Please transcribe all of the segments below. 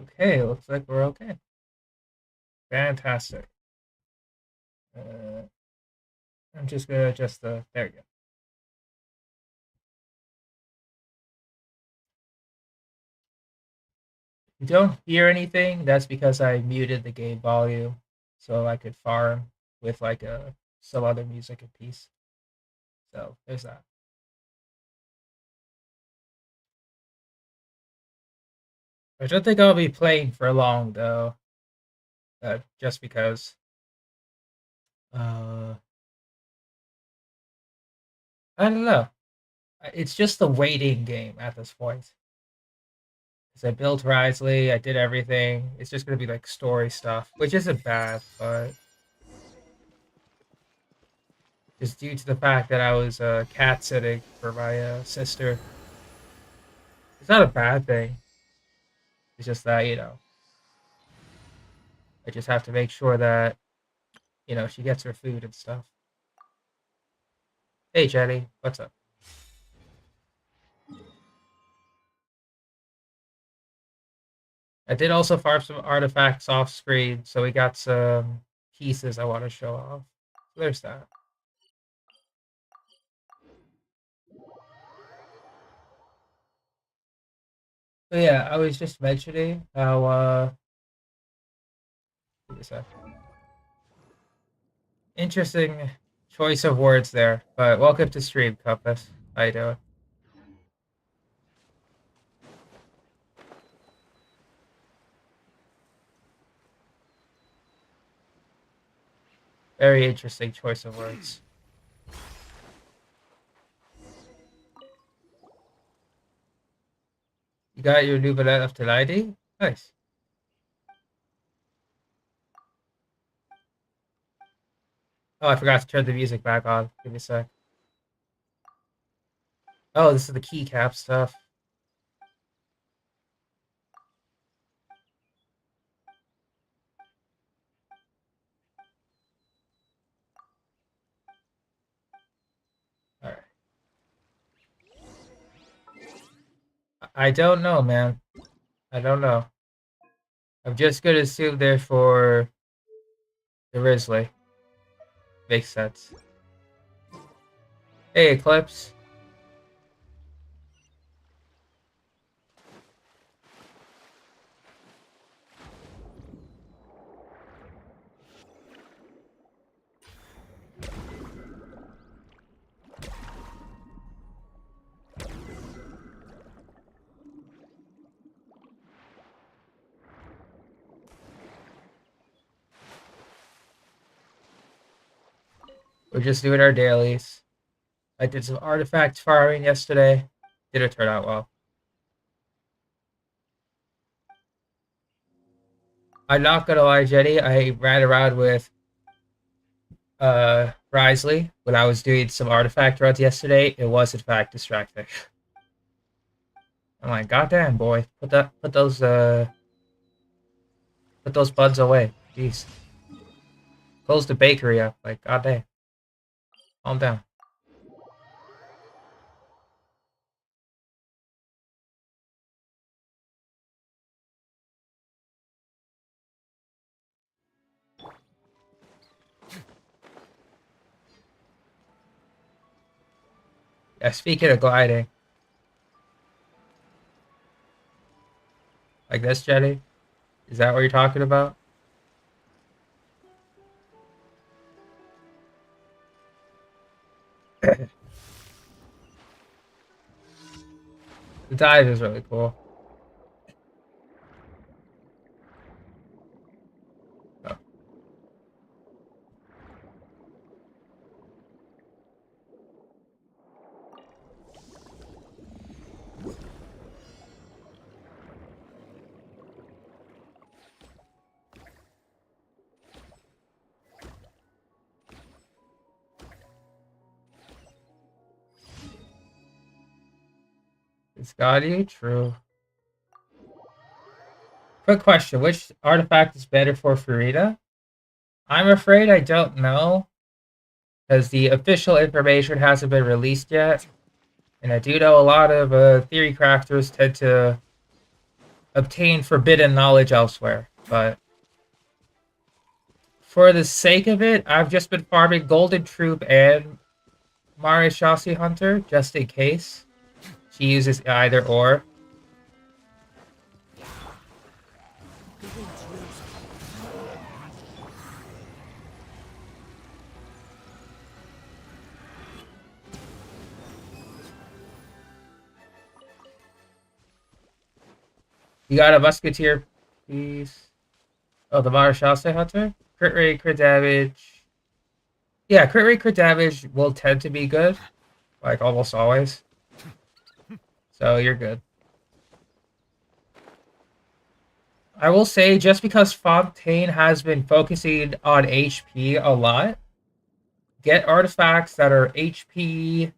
Okay, looks like we're okay. Fantastic. I'm just gonna adjust the. There we go. If you don't hear anything, that's because I muted the game volume so I could farm with like some other music and piece. So there's that. I don't think I'll be playing for long though, just because. Uh, I don't know. It's just the waiting game at this point. Because I built Risley, I did everything. It's just gonna be like story stuff, which isn't bad, but just due to the fact that I was cat sitting for my sister, it's not a bad thing. It's just that I just have to make sure that she gets her food and stuff. Hey Jenny, what's up? I did also farm some artifacts off screen, so we got some pieces I want to show off. So there's that. So yeah, I was just mentioning how give me a sec. Interesting choice of words there. But welcome to stream, Compass. How you doing? Very interesting choice of words. You got your new ballet of Telaidi? Nice. Oh, I forgot to turn the music back on. Give me a sec. Oh, this is the keycap stuff. Alright. I don't know, man. I don't know. I'm just gonna assume they're for the Risley. Makes sense. Hey, Eclipse. We're just doing our dailies. I did some artifact farming yesterday. Didn't turn out well. I'm not gonna lie, Jenny. I ran around with Risley when I was doing some artifact runs yesterday. It was in fact distracting. I'm like, goddamn boy, put those buds away. Jeez. Close the bakery up. Like, goddamn. Calm down. Yeah, speaking of gliding. Like this, Jenny? Is that what you're talking about? The dive is really cool. Oh. It's got you? True. Quick question. Which artifact is better for Farida? I'm afraid I don't know. Because the official information hasn't been released yet. And I do know a lot of theory crafters tend to obtain forbidden knowledge elsewhere. But for the sake of it, I've just been farming Golden Troop and Marishasi Hunter just in case. She uses either or. You got a musketeer, please. Oh, the Marishasi Hunter? Crit rate, crit damage. Yeah, crit rate, crit damage will tend to be good. Like, almost always. So, you're good. I will say, just because Fontaine has been focusing on HP a lot, get artifacts that are HP,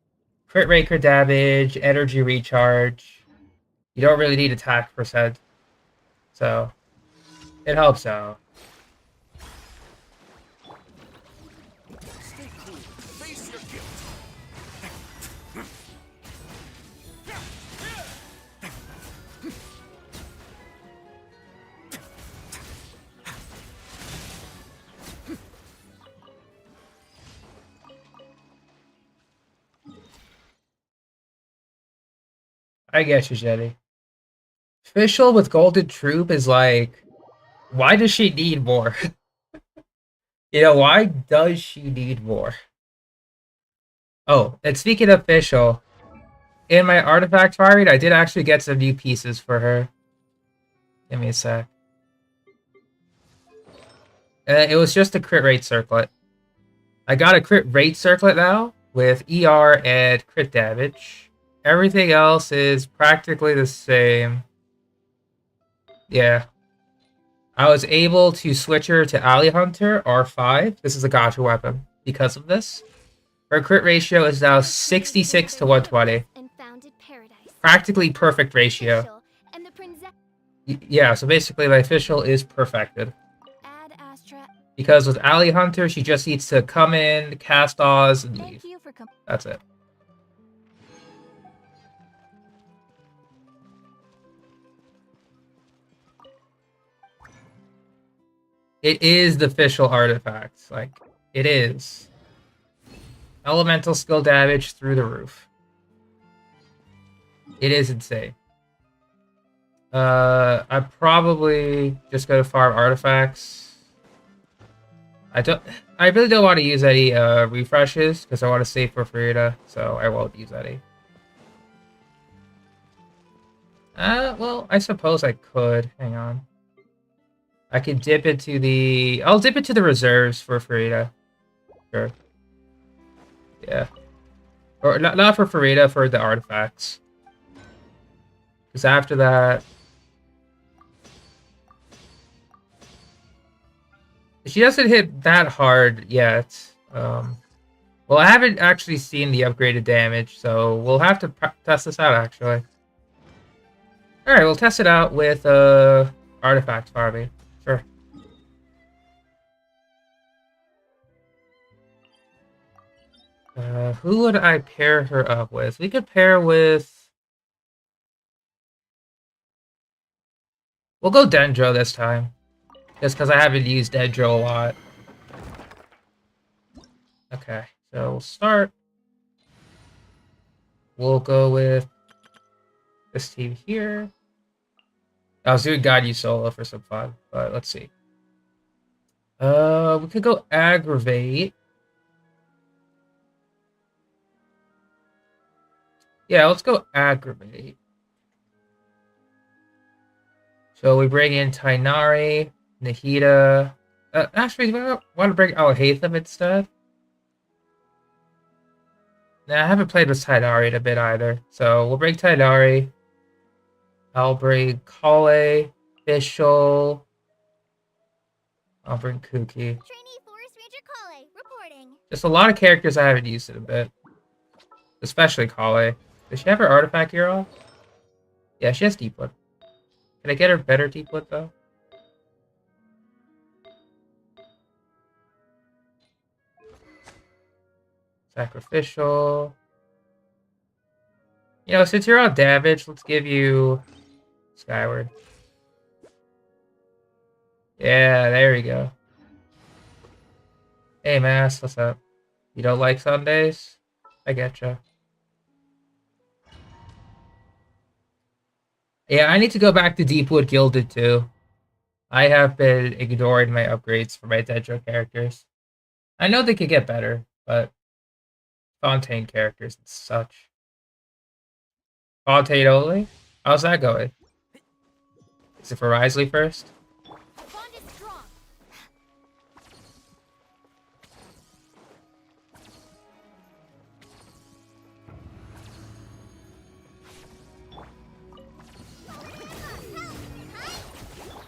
crit rate, crit damage, energy recharge. You don't really need attack percent. So, it helps out. I get you, Jetty. Official with Golden Troop is like, why does she need more? Why does she need more? Oh, and speaking of Official, in my artifact farming, I did actually get some new pieces for her. Give me a sec. It was just a crit rate circlet. I got a crit rate circlet now with ER and crit damage. Everything else is practically the same. Yeah. I was able to switch her to Alley Hunter, R5. This is a gotcha weapon because of this. Her crit ratio is now 66 to 120. Practically perfect ratio. Yeah, so basically my official is perfected. Because with Alley Hunter, she just needs to come in, cast Oz, and leave. That's it. It is the official artifacts. Like, it is. Elemental skill damage through the roof. It is insane. I'm probably just gonna farm artifacts. I really don't want to use any refreshes because I want to save for Frida, so I won't use any. Well, I suppose I could. Hang on. I could dip into the... I'll dip into the reserves for Frida. Sure. Yeah. Or not for Frida, for the artifacts. Because after that... She doesn't hit that hard yet. Well, I haven't actually seen the upgraded damage, so we'll have to test this out, actually. Alright, we'll test it out with artifact farming. Sure. Who would I pair her up with? We could pair with... We'll go Dendro this time. Just because I haven't used Dendro a lot. Okay, so we'll start. We'll go with this team here. I was doing God You Solo for some fun, but let's see. We could go Aggravate. Yeah, let's go Aggravate. So we bring in Tainari, Nahida. Actually, do I want to bring Alhaitham instead? Nah, I haven't played with Tainari in a bit either. So we'll bring Tainari. I'll bring Kale, Fischl. I'll bring Kuki. Trainee Forest Ranger Kale, reporting. Just a lot of characters I haven't used in a bit. Especially Kale. Does she have her artifact gear on? Yeah, she has Deepwood. Can I get her better Deepwood, though? Sacrificial. Since you're on damage, let's give you Skyward. Yeah, there we go. Hey, Mass, what's up? You don't like Sundays? I getcha. Yeah, I need to go back to Deepwood Gilded too. I have been ignoring my upgrades for my Dendro characters. I know they could get better, but Fontaine characters and such. Fontaine only? How's that going? Is it for Risley first? Bond is strong.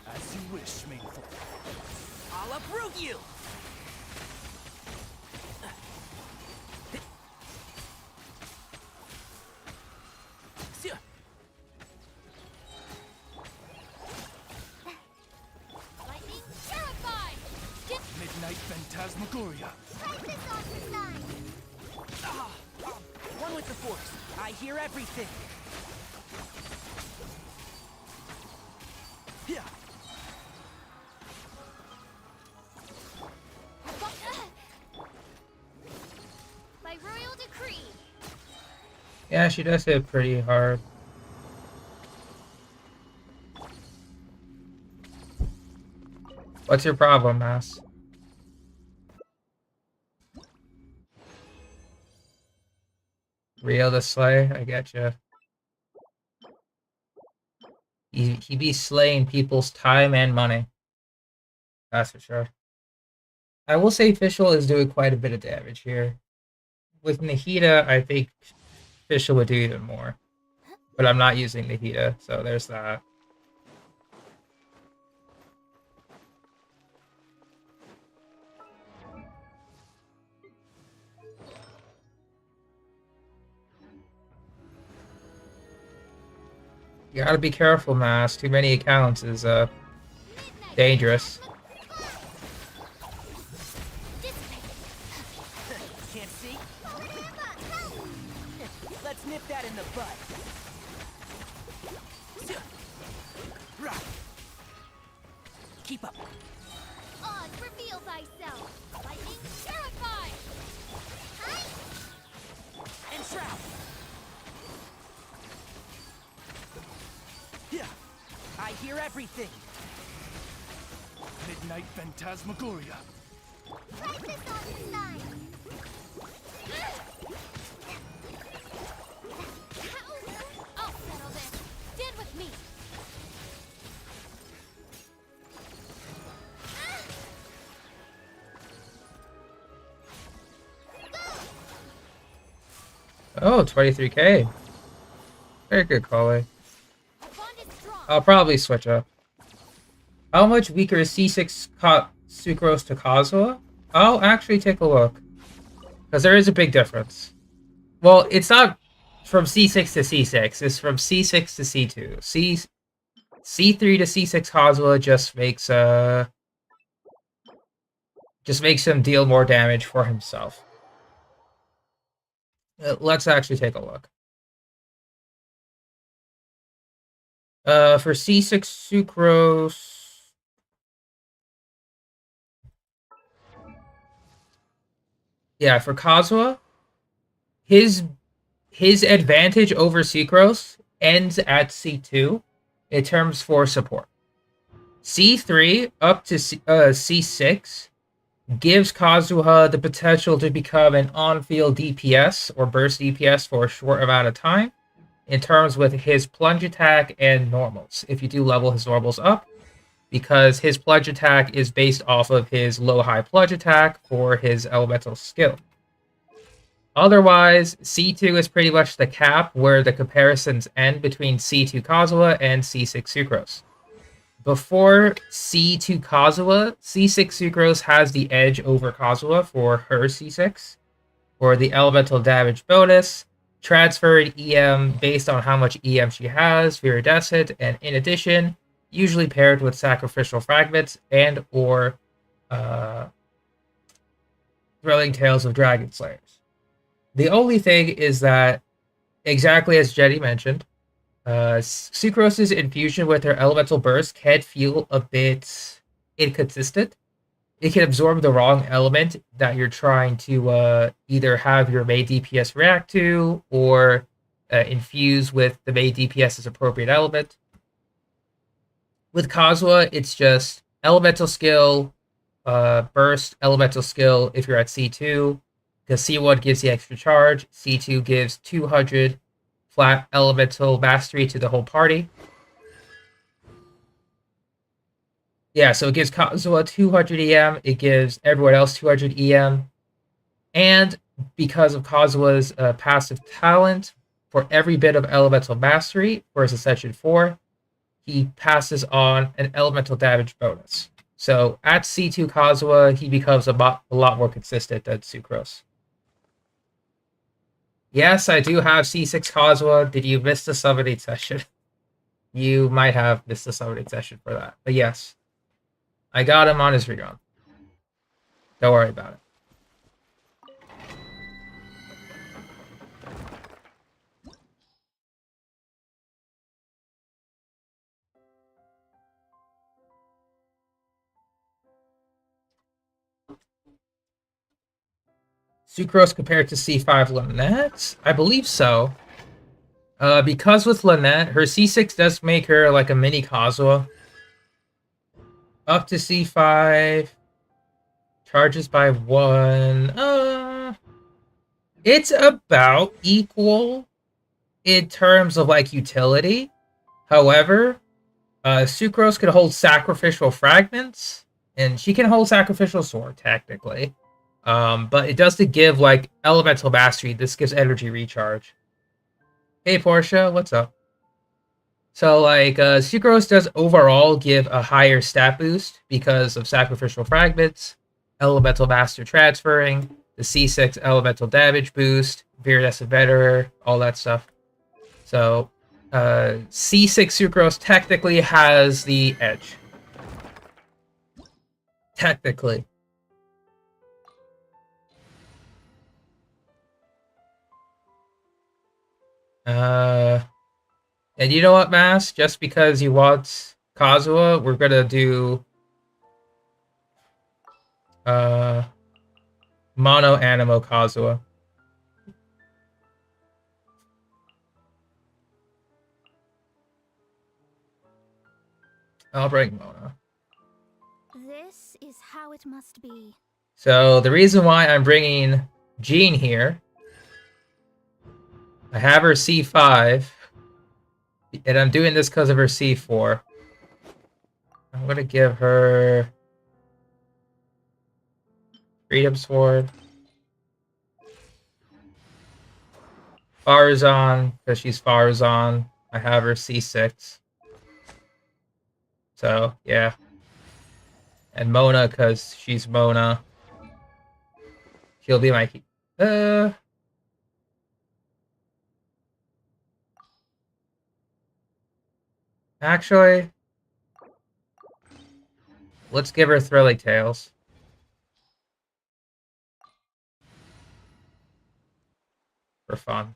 As you wish, Mainful. I'll uproot you! Lightning terrified. Midnight Phantasmagoria. Crisis on the side. One with the Force. I hear everything. Yeah. By royal decree. Yeah, she does hit pretty hard. What's your problem, Mass? Rio the Slay? I getcha. He be slaying people's time and money. That's for sure. I will say Fischl is doing quite a bit of damage here. With Nahida, I think Fischl would do even more. But I'm not using Nahida, so there's that. You gotta be careful, Mass. Too many accounts is dangerous. Can't see? Let's nip that in the bud. Keep up. Oz, reveal thyself. Lightning terrified. And Shroud. Yeah. I hear everything. Midnight Phantasmagoria. Crisis on the side. I'll settle this. Stand with me. Oh, 23k. Very good call. Bond is strong. I'll probably switch up. How much weaker is C6 Sucrose to Kazuha? I'll actually take a look. Because there is a big difference. Well, it's not from C6 to C6. It's from C6 to C2. C3 to C6 Kazuha just makes him deal more damage for himself. Let's actually take a look. For C6 Sucrose... Yeah, for Kazuha, his advantage over Sucrose ends at C2 in terms for support. C3 up to C6 gives Kazuha the potential to become an on-field DPS or burst DPS for a short amount of time in terms with his plunge attack and normals, if you do level his normals up, because his plunge attack is based off of his low-high plunge attack for his elemental skill. Otherwise, C2 is pretty much the cap where the comparisons end between C2 Kazuha and C6 Sucrose. Before C2 Kazuha, C6 Sucrose has the edge over Kazuha for her C6, for the elemental damage bonus, transferred EM based on how much EM she has, Viridescent, and in addition, usually paired with sacrificial fragments and or thrilling tales of dragon slayers. The only thing is that, exactly as Jenny mentioned, Sucrose's infusion with her elemental burst can feel a bit inconsistent. It can absorb the wrong element that you're trying to either have your main DPS react to or infuse with the main DPS's appropriate element. With Kazuha, it's just elemental skill, burst, elemental skill if you're at C2, because C1 gives the extra charge, C2 gives 200 flat elemental mastery to the whole party. Yeah, so it gives Kazuha 200 EM, it gives everyone else 200 EM, and because of Kazuha's passive talent, for every bit of elemental mastery for his Ascension 4, he passes on an elemental damage bonus. So at C2 Kazuha, he becomes a lot more consistent than Sucrose. Yes, I do have C6 Kazuha. Did you miss the summoning session? You might have missed the summoning session for that. But yes, I got him on his rerun. Don't worry about it. Sucrose compared to C5 Lynette? I believe so. Because with Lynette, her C6 does make her like a mini Kazuha. Up to C5. Charges by 1. It's about equal in terms of like utility. However, Sucrose can hold sacrificial fragments, and she can hold sacrificial sword technically. But it does to give like elemental mastery. This gives energy recharge. Hey Portia, what's up? So like Sucrose does overall give a higher stat boost because of sacrificial fragments, elemental master transferring, the C6 elemental damage boost, viridescent veteran, all that stuff. So C6 Sucrose technically has the edge. Technically. And you know what, Mass? Just because you want Kazuha, we're gonna do Mono Animo Kazuha. I'll bring Mona. This is how it must be. So the reason why I'm bringing Jean here, I have her C5, and I'm doing this because of her C4. I'm gonna give her Freedom Sword, Farazan, because she's Farazan. I have her C6. So, yeah. And Mona, because she's Mona. She'll be my... Actually... Let's give her Thrilling Tales. For fun.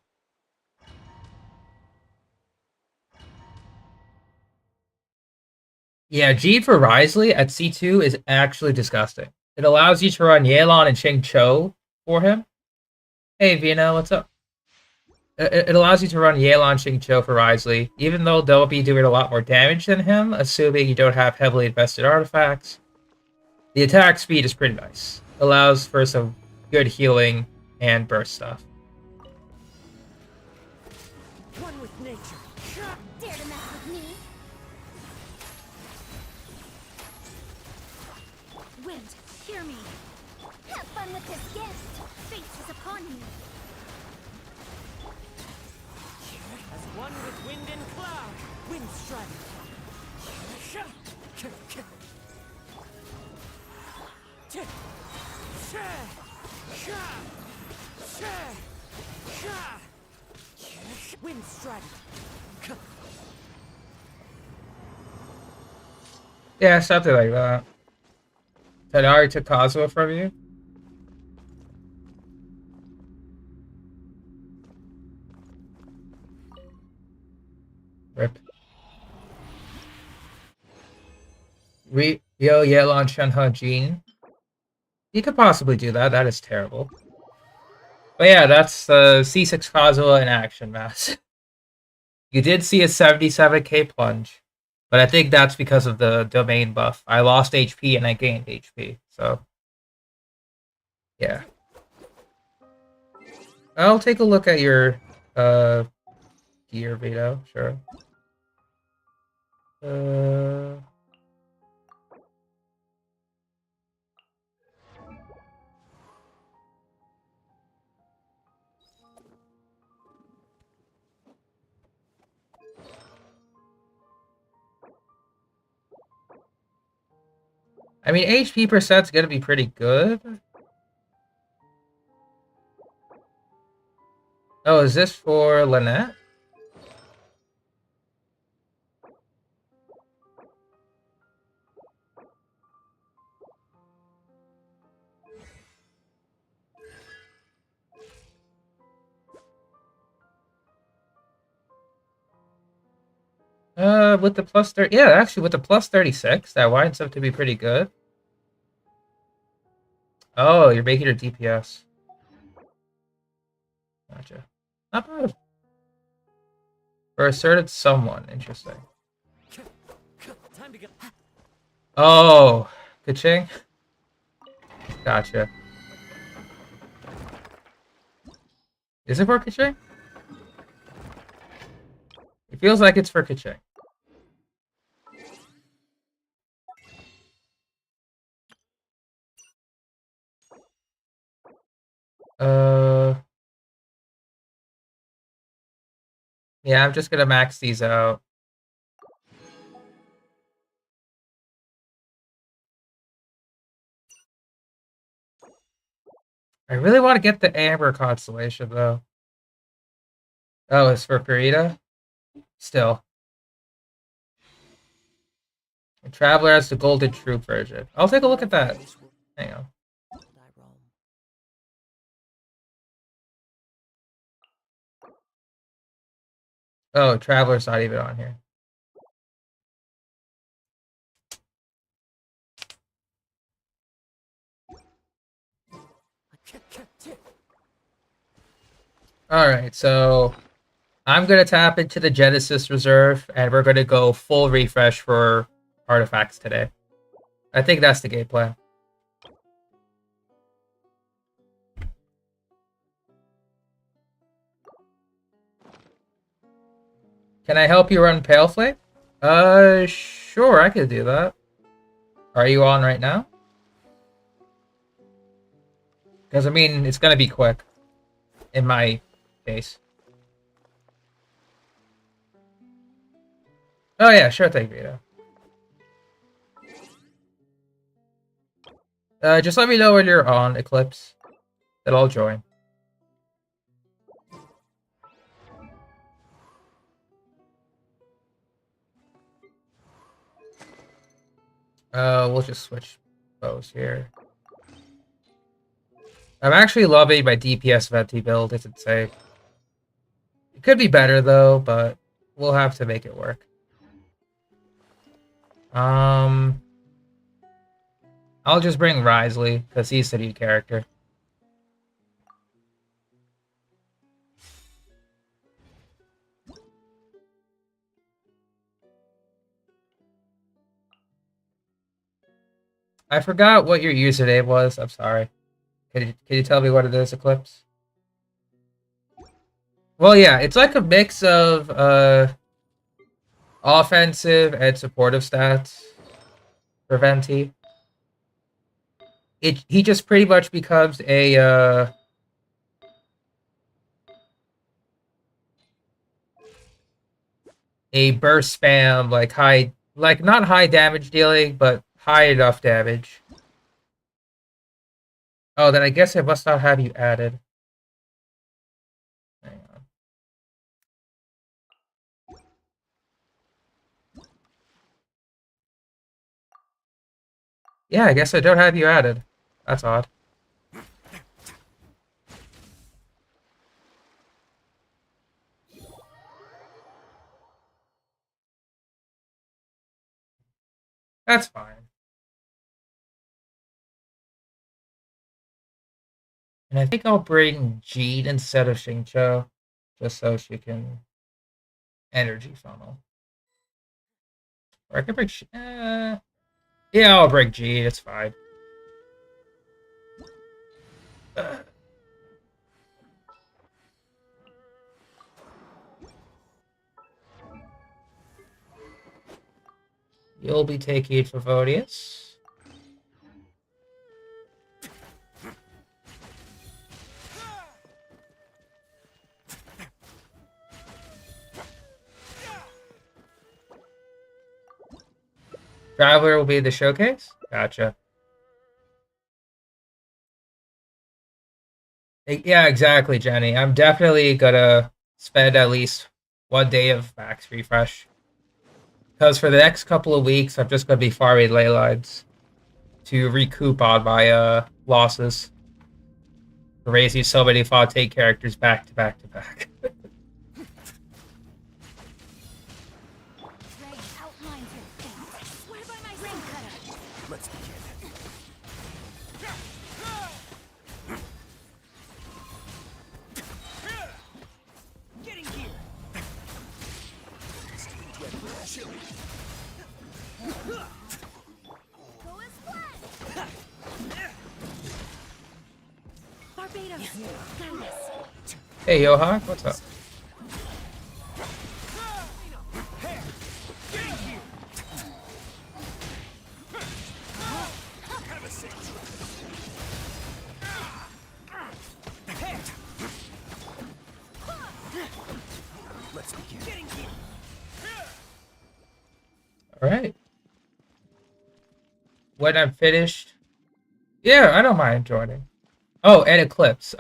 Yeah, G for Risley at C2 is actually disgusting. It allows you to run Yelan and Ching Cho for him. Hey, Vina, what's up? It allows you to run Yelan Ching Cho for Risley, even though they'll be doing a lot more damage than him, assuming you don't have heavily invested artifacts. The attack speed is pretty nice. Allows for some good healing and burst stuff. One with nature. Dare to mess with me? Wind, hear me. Have fun with this gift. Fate is upon you. As one with wind and cloud. Wind strike. Wind strike. Yeah, something like that. Tadari took Kazuha from you? Rip. Yo, Yelon Shenhe Jin. You could possibly do that. That is terrible. But yeah, that's the C6 Kazuha in action, Mass. You did see a 77k plunge, but I think that's because of the domain buff. I lost HP and I gained HP, so yeah. I'll take a look at your uh gear, Vito. Sure. Uh, I mean, HP percent's gonna be pretty good. Oh, is this for Lynette? With the plus 30, yeah, actually with the plus 36, that winds up to be pretty good. Oh, you're making her DPS. Gotcha. Not bad. For asserted someone, interesting. Time to go. Oh, Kaching? Gotcha. Is it for Kaching? It feels like it's for Kaching. Uh, yeah, I'm just gonna max these out. I really want to get the Amber constellation though. Oh, it's for Purita? Still. The Traveler has the Golden Troop version. I'll take a look at that. Hang on. Oh, Traveler's not even on here. Alright, so I'm gonna tap into the Genesis Reserve and we're gonna go full refresh for artifacts today. I think that's the game plan. Can I help you run Pale Flame? Sure, I could do that. Are you on right now? Because, I mean, it's gonna be quick. In my case. Oh yeah, sure thing, Vito. Just let me know when you're on, Eclipse. Then I'll join. We'll just switch bows here. I'm actually loving my DPS Venti build, it's insane. It could be better though, but we'll have to make it work. I'll just bring Risley, because he's the new character. I forgot what your username was, I'm sorry. Can you tell me what it is, Eclipse? Well, yeah, it's like a mix of offensive and supportive stats for Venti. He just pretty much becomes a burst spam, like not high damage dealing, but high enough damage. Oh, then I guess I must not have you added. Hang on. Yeah, I guess I don't have you added. That's odd. That's fine. And I think I'll bring Jean instead of Xingqiu, just so she can energy funnel. Or I can bring. Yeah, I'll bring Jean. It's fine. You'll be taking Favonius. Traveler will be the showcase? Gotcha. Yeah, exactly, Jenny. I'm definitely gonna spend at least 1 day of max refresh. Because for the next couple of weeks, I'm just gonna be farming ley lines to recoup on my losses. Raising so many Fontaine characters back to back to back. Ray outlines your fate. Swear by my ring cutter. Let's begin. Getting here. Chilly. Go as planned. Barbados, guide us. Hey, Yohawk, what's up? Getting here. Have a seat. Let's begin. Getting here. All right. When I'm finished, yeah, I don't mind joining. Oh, and Eclipse.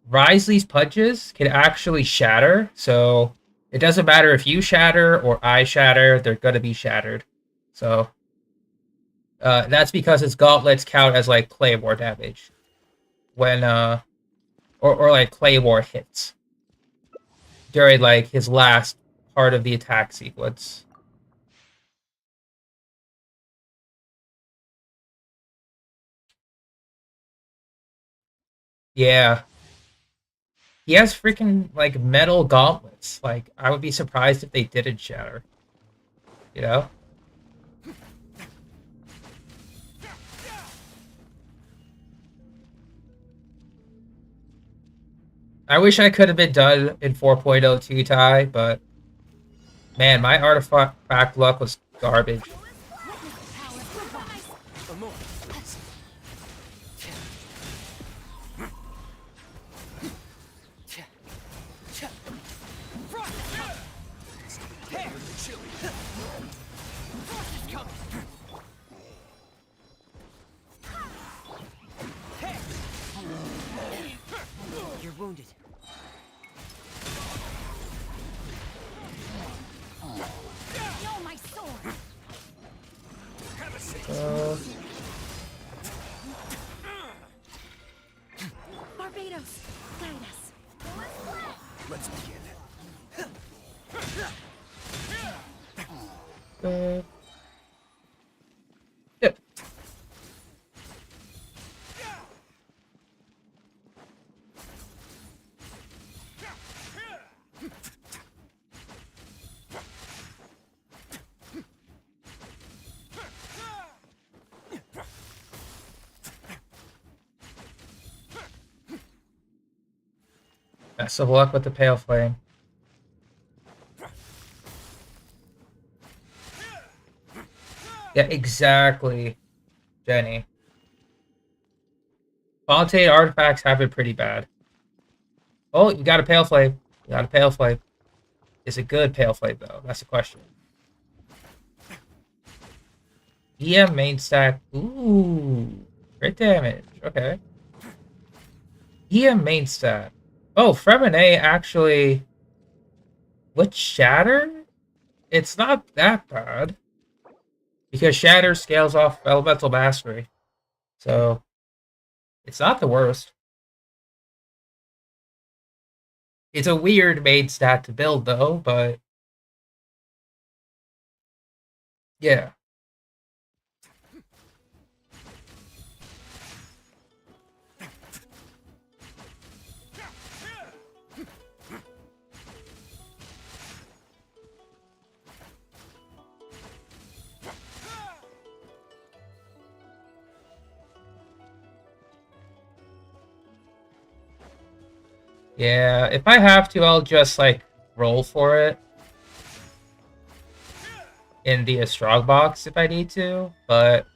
Risley's punches can actually shatter, so it doesn't matter if you shatter or I shatter; they're gonna be shattered. So that's because his gauntlets count as like claymore damage when or like claymore hits during like his last part of the attack sequence. Yeah. He has freaking like metal gauntlets. Like I would be surprised if they didn't shatter. You know? I wish I could have been done in 4.0 2 tie, but man, my artifact luck was garbage. Amor. Frost is coming. Hey, chilly. Frost is coming. Hey. You're wounded. Know my sword. Have a seat. Barbados, guide us. Go as planned. Let's begin. Yep. Best of luck with the Pale Flame. Yeah, exactly, Jenny. Fontaine artifacts have been pretty bad. Oh, you got a Pale Flame. You got a Pale Flame. Is it good Pale Flame, though? That's the question. EM main stack. Ooh. Great damage. Okay. EM main stat. Oh, Fremine actually... With Shatter? It's not that bad. Because Shatter scales off Elemental Mastery. So, it's not the worst. It's a weird main stat to build, though, but... Yeah. Yeah, if I have to, I'll just like roll for it in the strong box if I need to, but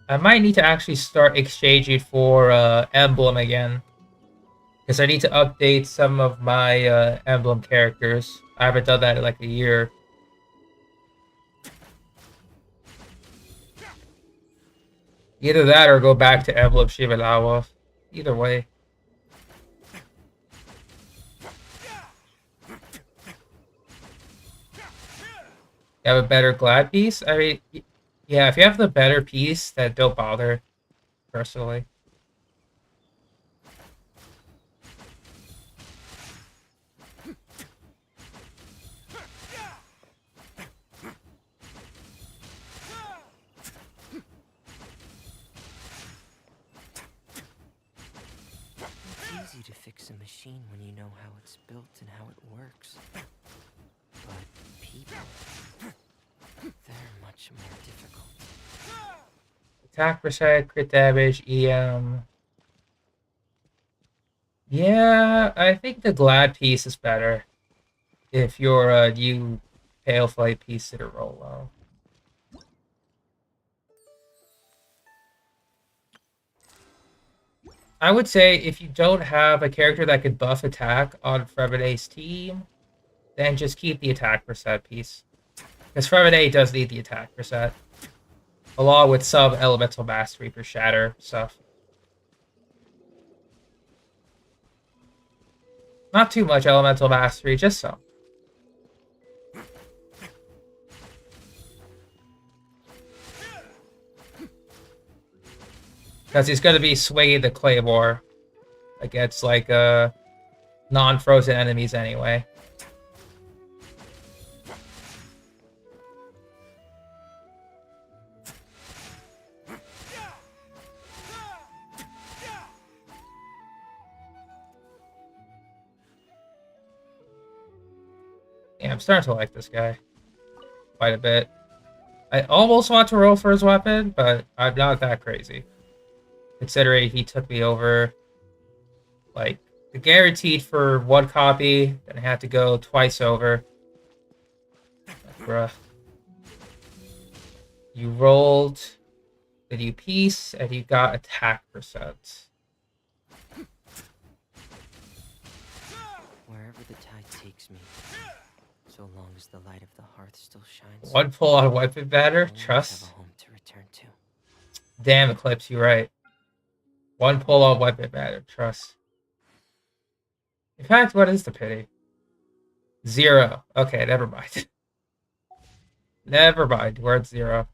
I might need to actually start exchanging for emblem again. Because I need to update some of my emblem characters. I haven't done that in like a year. Either that or go back to emblem Shivalawa. Either way. You have a better glad piece? I mean, yeah, if you have the better piece, then don't bother, personally. It's easy to fix a machine when you know how it's built and how it works. But people, they're much more difficult. Attack percent, crit damage, EM. Yeah, I think the glad piece is better. If you're a new pale flight piece to roll low. I would say if you don't have a character that could buff attack on Fremene's team, then just keep the attack percent piece. Because Fremene does need the attack percent. Along with some elemental mastery for shatter stuff. Not too much elemental mastery, just some. Because he's going to be swinging the Claymore against, like, non-frozen enemies anyway. Yeah, I'm starting to like this guy quite a bit. I almost want to roll for his weapon, but I'm not that crazy. Considering he took me over, like, the guaranteed for one copy, then I had to go twice over. Like, bruh. You rolled the new piece, and you got attack percent. Wherever the tide takes me, so long as the light of the hearth still shines. One pull on weapon banner, I trust. have a home to return to. Damn, Eclipse, you're right. One pull on weapon banner, trust. In fact, what is the pity? 0. Okay, never mind. Never mind, we're at 0.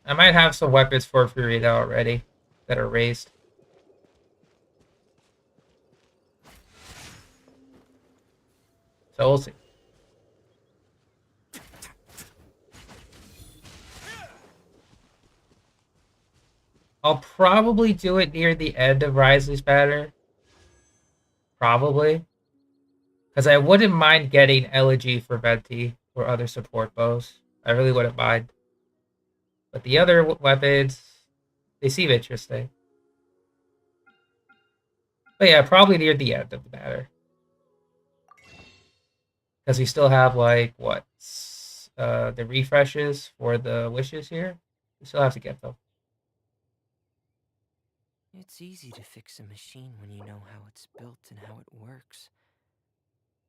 I might have some weapons for Furita already that are raised. So we'll see. I'll probably do it near the end of Risley's banner. Probably. Because I wouldn't mind getting Elegy for Venti or other support bows. I really wouldn't mind. But the other weapons, they seem interesting. But yeah, probably near the end of the banner. Because we still have, like, what? The refreshes for the wishes here? We still have to get them. It's easy to fix a machine when you know how it's built and how it works.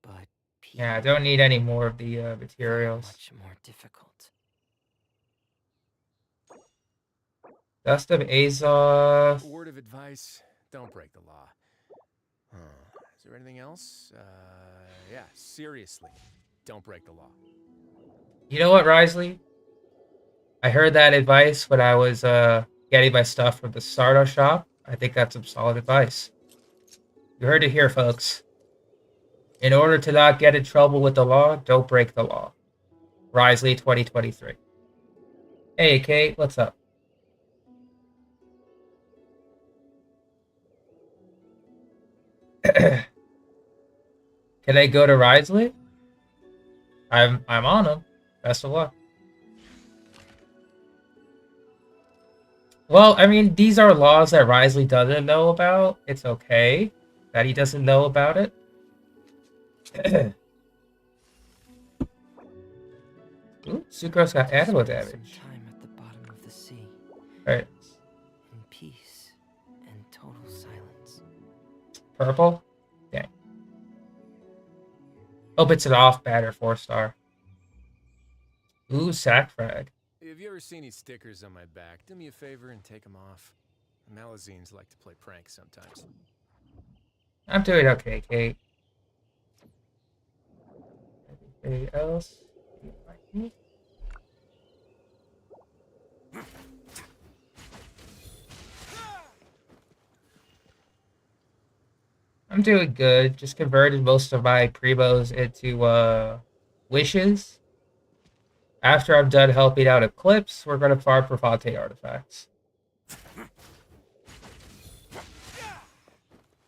But people, Yeah, I don't need any more of the they're materials. much more difficult. Dust of Azoth. A word of advice: don't break the law. Is there anything else? Yeah, seriously, don't break the law. You know what, Risley? I heard that advice when I was getting my stuff from the Stardust shop. I think that's some solid advice. You heard it here, folks. In order to not get in trouble with the law, don't break the law. Risley 2023. Hey, Kate, what's up? Can I go to Risley? I'm on him. Best of luck. Well, I mean, these are laws that Risley doesn't know about. It's okay that he doesn't know about it. Ooh, Sucrose got animal Spend damage. some time at the bottom of the sea, Alright, in peace and total silence. purple? Dang. Hope it's an off banner 4-star. Ooh, sack frag. If you ever see any stickers on my back, do me a favor and take them off. Malazines like to play pranks sometimes. I'm doing okay, Kate. Anything else? You like me? I'm doing good. Just converted most of my primos into wishes. After I'm done helping out Eclipse, we're gonna farm for Fontaine artifacts.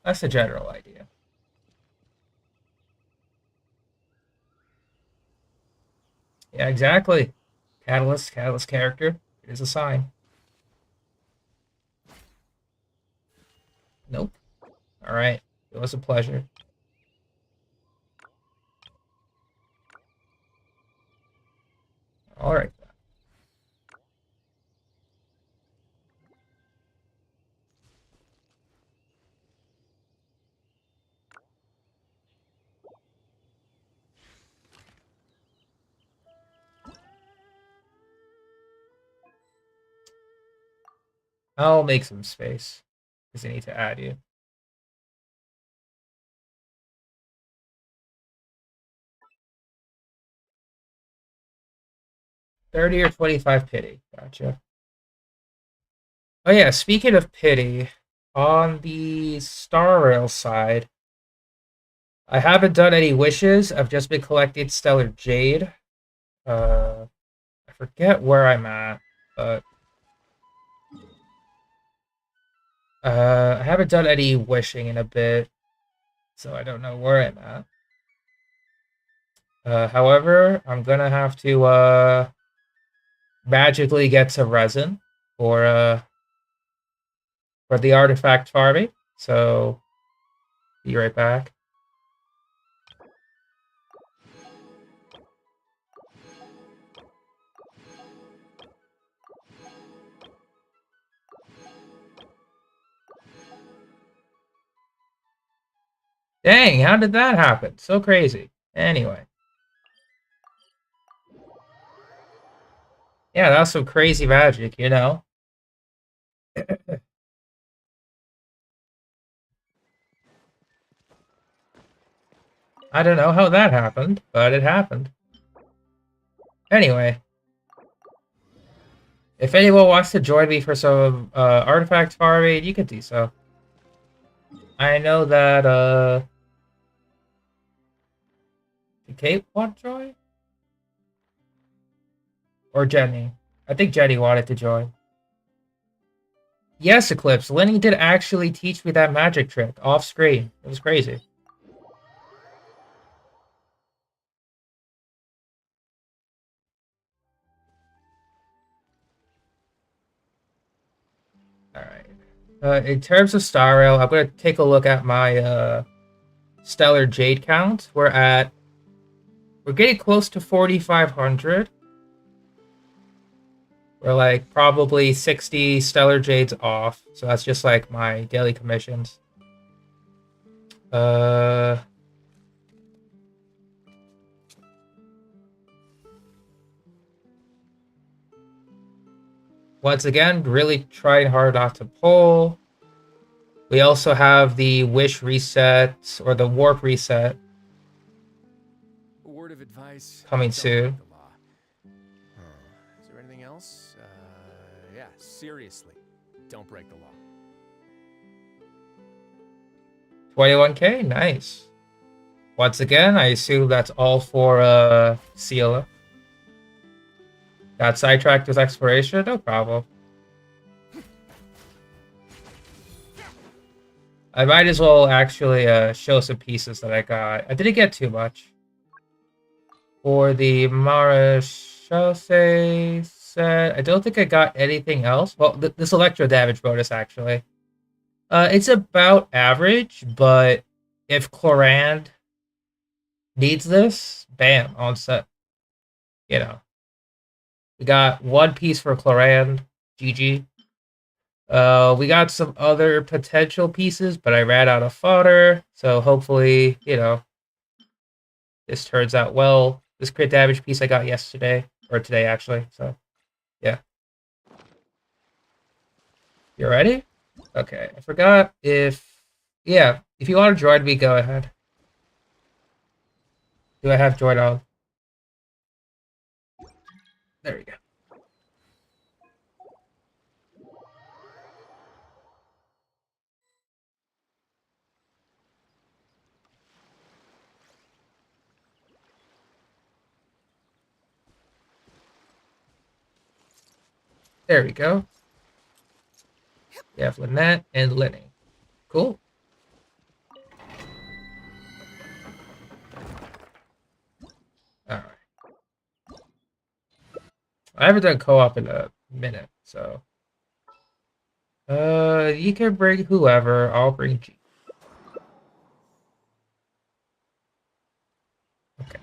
That's the general idea. Yeah, exactly. Catalyst character. It is a sign. Nope. Alright. It was a pleasure. Alright. I'll make some space. Because I need to add you. $30 or $25 pity. Gotcha. Oh yeah, speaking of pity, on the Star Rail side, I haven't done any wishes. I've just been collecting Stellar Jade. I forget where I'm at, but I haven't done any wishing in a bit, so I don't know where I'm at. However, I'm gonna have to magically get some resin for the artifact farming. So be right back. Dang, how did that happen? So crazy. Anyway. Yeah, that's some crazy magic, you know? I don't know how that happened, but it happened. Anyway. If anyone wants to join me for some artifact farming, you can do so. I know that did Kate want to join? Or Jenny? I think Jenny wanted to join. Yes, Eclipse. Lenny did actually teach me that magic trick off screen. It was crazy. Alright. In terms of Star Rail, I'm going to take a look at my Stellar Jade count. We're getting close to 4,500. We're like probably 60 Stellar Jades off. So that's just like my daily commissions. Once again, really trying hard not to pull. We also have the wish reset or the warp reset A word of advice. coming don't soon. break the law. Is there anything else? Yeah, seriously, don't break the law. 21k, nice. Once again, I assume that's all for Ciela. Got sidetracked with exploration, no problem. I might as well actually show some pieces that I got. I didn't get too much. For the Marechaussee set. I don't think I got anything else. Well, this electro damage bonus, actually. It's about average, but if Chlorand needs this, bam, on set. You know. We got one piece for Chlorand. GG. We got some other potential pieces, but I ran out of fodder. So hopefully, you know, this turns out well. This crit damage piece I got yesterday. Or today, actually. So, yeah. You ready? Okay. I forgot if... Yeah. If you want to join me, go ahead. Do I have join on? There we go. There we go. We have Lynette and Lenny. Cool. Alright. I haven't done co-op in a minute, so... you can bring whoever. I'll bring G. Okay.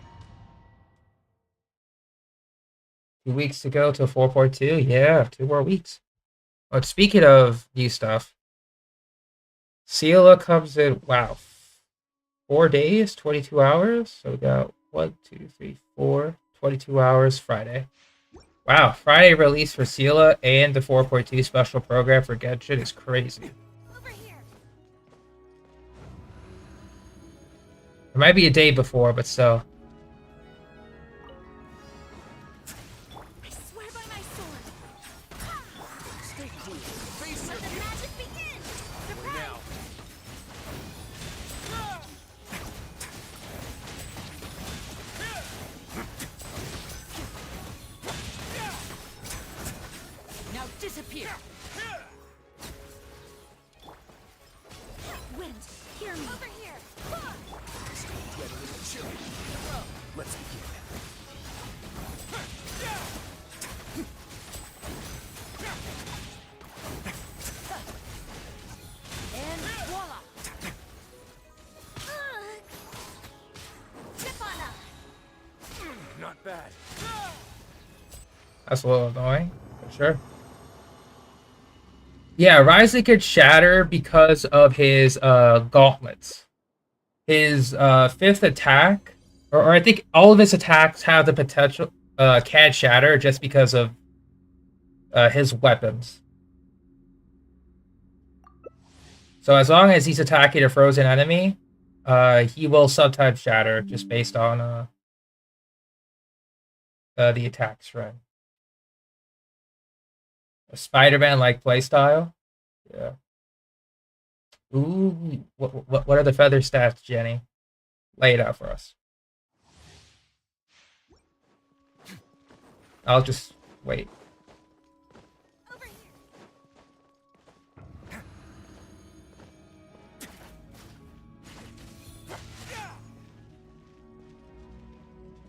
2 weeks to go till 4.2? Yeah, 2 more weeks. But speaking of new stuff, Sela comes in, wow, 4 days, 22 hours? So we got 1, 2, 3, 4, 22 hours Friday. Wow, Friday release for Sela and the 4.2 special program for Genshin is crazy. Over here. It might be a day before, but still. I swear by my sword. Stay cool. Face Let it. the magic begin. Only now. Now disappear. Wind, hear me. Over here. Get a little chilly. Let's begin. And voila. Tipana. Not bad. That's a little annoying, for sure. Yeah, Ryzen could shatter because of his gauntlets. His 5th attack, or I think all of his attacks have the potential can shatter just because of his weapons. So as long as he's attacking a frozen enemy, he will sometimes shatter just based on the attack strength. A Spider-Man like playstyle. Yeah. Ooh, what are the feather stats, Jenny? Lay it out for us. I'll just wait. Over here.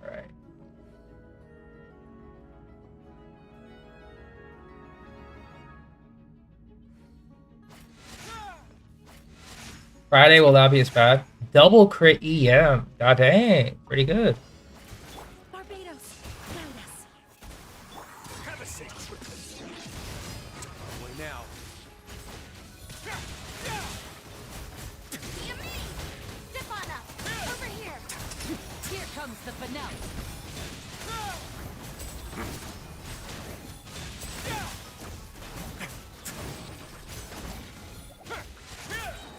All right. Friday will not be as bad. Double crit EM. God dang. Pretty good. Barbados, guide us. Have a safe trip. Only now. Hear me. Tipana. Over here. Here comes the finale.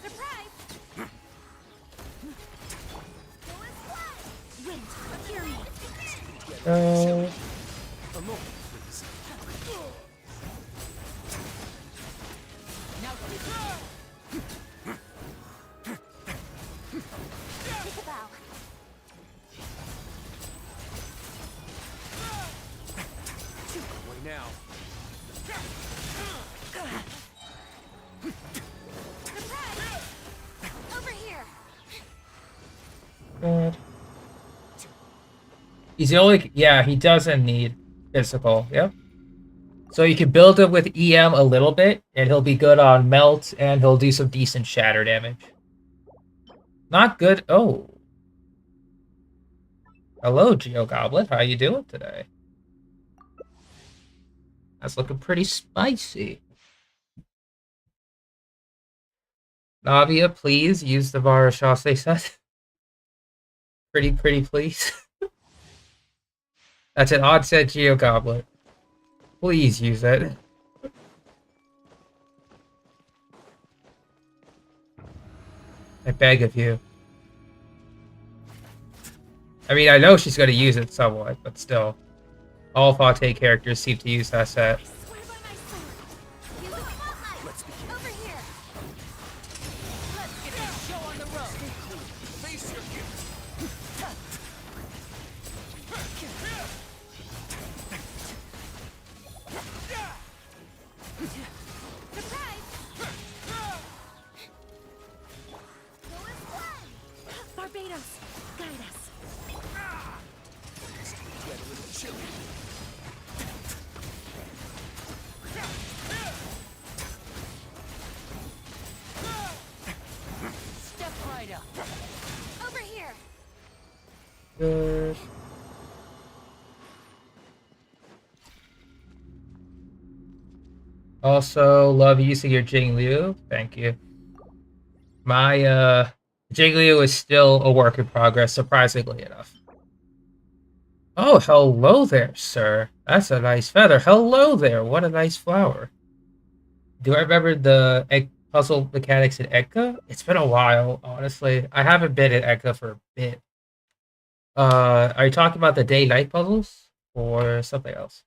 Surprise! Wind, hear me. A moment, please. Now take a bow. Only now. Surprise! Over here. Good. He's the only. Yeah, he doesn't need physical. Yep. So you can build him with EM a little bit, and he'll be good on melt, and he'll do some decent shatter damage. Not good. Oh. Hello, Geo Goblet. How you doing today? That's looking pretty spicy. Navia, please use the Varashase set. Pretty, please. That's an odd set Geo Goblet. Please use it. I beg of you. I mean, I know she's going to use it somewhat, but still. All Fate characters seem to use that set. I swear by my sword. You look spotlight. Let's begin. Over here. Let's get this show on the road. Face your gift. Surprise! Go as one. Barbados, guide us. Get a little chilly. Step right up. Over here. Good. Also, love using your Jingliu. Thank you. My Jingliu is still a work in progress, surprisingly enough. Oh, hello there, sir. That's a nice feather. Hello there. What a nice flower. Do I remember the egg puzzle mechanics in Ekka? It's been a while, honestly. I haven't been in Ekka for a bit. Are you talking about the day-night puzzles or something else?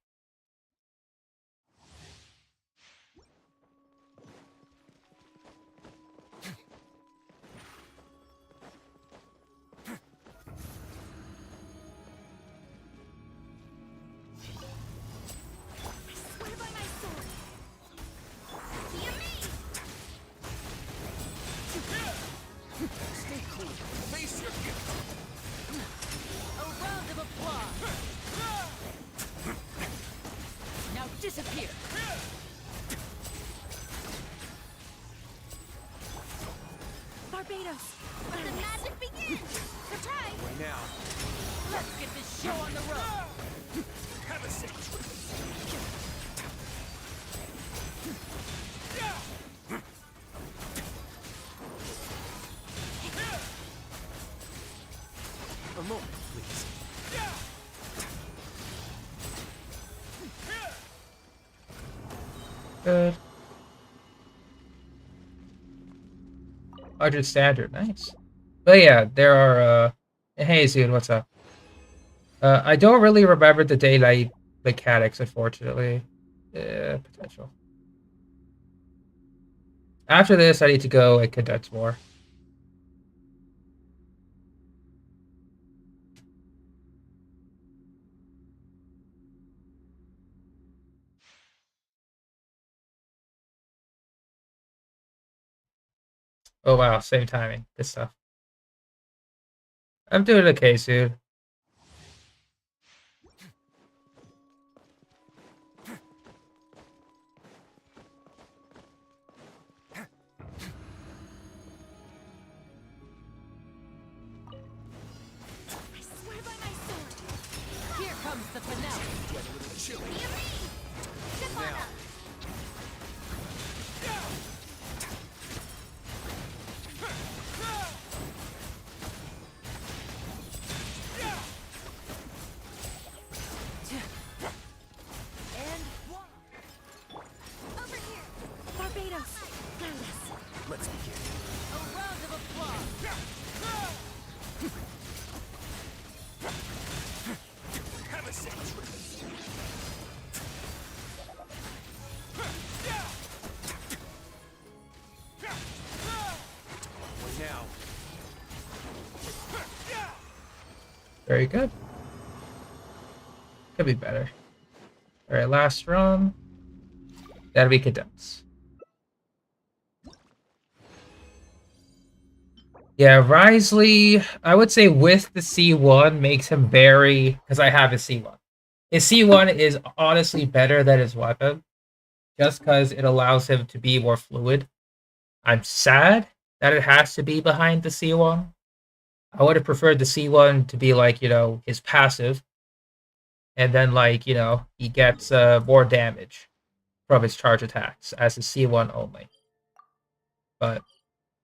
I swear by my sword. Hear me. Stay cool. Face your gift. A round of applause. Now disappear. Barbados, let the magic begin. Surprise! Right now. Let's get this show on the road. Have a seat. A moment, please. Good. 100 standard, nice. But yeah, there are hey Zoon, what's up? I don't really remember the daylight mechanics, unfortunately. Yeah, potential. After this, I need to go and condense more. Oh wow, same timing. Good stuff. I'm doing okay, Zoon. I swear by my sword. Here comes the finale. Get a little chilly. Hear me. Step on up. And over here. Barbados, guide us. Let's begin. A round of applause. Have a seat. Right now. Very good. Could be better. Alright, last run. That'll be condense. Yeah, Risley, I would say with the C1 makes him very, because I have a C1. his C1 is honestly better than his weapon, just because it allows him to be more fluid. I'm sad that it has to be behind the C1. I would have preferred the C1 to be like, his passive, and then like, he gets more damage from his charge attacks as his C1 only. But,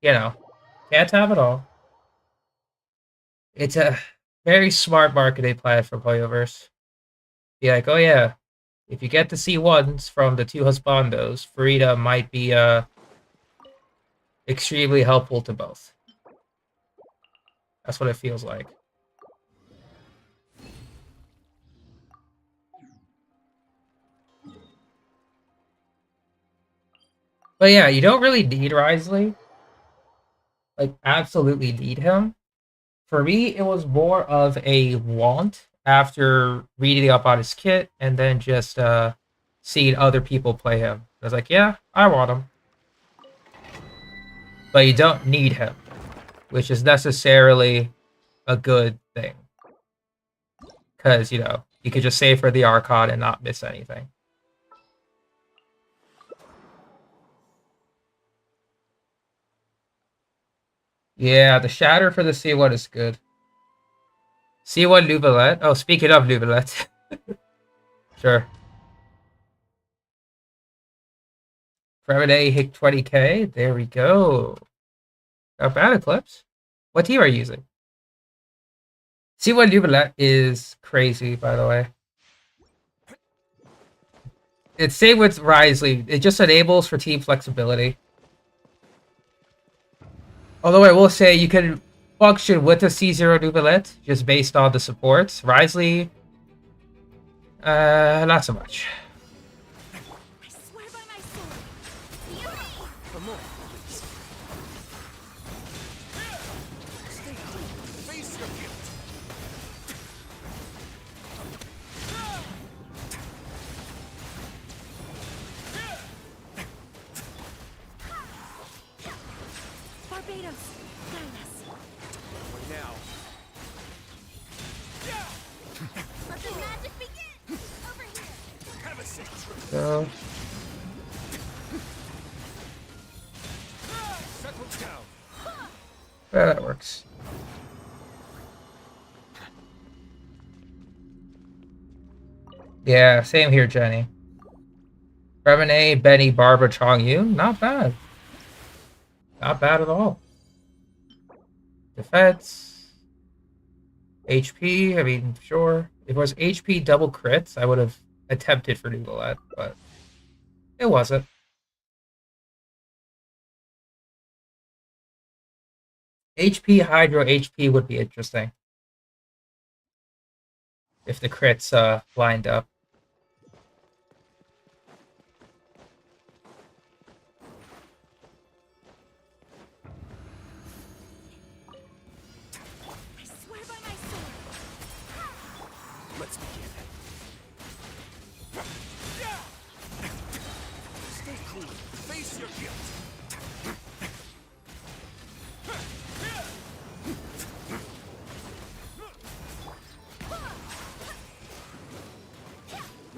can't have it all. It's a very smart marketing plan for Playoverse. Be like, oh yeah, if you get the C1s from the two husbandos, Farida might be extremely helpful to both. That's what it feels like. But yeah, you don't really need Risley. Like, absolutely need him. For me, it was more of a want after reading up on his kit and then just seeing other people play him. I was like, yeah, I want him. But you don't need him, which is necessarily a good thing. Because, you could just save for the Archon and not miss anything. Yeah, the Shatter for the C1 is good. C1 Nouvellette. Oh, speaking of Nouvellette. Sure. Fremine hit 20k. There we go. Not bad, Eclipse. What team are you using? C1 Nouvellette is crazy, by the way. It's same with Risley. It just enables for team flexibility. Although I will say you can function with a C0 Nouvellette just based on the supports. Risley, not so much. I swear by my sword. Beauty! For more, please. Stay clean. Face your guilt. Barbados, guide us. Right now. Let the magic begin! Over here! Have a seat. So, Settle down. yeah, that works. Yeah, same here, Jenny. Remine, Benny, Barbara, Chong Yun. Not bad. Not bad at all. Defense. HP, I mean, sure. If it was HP double crits, I would have attempted for Nouvellette, but it wasn't. HP, Hydro, HP would be interesting. If the crits lined up. I swear by my sword. Let's begin. Stay clean. Face your guilt.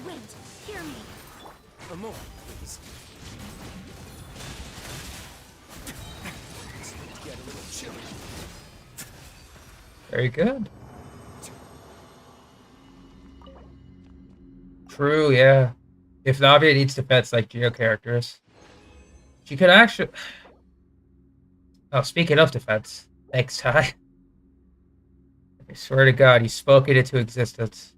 Wind, hear me. For more, please. It's going to get a little chilly. Very good. True, yeah. If Navia needs defense like Geo characters, she could actually. Oh, speaking of defense, thanks, Ty. I swear to God, you spoke it into existence.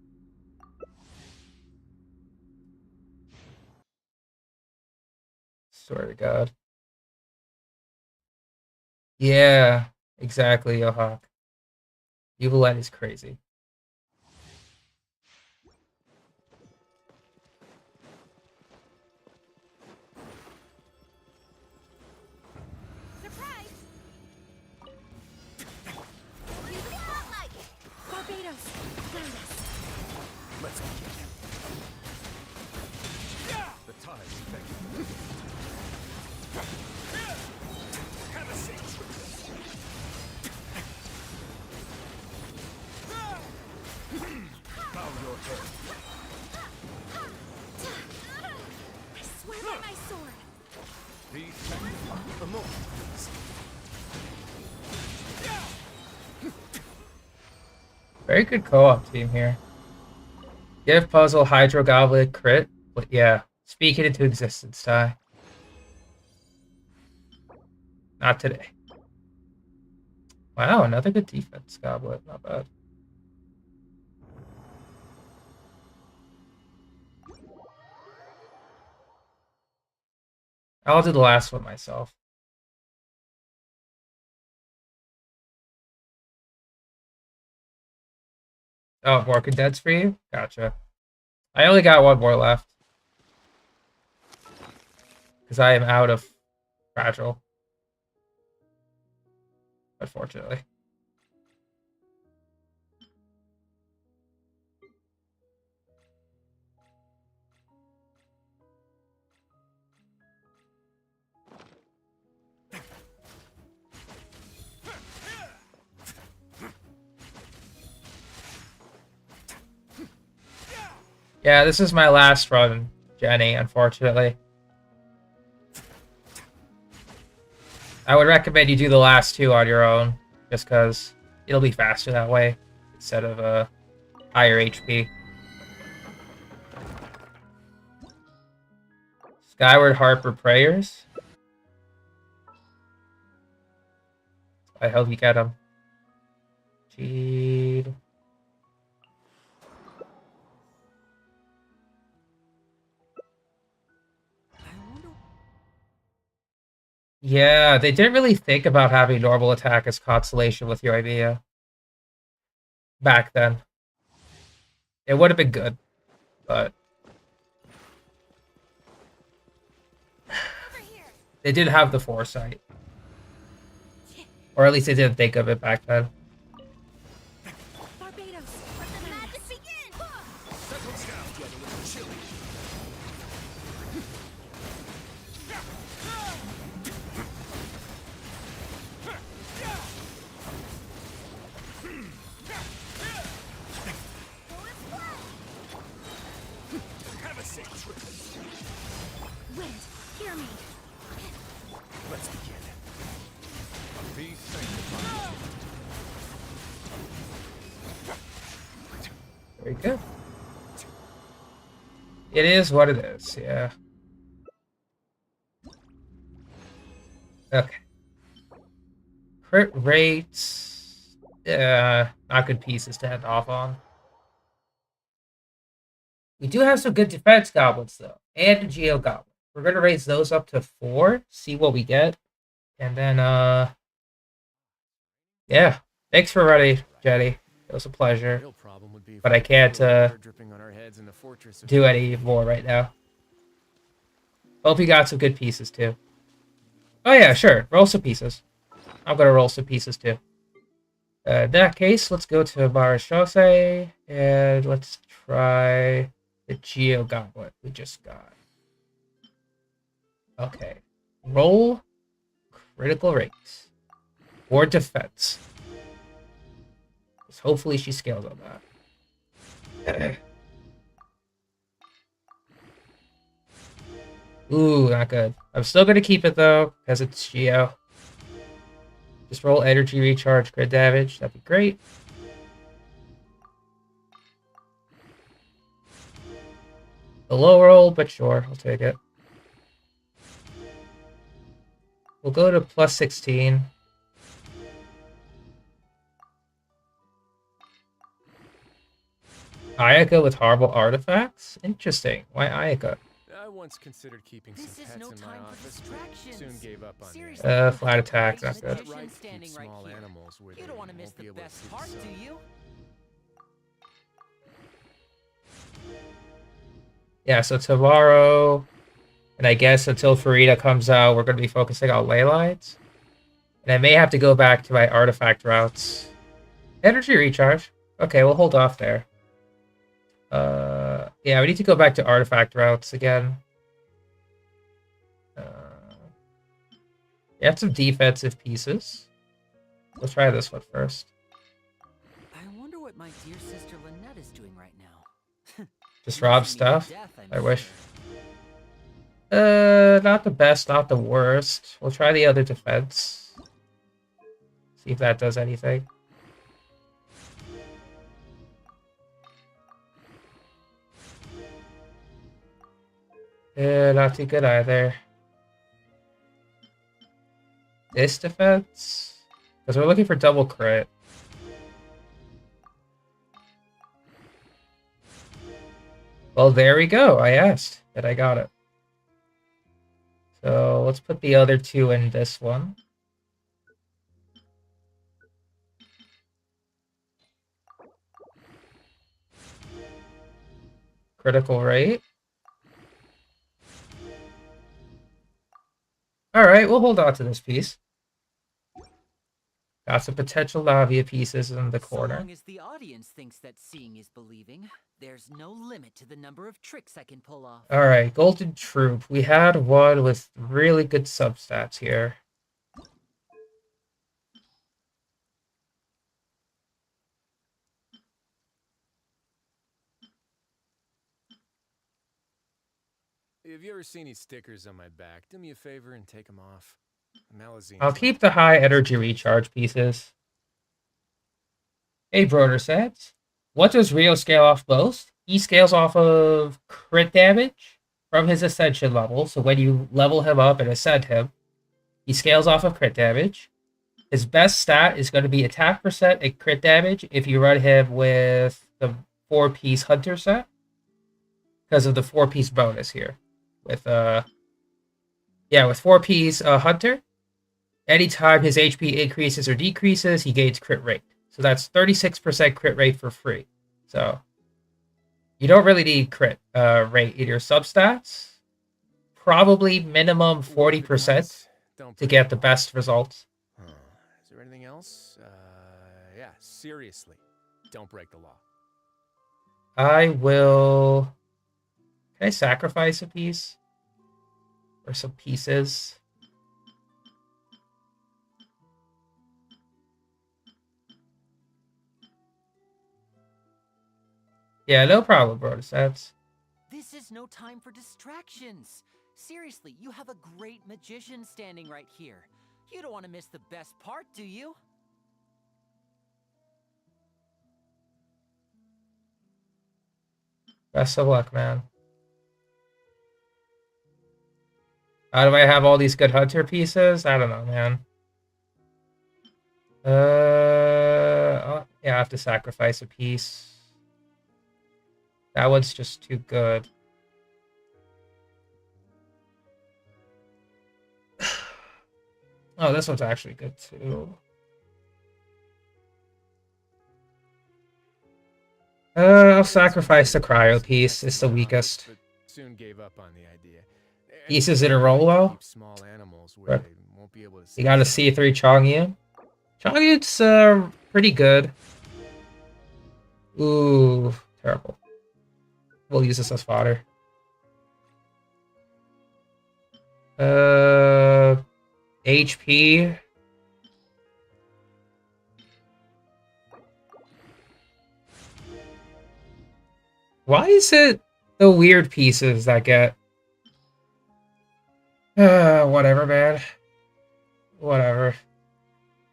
Swear to God. Yeah, exactly, Yohawk. Nouvellette is crazy. Surprise! Use the spotlight! Barbados, guide us. Let's begin. The time is begging. Have a seat. a moment, please. Very good co-op team here. Give puzzle Hydro Goblet crit. But yeah, speak it into existence, Ty. Not today. Wow, another good defense goblet. Not bad. I'll do the last one myself. Oh, more condensed for you? Gotcha. I only got one more left. Because I am out of fragile. Unfortunately. Yeah, this is my last run, Jenny, unfortunately. I would recommend you do the last two on your own, just because it'll be faster that way, instead of higher HP. Skyward Harper Prayers. I hope you get them. Jeed. Yeah, they didn't really think about having normal attack as constellation with your idea. Back then. It would have been good, but Over here. they didn't have the foresight. Or at least they didn't think of it back then. Barbados, let the magic begin. Settles down, get a little chilly. Have a safe trip. Wind, hear me. Let's begin. Be sanctified. Very good. It is what it is, yeah. Okay. Crit rates. Not good pieces to head off on. We do have some good defense goblins, though. And a Geo Goblin. We're going to raise those up to 4. See what we get. And then, yeah. Thanks for running, Jetty. It was a pleasure. Real problem would be if But we I can't, dripping on our heads in the fortress of do any more right now. Hope you got some good pieces, too. Oh, yeah, sure. Roll some pieces. I'm going to roll some pieces, too. In that case, let's go to Marashose, and let's try the Geo Goblet we just got. Okay. Roll critical rates. Or defense. Hopefully she scales on that. Ooh, not good. I'm still going to keep it, though, because it's Geo. Just roll energy recharge, crit damage. That'd be great. A low roll, but sure, I'll take it. We'll go to plus 16. Ayaka with horrible artifacts? Interesting. Why Ayaka? I once considered keeping This some is pets no in my time for office, but distractions. soon gave up on Seriously, the Flat attack, not There's a good. magician Right, standing keep right small here. animals where You they don't want to miss won't be the able to best see the part, sun. do you? Yeah, so tomorrow, and I guess until Farida comes out, we're going to be focusing on ley lines. And I may have to go back to my artifact routes. Energy recharge. Okay, we'll hold off there. Yeah, we need to go back to artifact routes again. You have some defensive pieces. Let's try this one first. I wonder what my dear sister Lynette is doing right now. Just rob Missing me to stuff? death, I'm I wish. sure. Not the best, not the worst. We'll try the other defense. See if that does anything. Not too good either. This defense? Because we're looking for double crit. Well, there we go. I asked, and I got it. So let's put the other two in this one. Critical rate. Alright, we'll hold on to this piece. Got some potential Lavia pieces in the So corner. long as the audience thinks that seeing is believing, there's no limit to the number of tricks I can pull off. Alright, Golden Troop. We had one with really good substats here. Have you ever seen these stickers on my back? Do me a favor and take them off. Malazine. I'll keep the high energy recharge pieces. Hey, Broder sets. What does Rio scale off most? He scales off of crit damage from his ascension level. So when you level him up and ascend him, he scales off of crit damage. His best stat is going to be attack percent and crit damage if you run him with the 4-piece hunter set. Because of the 4-piece bonus here. With 4-piece hunter. Anytime his HP increases or decreases, he gains crit rate. So that's 36% crit rate for free. So you don't really need crit rate in your substats. Probably minimum 40% to get the best results. Is there anything else? Yeah, seriously. Don't break the law. I will... Can I sacrifice a piece? Or some pieces? Yeah, no problem, bro. That's... This is no time for distractions. Seriously, you have a great magician standing right here. You don't want to miss the best part, do you? Best of luck, man. How do I have all these good hunter pieces? I don't know, man. Yeah, I have to sacrifice a piece. That one's just too good. Oh, this one's actually good too. I'll sacrifice the cryo piece. It's the weakest. But soon gave up on the idea. Pieces in a row, though? Keep small animals where Right. they won't be able to You got a C3 Chongyun. Chongyun's pretty good. Ooh, terrible. We'll use this as fodder. HP. Why is it the weird pieces that get... whatever, man. Whatever.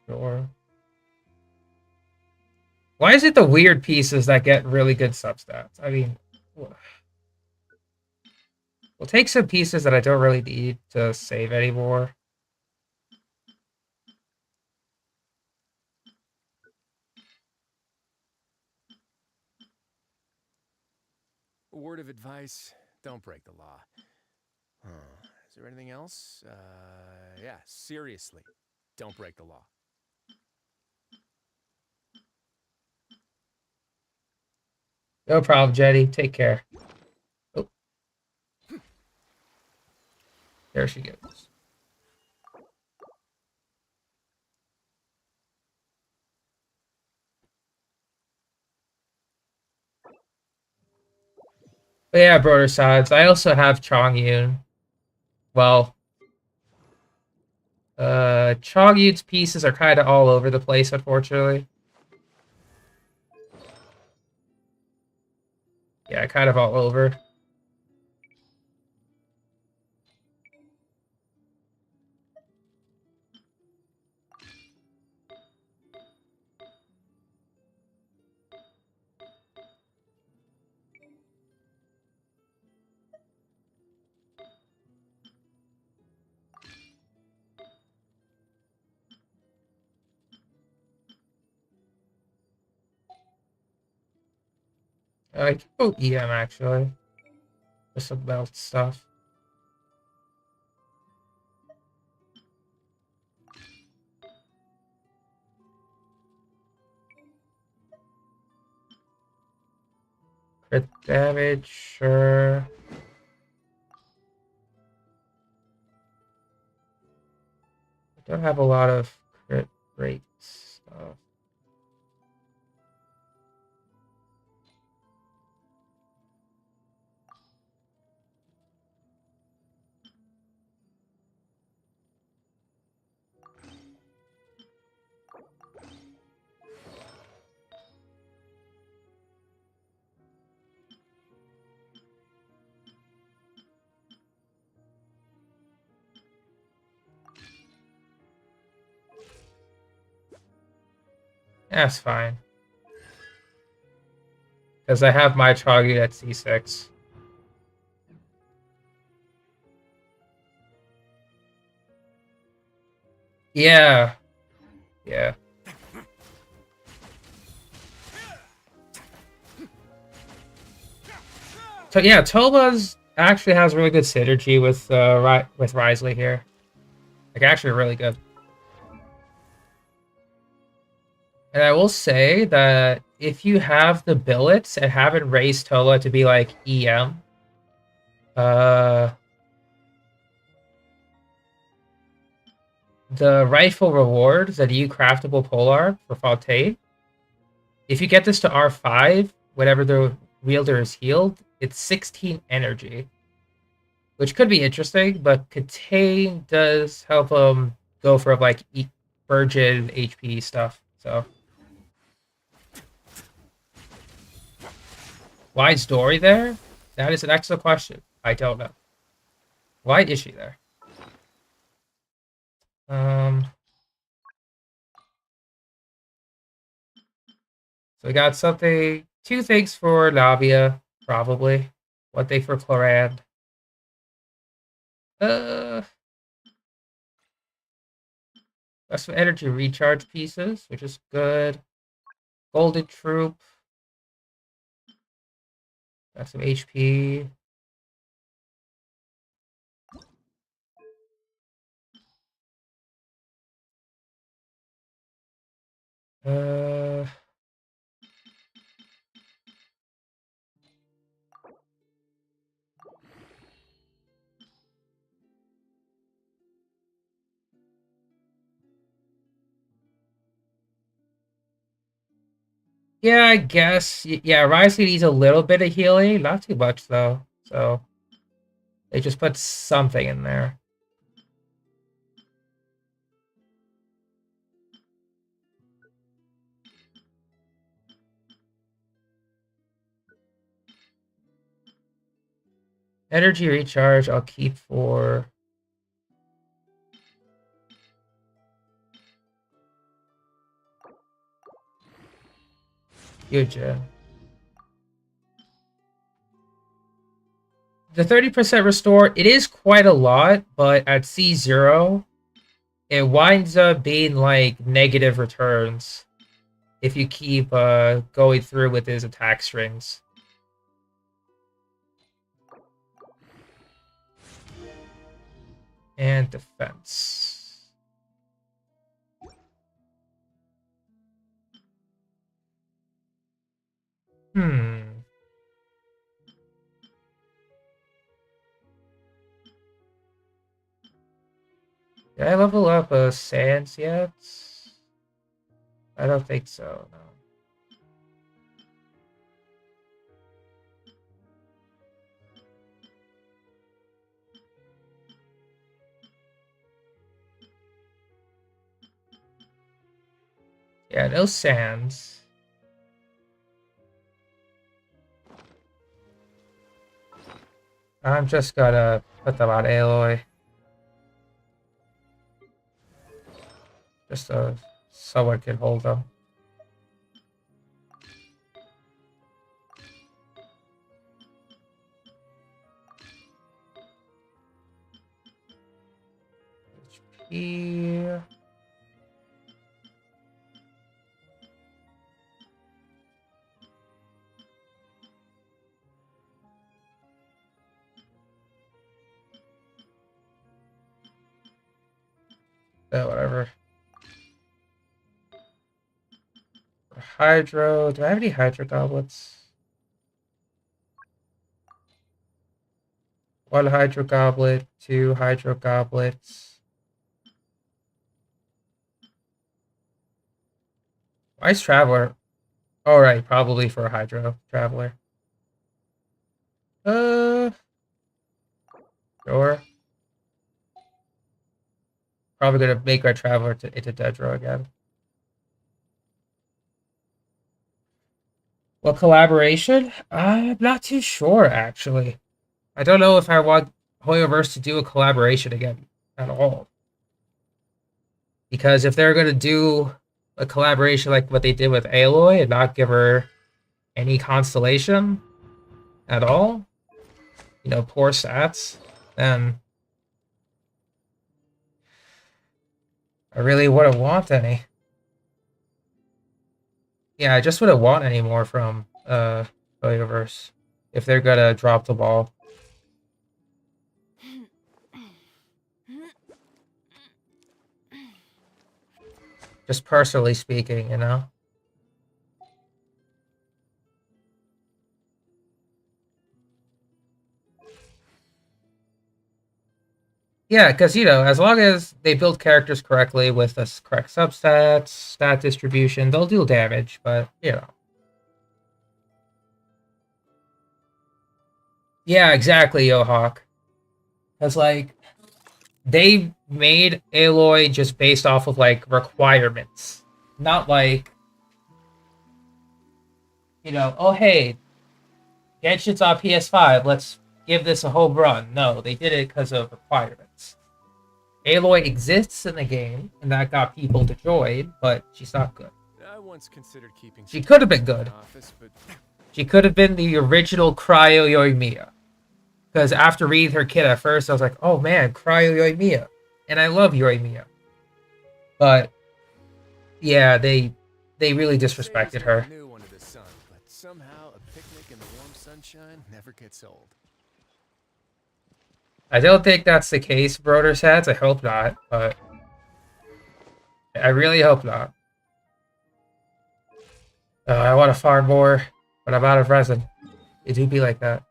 Sure. Why is it the weird pieces that get really good substats? I mean... We'll take some pieces that I don't really need to save anymore. A word of advice, don't break the law. Is there anything else? Yeah, seriously, don't break the law. No problem, Jetty. Take care. Oh. There she goes. But yeah, broader sides. I also have Chongyun. Well, Chongyun's pieces are kind of all over the place, unfortunately. Yeah, kind of all over. I could go EM actually. For some belt stuff. Crit damage, sure. I don't have a lot of crit rate stuff. That's fine. Because I have my target at C6. Yeah. Yeah. So yeah, Toba's actually has really good synergy with Risley here. Like actually really good. And I will say that if you have the billets and haven't raised Toba to be like EM, the rightful rewards that you craftable polar for Fontaine, if you get this to R5, whenever the wielder is healed, it's 16 energy. Which could be interesting, but Contain does help him go for like virgin HP stuff. So why is Dory there? That is an excellent question. I don't know. Why is she there? So we got something, two things for Navia, probably. One thing for Clorand. Got some energy recharge pieces, which is good. Golden Troop. Got some HP. Uh, yeah, I guess. Yeah, Rising needs a little bit of healing. Not too much, though. So they just put something in there. Energy recharge, I'll keep for... Yujin. The 30% restore, it is quite a lot, but at C0, it winds up being like negative returns if you keep going through with his attack strings. And defense. Hmm. Did I level up Sands yet? I don't think so, no. Yeah, no Sands. I'm just gonna put them on Aloy. Just so someone can hold them. HP. Whatever. Hydro. Do I have any Hydro Goblets? One Hydro Goblet, two Hydro Goblets. Ice Traveler. All right, probably for a Hydro Traveler. Sure. Probably gonna make our Traveler into Dedra again. What collaboration? I'm not too sure, actually. I don't know if I want Hoyoverse to do a collaboration again at all. Because if they're going to do a collaboration like what they did with Aloy and not give her any constellation at all, you know, poor stats, then I really wouldn't want any. Yeah, I just wouldn't want any more from Hoyoverse if they're going to drop the ball. Just personally speaking, you know? Yeah, because, you know, as long as they build characters correctly with the correct substats, stat distribution, they'll do damage, but, you know. Yeah, exactly, Yohawk. Because, like, they made Aloy just based off of, like, requirements. Not like, you know, oh, hey, Genshin's on PS5, let's give this a home run. No, they did it because of requirements. Aloy exists in the game, and that got people to join, but she's not good. I once considered keeping. She could have been good. But... She could have been the original Cryo Yoimiya. Because after reading her kit at first, I was like, oh man, Cryo Yoimiya. And I love Yoimiya. But, yeah, they really disrespected her. New under the sun, but somehow a picnic in the warm sunshine never gets old. I don't think that's the case, Broder Sats. I hope not, but I really hope not. I want to farm more, but I'm out of resin. It do be like that.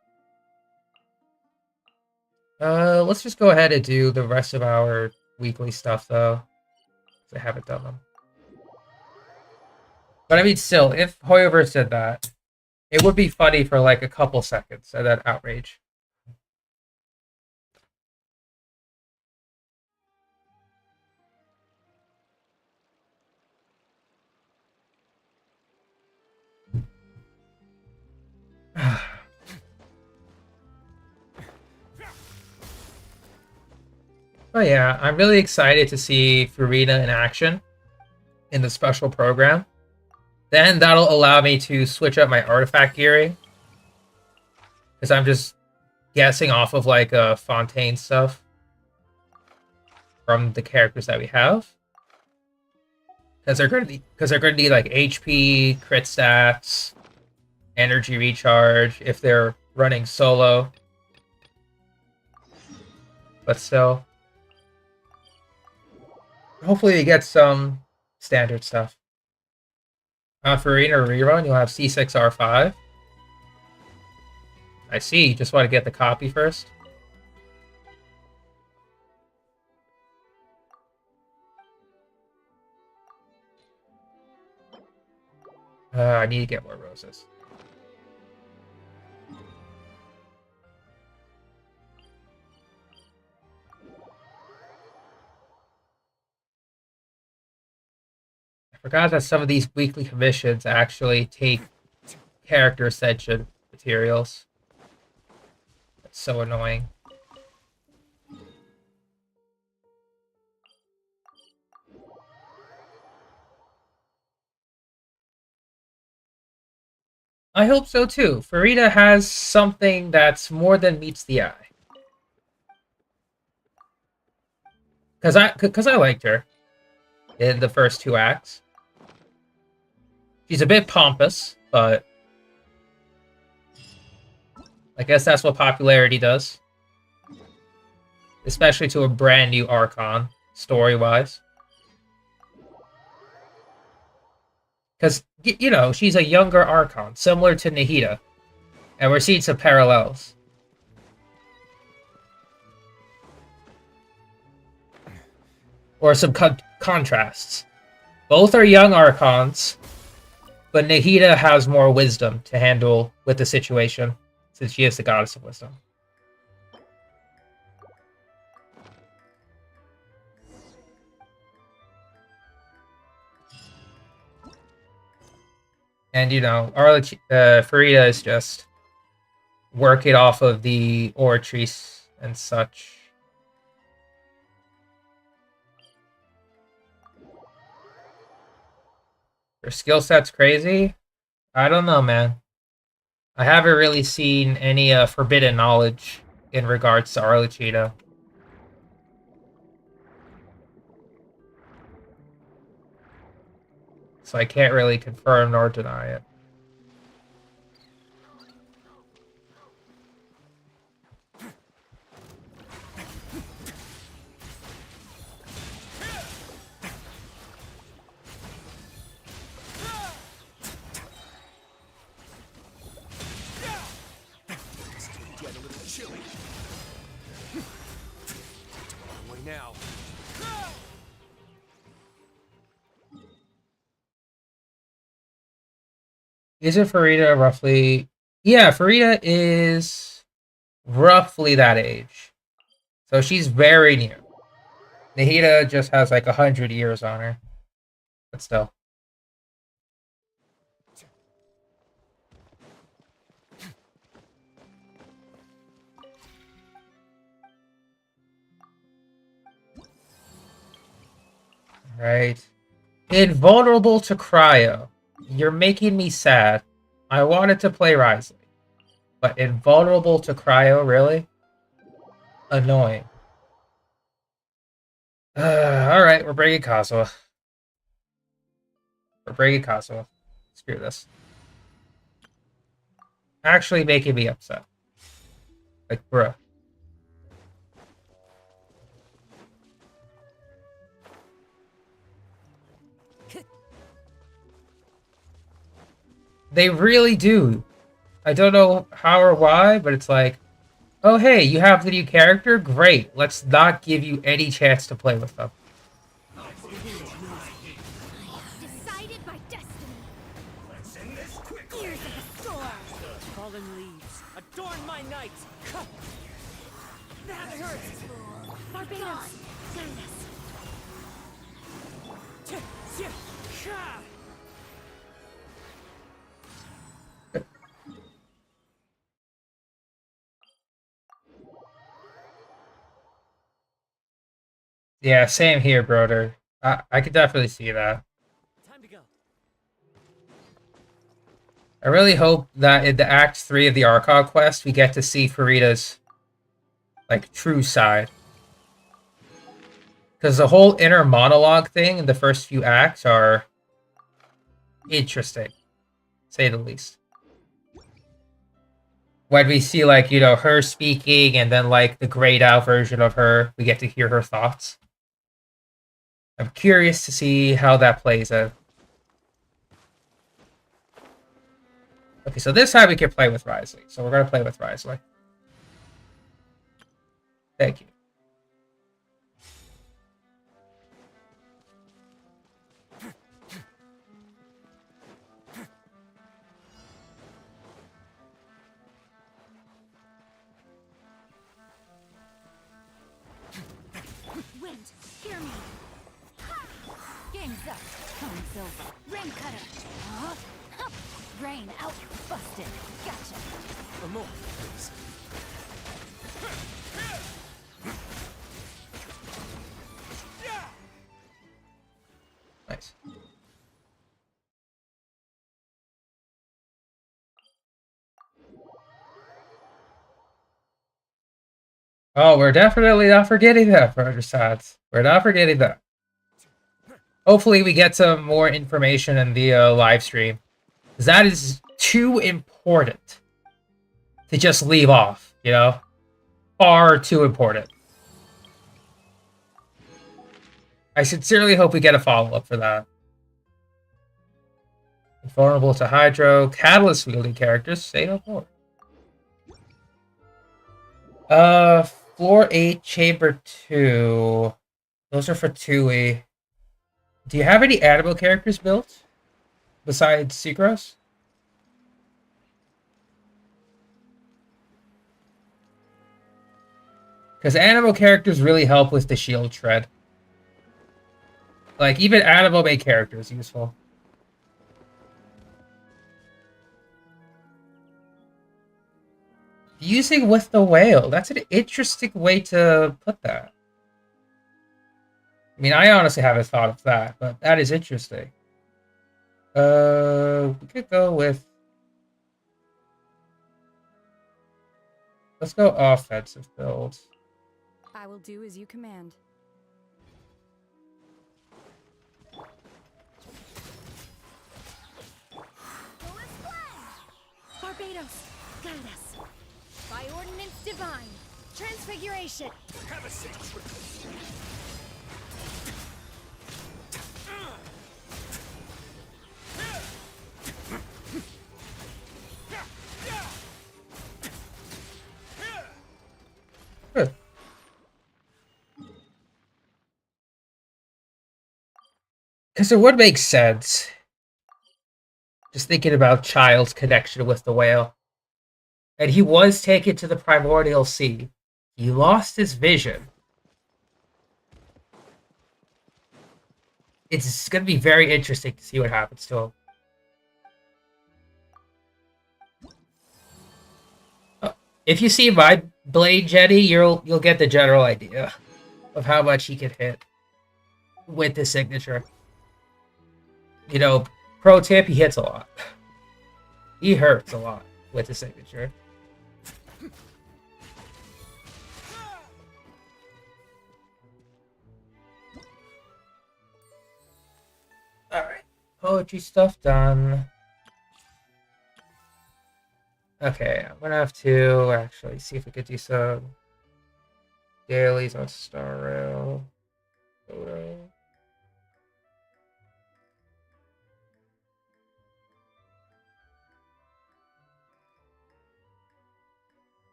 Let's just go ahead and do the rest of our weekly stuff, though. I haven't done them. But I mean, still, if Hoyoverse did that, it would be funny for like a couple seconds, and then outrage. Oh yeah, I'm really excited to see Farina in action in the special program. Then that'll allow me to switch up my artifact gearing. Because I'm just guessing off of like Fontaine stuff from the characters that we have. Because they're gonna need like HP, crit stats, energy recharge if they're running solo. But still. Hopefully we get some standard stuff. For Arena Rerun, you'll have C6R5. I see, you just want to get the copy first. I need to get more roses. Forgot that some of these weekly commissions actually take character ascension materials. That's so annoying. I hope so too. Farida has something that's more than meets the eye. Because I liked her in the first two acts. She's a bit pompous, but I guess that's what popularity does. Especially to a brand new Archon, story-wise. Because, you know, she's a younger Archon, similar to Nahida. And we're seeing some parallels. Or some contrasts. Both are young Archons, but Nahida has more wisdom to handle with the situation, since she is the goddess of wisdom. And, you know, Farida is just working off of the Oratrice and such. Her skill set's crazy? I don't know, man. I haven't really seen any forbidden knowledge in regards to Arlecchino. So I can't really confirm nor deny it. Get a little chilly. Away now. Isn't Farida roughly... Yeah, Farida is roughly that age. So she's very new. Nahida just has like 100 years on her. But still. Right. Invulnerable to cryo. You're making me sad. I wanted to play Risley. But invulnerable to cryo, really? Annoying. Alright, we're bringing Kazuha. Screw this. Actually making me upset. Like, bruh. They really do. I don't know how or why, but it's like, oh hey, you have the new character? Great. Let's not give you any chance to play with them. Decided by destiny. Let's end this quick. Ears of the storm. Fallen leaves, adorn my night. That hurts. Barbados, guide us. Yeah, same here, brother. I could definitely see that. Time to go. I really hope that in the Act 3 of the Archon quest, we get to see Farida's, like, true side. Because the whole inner monologue thing in the first few acts are interesting, to say the least. When we see, like, you know, her speaking and then, like, the grayed out version of her, we get to hear her thoughts. I'm curious to see how that plays out. Okay, so this time we can play with Risley. So we're going to play with Risley. Thank you. Wind, hear me. Game's up. Time's over. Rain cutter. Huh? Rain out. Busted. Gotcha. For more, please. Nice. Oh, we're definitely not forgetting that, Brother Sads. We're not forgetting that. Hopefully we get some more information in the live stream. Because that is too important to just leave off, you know? Far too important. I sincerely hope we get a follow-up for that. Invulnerable to Hydro. Catalyst wielding characters, say no more. Floor 8, Chamber 2. Those are for 2E. Do you have any animal characters built? Besides Sucrose? Because animal characters really help with the shield tread. Like, even animal made characters useful. Using with the whale. That's an interesting way to put that. I mean, I honestly haven't thought of that, but that is interesting. We could go with... Let's go offensive build. I will do as you command. Barbados, guide us. By ordinance divine, transfiguration. Have a seat. Good. Because it would make sense. Just thinking about Child's connection with the whale. And he was taken to the primordial sea. He lost his vision. It's going to be very interesting to see what happens to him. If you see my blade, Jenny, you'll get the general idea of how much he can hit with his signature. You know, pro tip, he hits a lot. He hurts a lot with his signature. Alright, poetry stuff done. Okay, I'm gonna have to actually see if we could do some dailies on Star Rail. Photo.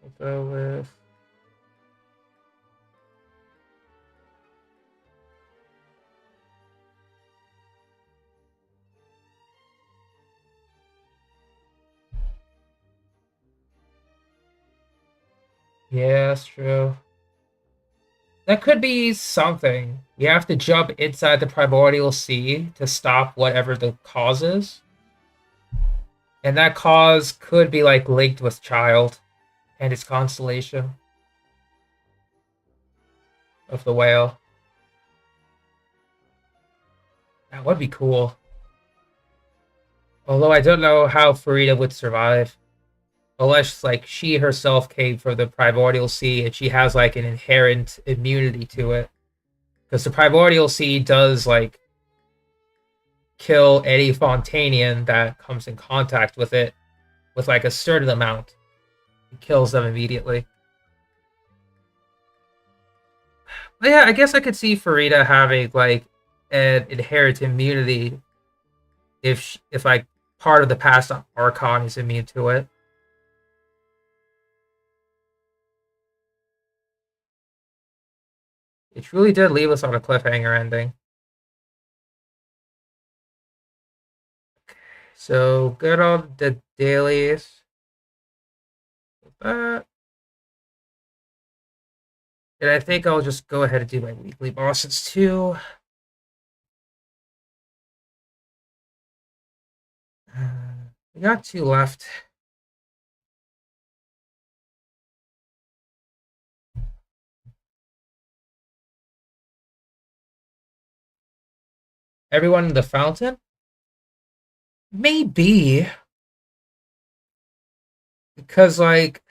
We'll go with yeah, that's true. That could be something. We have to jump inside the primordial sea to stop whatever the cause is. And that cause could be like linked with Child and his constellation of the whale. That would be cool. Although I don't know how Farida would survive. Unless, like, she herself came from the primordial sea and she has, like, an inherent immunity to it. Because the primordial sea does, like, kill any Fontanian that comes in contact with it with, like, a certain amount. It kills them immediately. But yeah, I guess I could see Farida having, like, an inherent immunity if like, part of the past Archon is immune to it. It truly did leave us on a cliffhanger ending. So, good on the dailies. And I think I'll just go ahead and do my weekly bosses too. We got 2 left. Everyone in the fountain? Maybe. Because, like,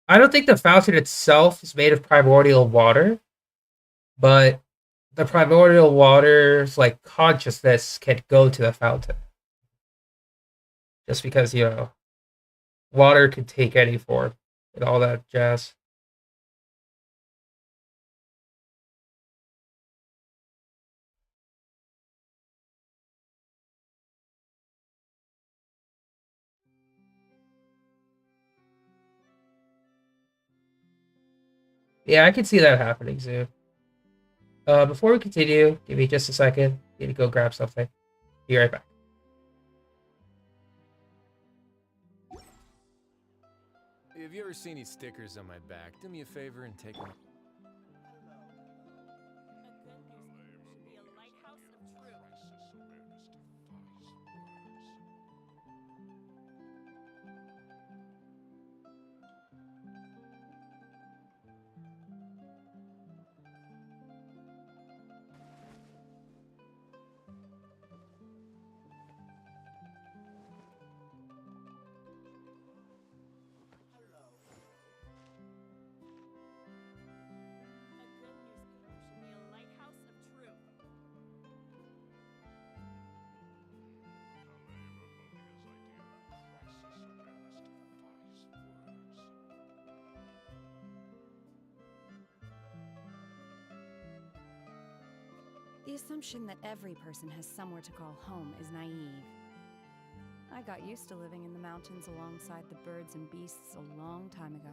I don't think the fountain itself is made of primordial water, but the primordial water's, like, consciousness can go to the fountain. Just because, you know, water could take any form and all that jazz. Yeah, I can see that happening soon. Before we continue, give me just a second. Need to go grab something. Be right back. Have you ever seen these stickers on my back? Do me a favor and take them. The assumption that every person has somewhere to call home is naive. I got used to living in the mountains alongside the birds and beasts a long time ago.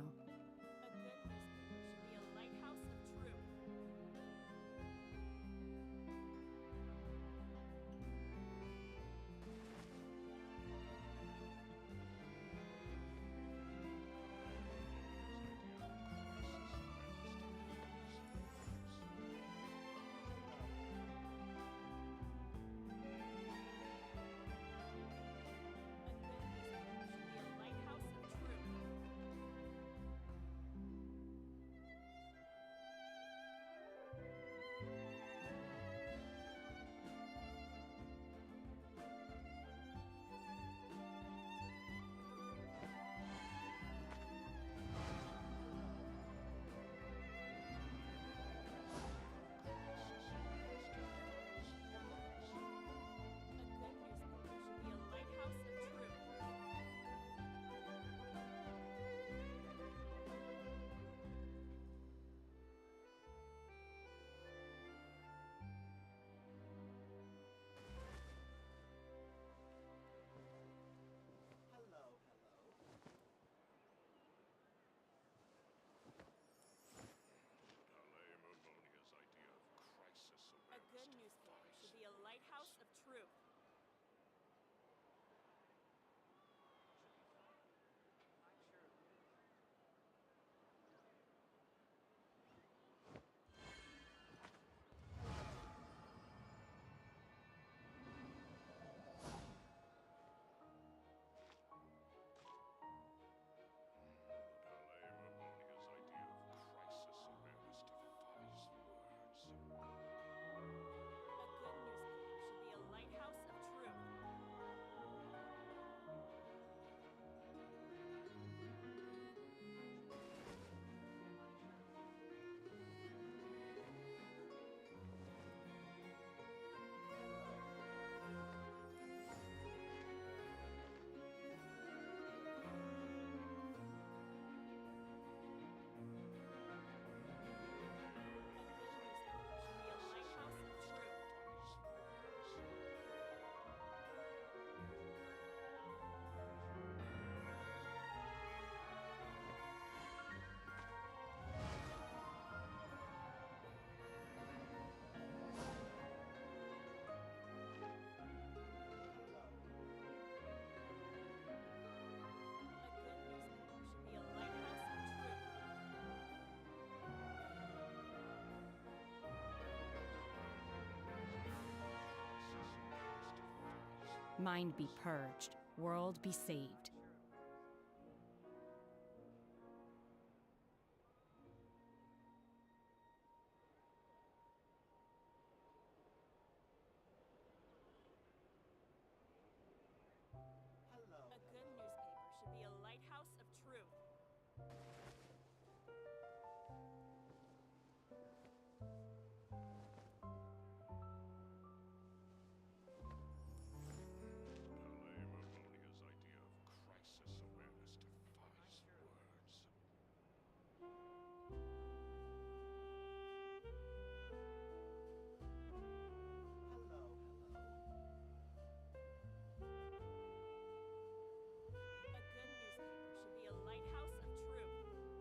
Mind be purged, world be saved.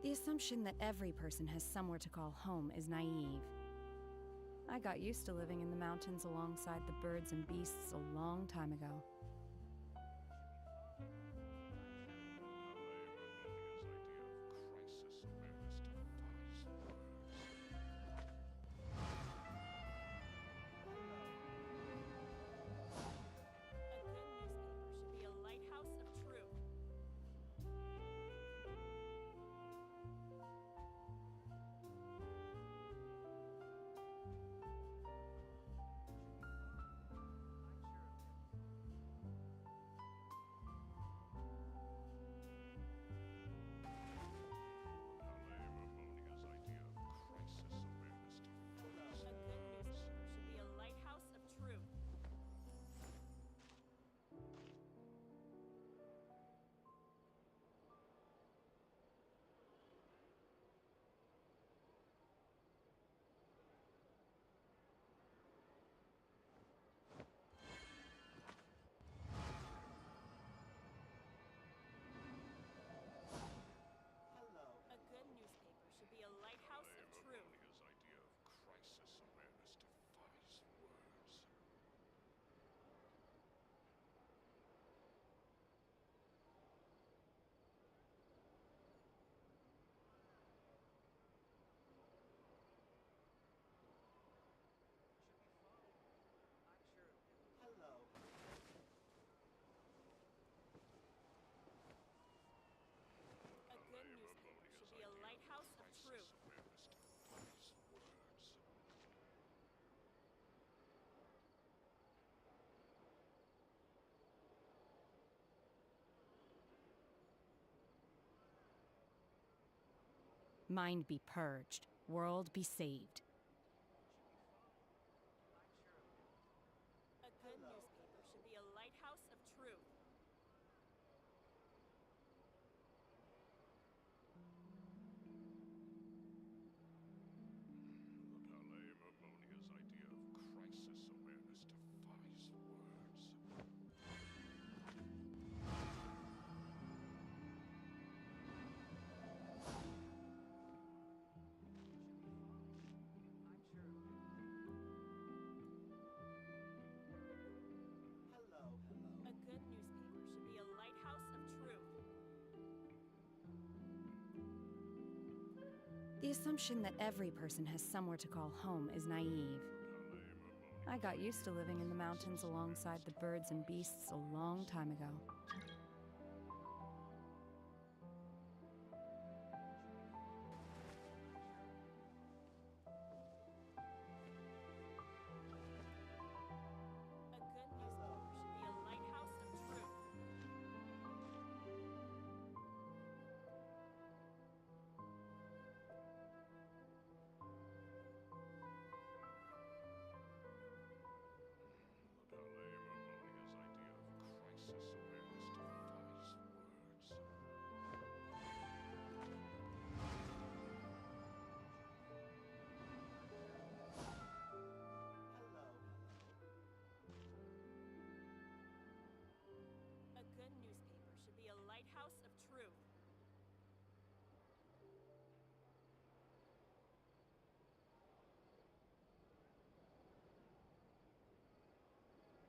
The assumption that every person has somewhere to call home is naive. I got used to living in the mountains alongside the birds and beasts a long time ago. Mind be purged, world be saved. A good newspaper should be a lighthouse of truth. A good newspaper should be a lighthouse of truth. The assumption that every person has somewhere to call home is naive. I got used to living in the mountains alongside the birds and beasts a long time ago. A good newspaper should be a lighthouse of truth. A good newspaper should be a lighthouse of truth.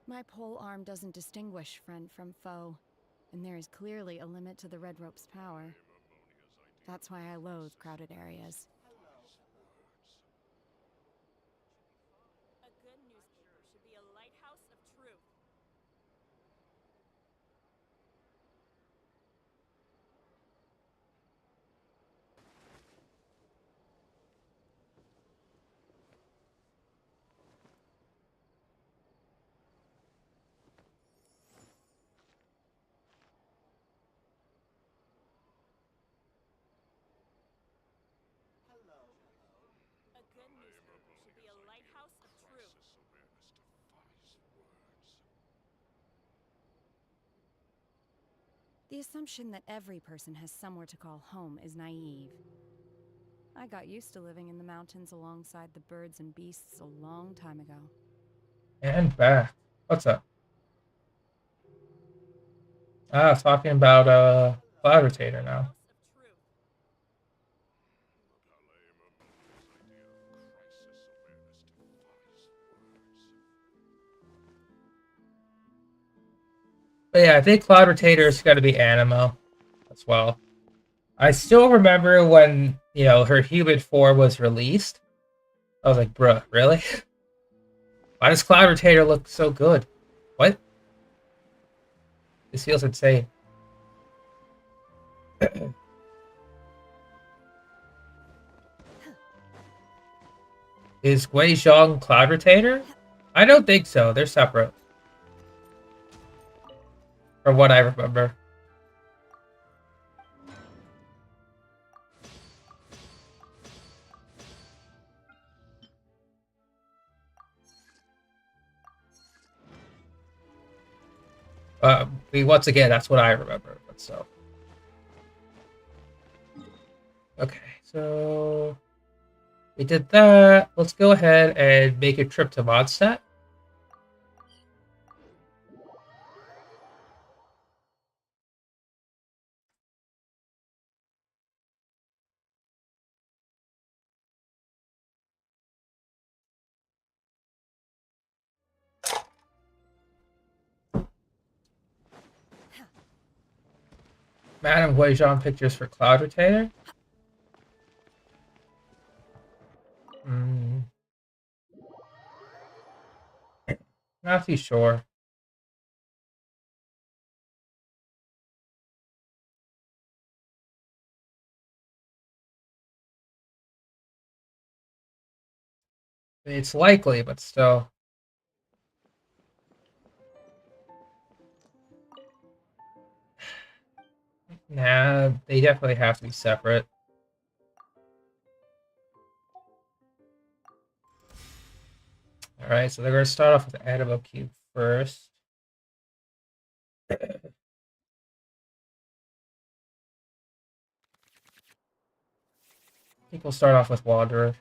My pole arm doesn't distinguish friend from foe, and there is clearly a limit to the red rope's power. That's why I loathe crowded areas. A good newspaper should be a lighthouse of truth. A good newspaper should be a lighthouse of truth. The assumption that every person has somewhere to call home is naive. I got used to living in the mountains alongside the birds and beasts a long time ago. And back. What's up? Ah, talking about Cloud Rotator now. House of truth. But yeah, I think Cloud Rotator is going to be Animo as well. I still remember when, you know, her human form was released. I was like, bruh, really? Why does Cloud Rotator look so good? What? This feels insane. Is Gui Zhong Cloud Rotator? I don't think so. They're separate. From what I remember. Once again, that's what I remember. But so. Okay, so we did that. Let's go ahead and make a trip to Mondstadt. Madame Guizhong pictures for Cloud Retainer. Not too sure. It's likely, but still. Nah, they definitely have to be separate. Alright, so they're going to start off with the Animo Cube first. I think we'll start off with Wanderer. to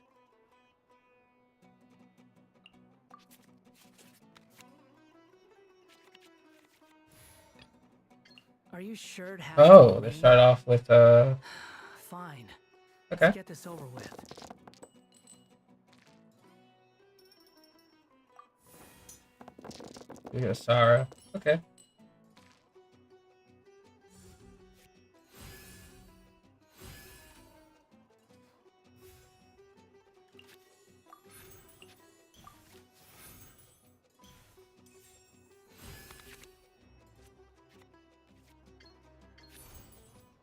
Are you sure it has Oh, to be they me? start off with Fine. okay. Let's get this over with. We got Sarah. Okay.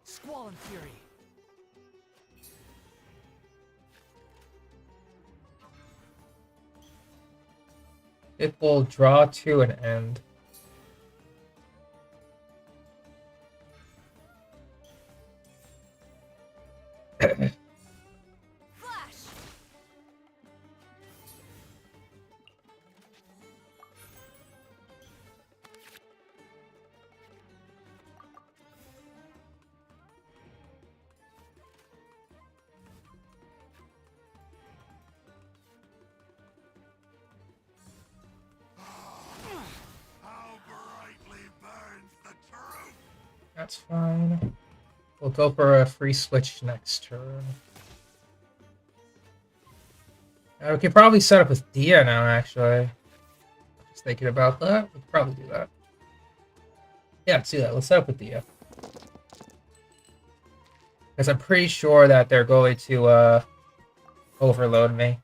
Squall and Fury. It will draw to an end. Flash! That's fine. We'll go for a free switch next turn. We could probably set up with Dia now, actually. Just thinking about that. We could probably do that. Yeah, let's do that. Let's set up with Dia. Because I'm pretty sure that they're going to overload me.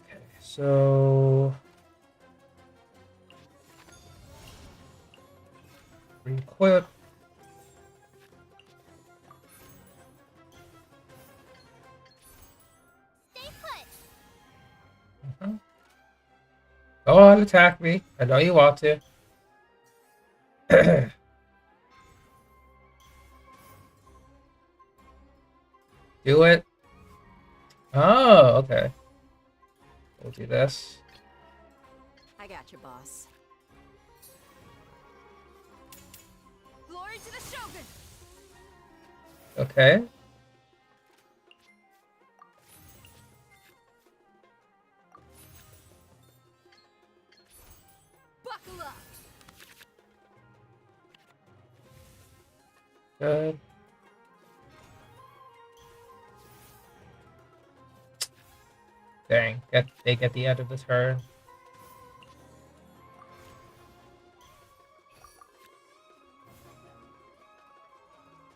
Okay, so... Equip. Stay put! Go on, attack me. I know you want to. Do it. Oh, okay. We'll do this. I got you, boss. Glory to the Shogun! Okay. Buckle up! Good. Dang, they get the end of the turn.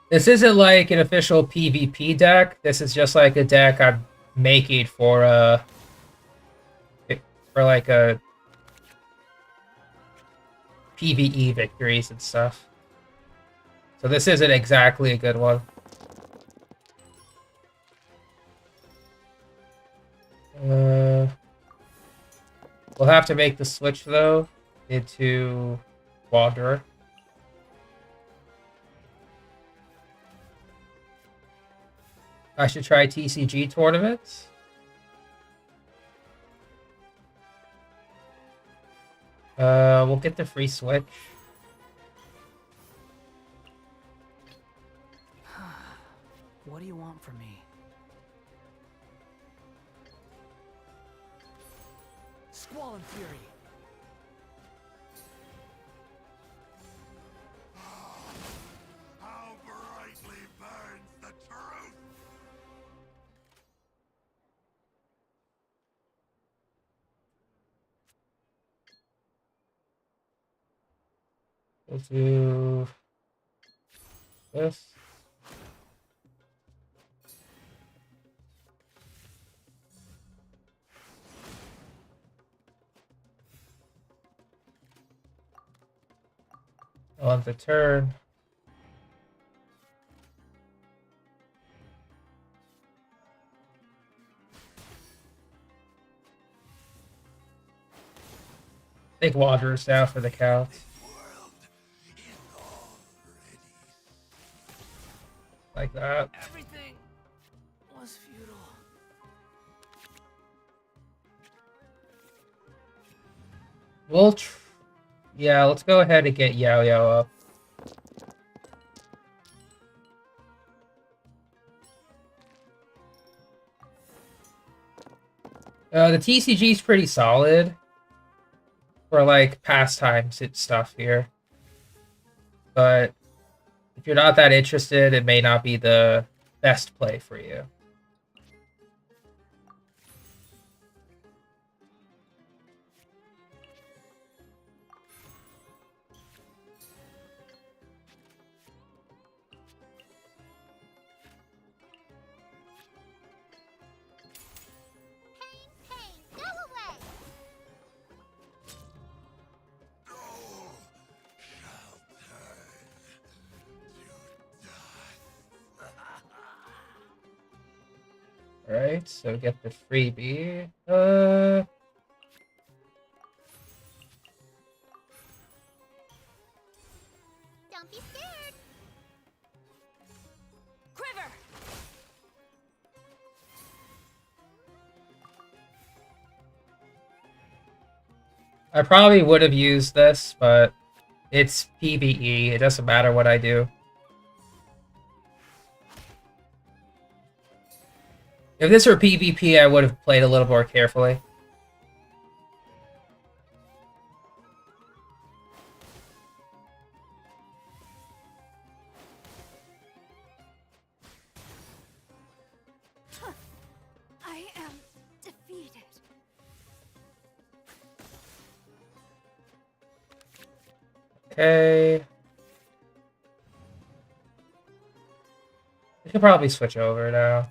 This isn't like an official PvP deck. This is just like a deck I'm making for like a PvE victories and stuff. So this isn't exactly a good one. We'll have to make the switch though into Wanderer. I should try TCG tournaments. We'll get the free switch. What do you want from me? Squall and Fury. How brightly burns the truth! We'll do this. On the turn. Take Wanderers now for the count. Like that. Everything was futile. Yeah, let's go ahead and get Yao Yao up. The TCG is pretty solid for like pastimes and stuff here, but if you're not that interested, it may not be the best play for you. Alright, so get the freebie. Don't be scared. Quiver! I probably would have used this, but it's PvE. It doesn't matter what I do. If this were PvP, I would have played a little more carefully. I am defeated. Okay. We could probably switch over now.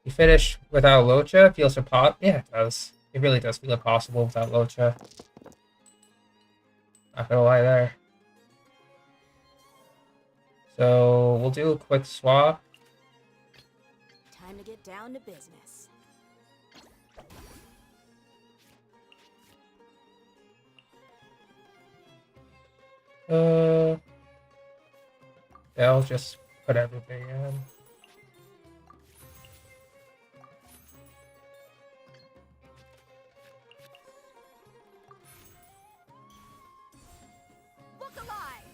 You finish without Locha? Feels impossible? Yeah, it does. It really does feel impossible without Locha. Not gonna lie there. So we'll do a quick swap. Time to get down to business. Yeah, I'll just put everything in. Look alive!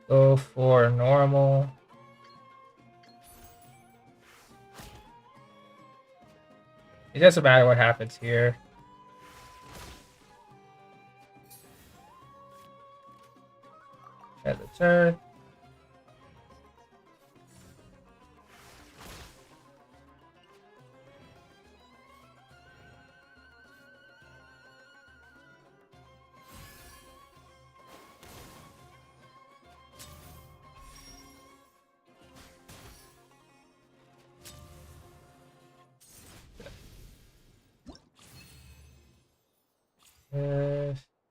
Go for normal. It doesn't matter what happens here. turn.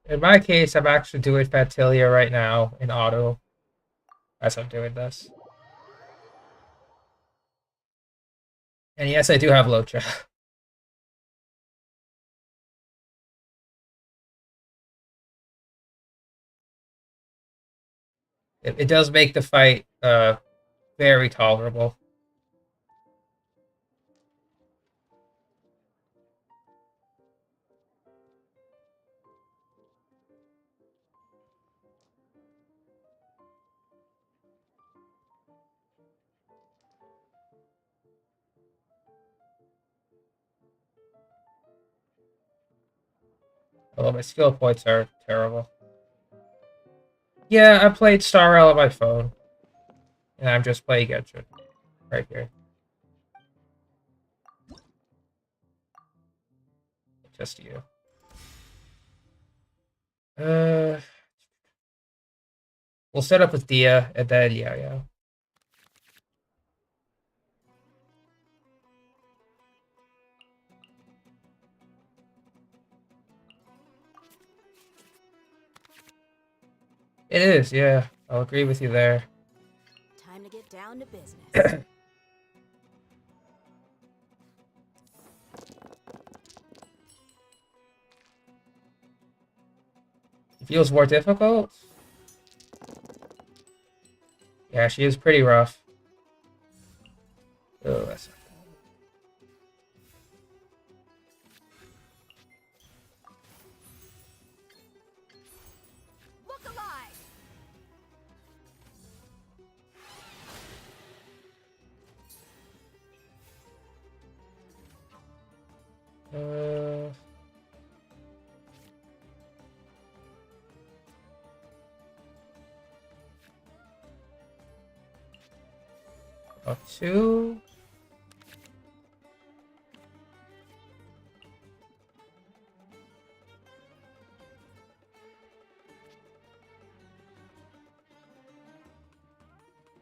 In my case, I'm actually doing Fatilia right now in auto as I'm doing this. And yes, I do have Locha. It does make the fight very tolerable. Although my skill points are terrible. Yeah, I played Star Rail on my phone. And I'm just playing Genshin. Right here. Just you. We'll set up with Dia, and then yeah. It is, yeah. I'll agree with you there. Time to get down to business. It feels more difficult. Yeah, she is pretty rough. Oh, that's not Look alive! good. Up two.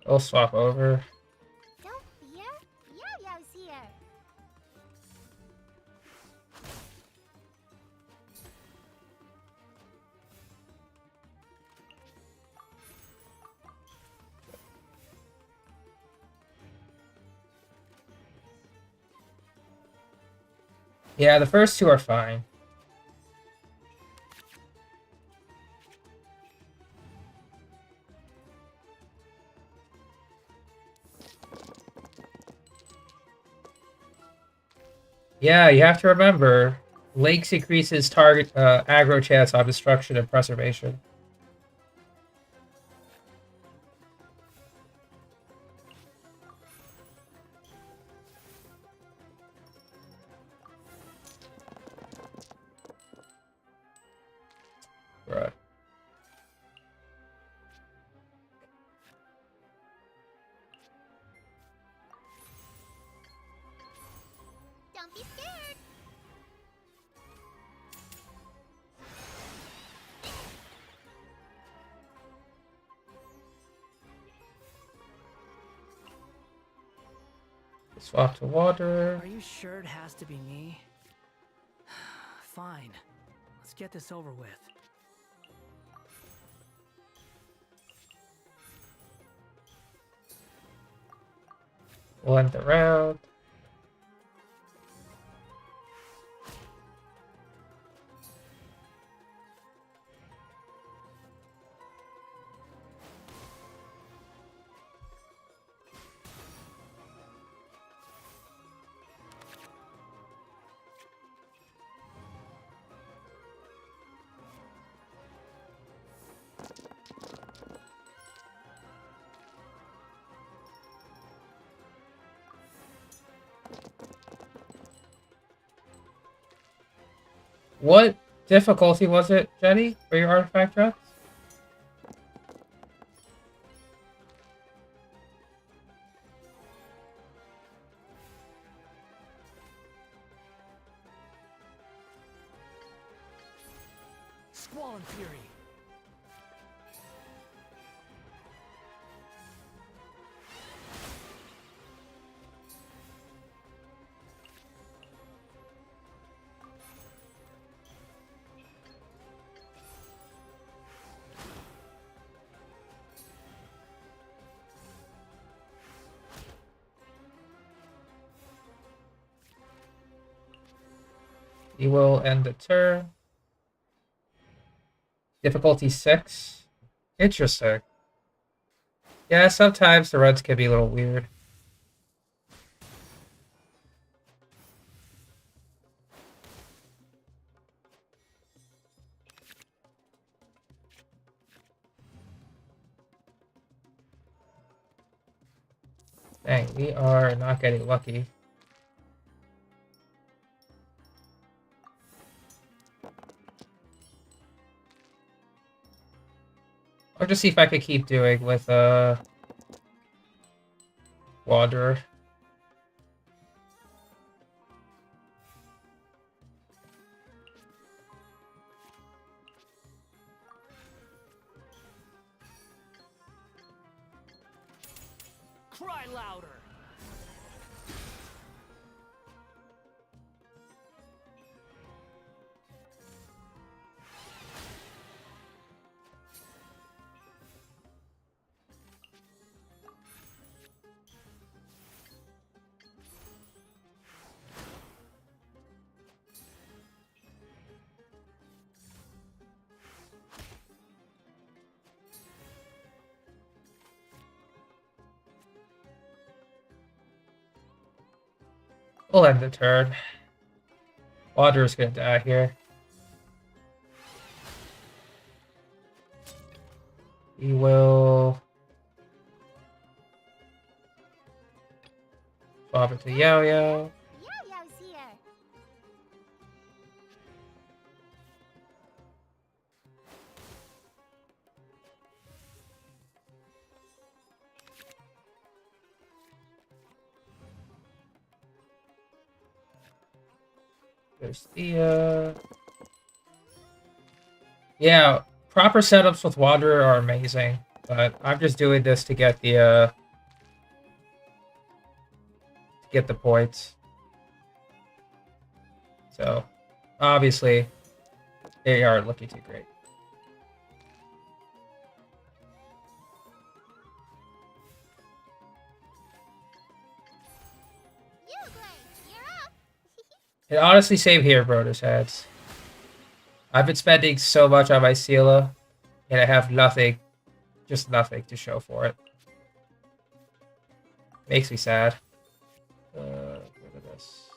We'll swap over. Don't fear. Yo-yo's here. Yeah, the first two are fine. Yeah, you have to remember, Lakes increases target aggro chance on destruction and preservation. Right. Don't be scared. Swap to water. Are you sure it has to be me? Fine. Let's get this over with. We'll end the round. What difficulty was it, Jenny, for your artifact drops? all in theory. He will end the turn. Difficulty 6. Interesting. Yeah, sometimes the runs can be a little weird. Dang, we are not getting lucky. I'll just see if I could keep doing with Wanderer. Cry louder. We'll end the turn. Wanderer's gonna die here. He will swap it to Yo-Yo. Yo-Yo's here. There's the yeah, proper setups with Wanderer are amazing, but I'm just doing this to get the points. So obviously they aren't looking too great. And honestly, same here, Broder's heads. I've been spending so much on my Sela, and I have nothing, just nothing to show for it. Makes me sad. Look at this.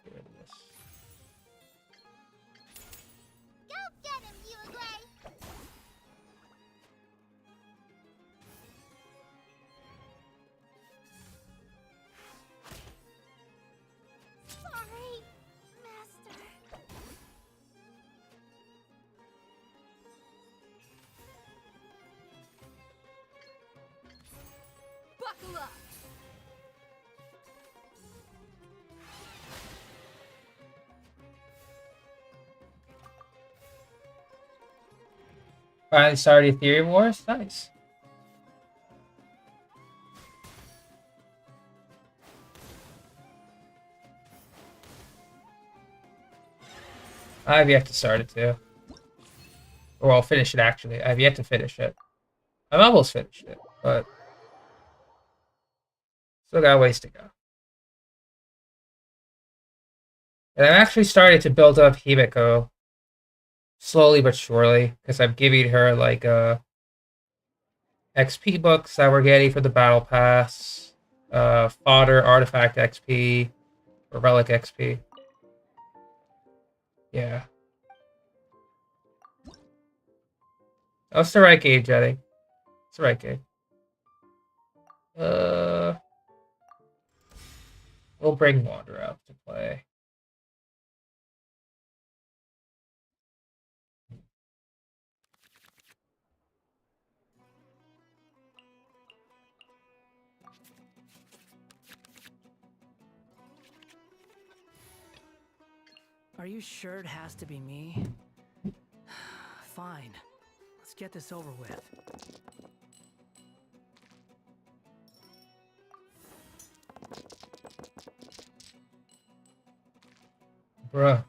Get rid of this. Go get him, Uruguay. Sorry, Master. Buckle up. Finally started Theory Wars? Nice. I've yet to start it too. Or I'll finish it actually. I've yet to finish it. I've almost finished it, but still got a ways to go. And I'm actually starting to build up Himeko slowly but surely, because I'm giving her like XP books that we're getting for the battle pass, fodder, artifact XP, or relic XP. Yeah. That's the right game, Jetty. It's the right game. We'll bring Wander out to play. Are you sure it has to be me? Fine. Let's get this over with. Bruh.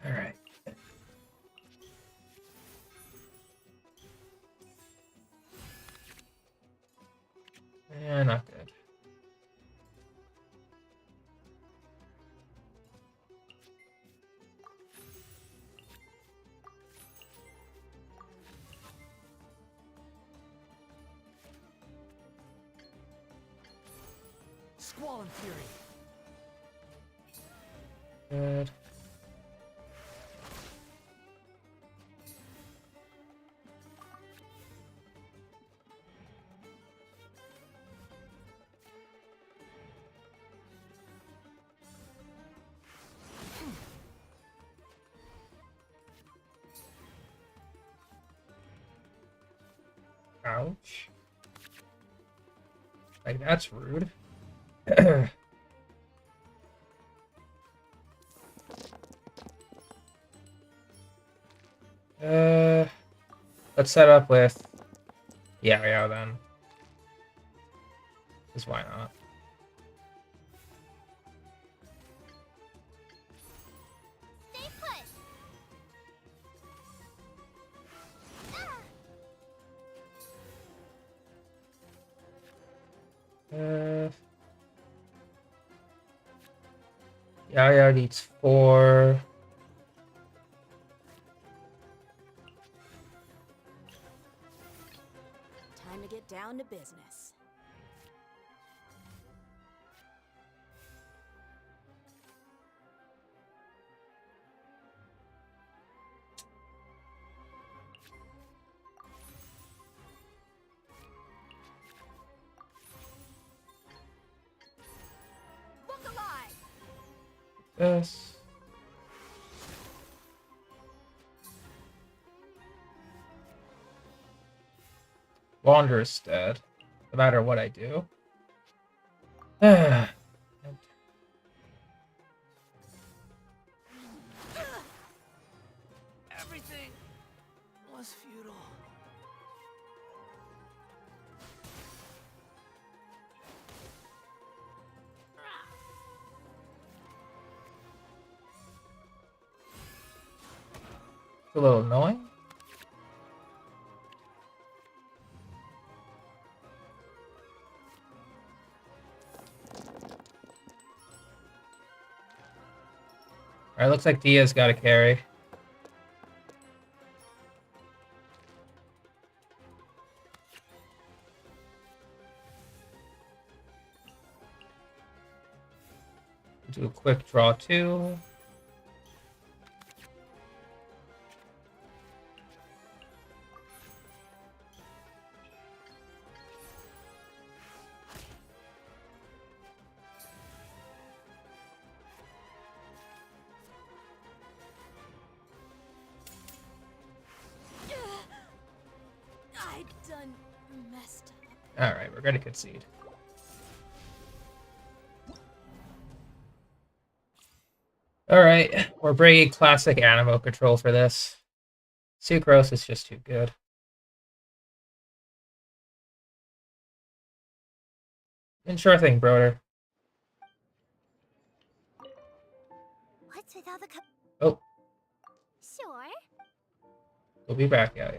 Alright. Yeah, not good. Squall and fury. Good. Ouch. Like, that's rude. Let's set up with Wrio then. Because why not? Stay put. Wrio needs 4. Time to get down to business. Look alive. This. Wander's dead. No matter what I do. Everything was futile. It's a little annoying. Alright, looks like Dia's got a carry. Do a quick draw too. I done messed up. Alright, we're gonna concede. Alright, we're bringing classic Animo control for this. Sucrose is just too good. And sure thing, brother. What's without the cup? Oh, Sure. we'll be back. Yeah.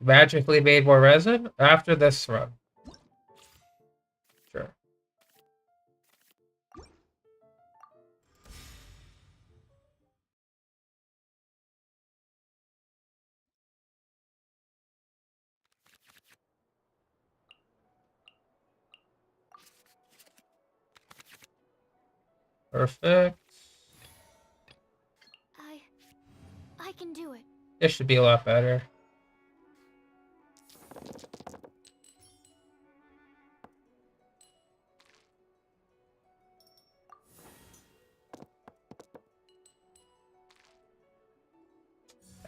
Magically made more resin after this run. Sure. Perfect. I can do it. This should be a lot better.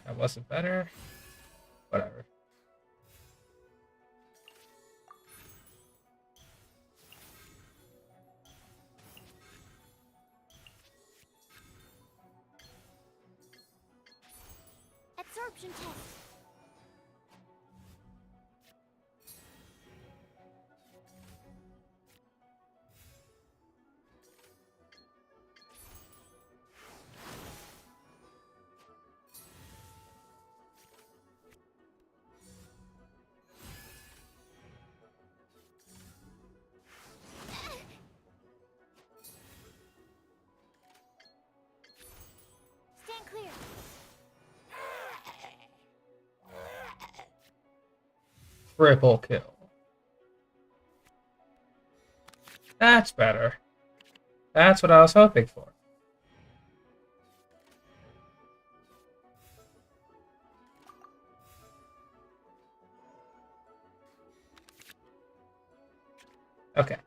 That wasn't better. Whatever. perception test. Stand clear. Triple kill. That's better. That's what I was hoping for. Okay.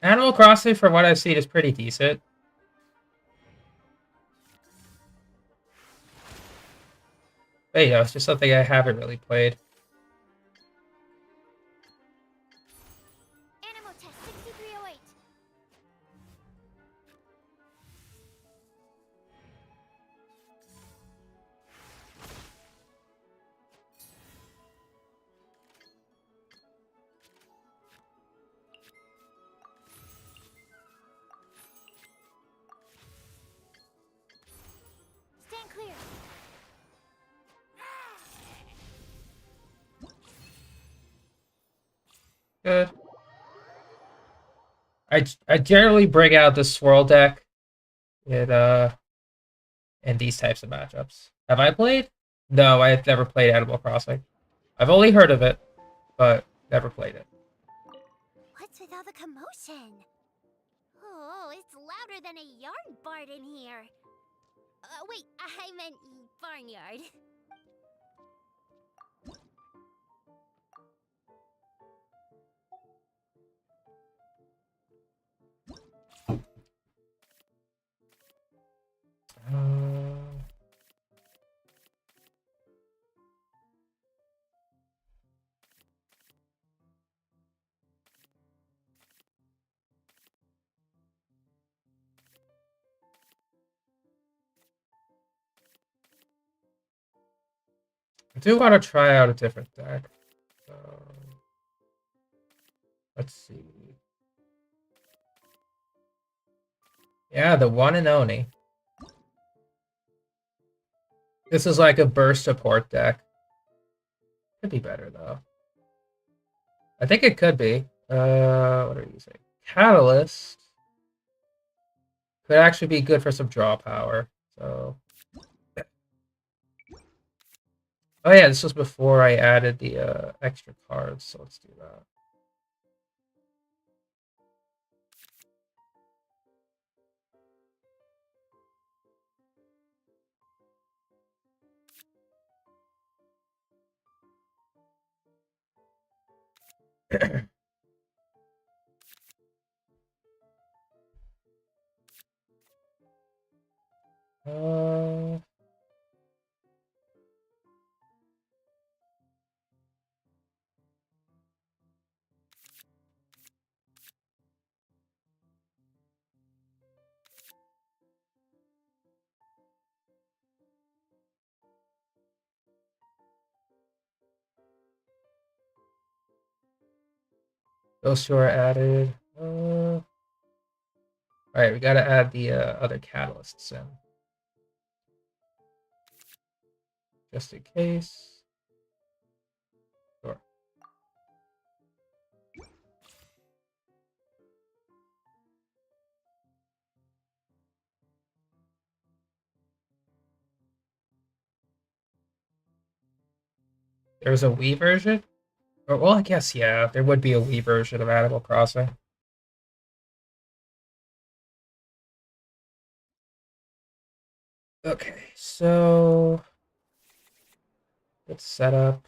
Animal Crossing, from what I've seen, is pretty decent. But, you know, it's just something I haven't really played. Animal test 6308. Stand clear. Good. I generally bring out the swirl deck in these types of matchups. Have I played? No, I've never played Animal Crossing. I've only heard of it, but never played it. What's with all the commotion? Oh, it's louder than a yard barn in here. Wait, I meant barnyard. I do want to try out a different deck. Let's see. Yeah, the one and only. This is like a burst support deck. Could be better though. I think it could be. What are you using? Catalyst could actually be good for some draw power. So. Oh yeah, this was before I added the extra cards, so let's do that. uh, those two are added. All right, we gotta add the other catalysts in, just in case. Sure. There's a Wii version? Well, I guess, yeah, there would be a Wii version of Animal Crossing. Okay, so let's set up.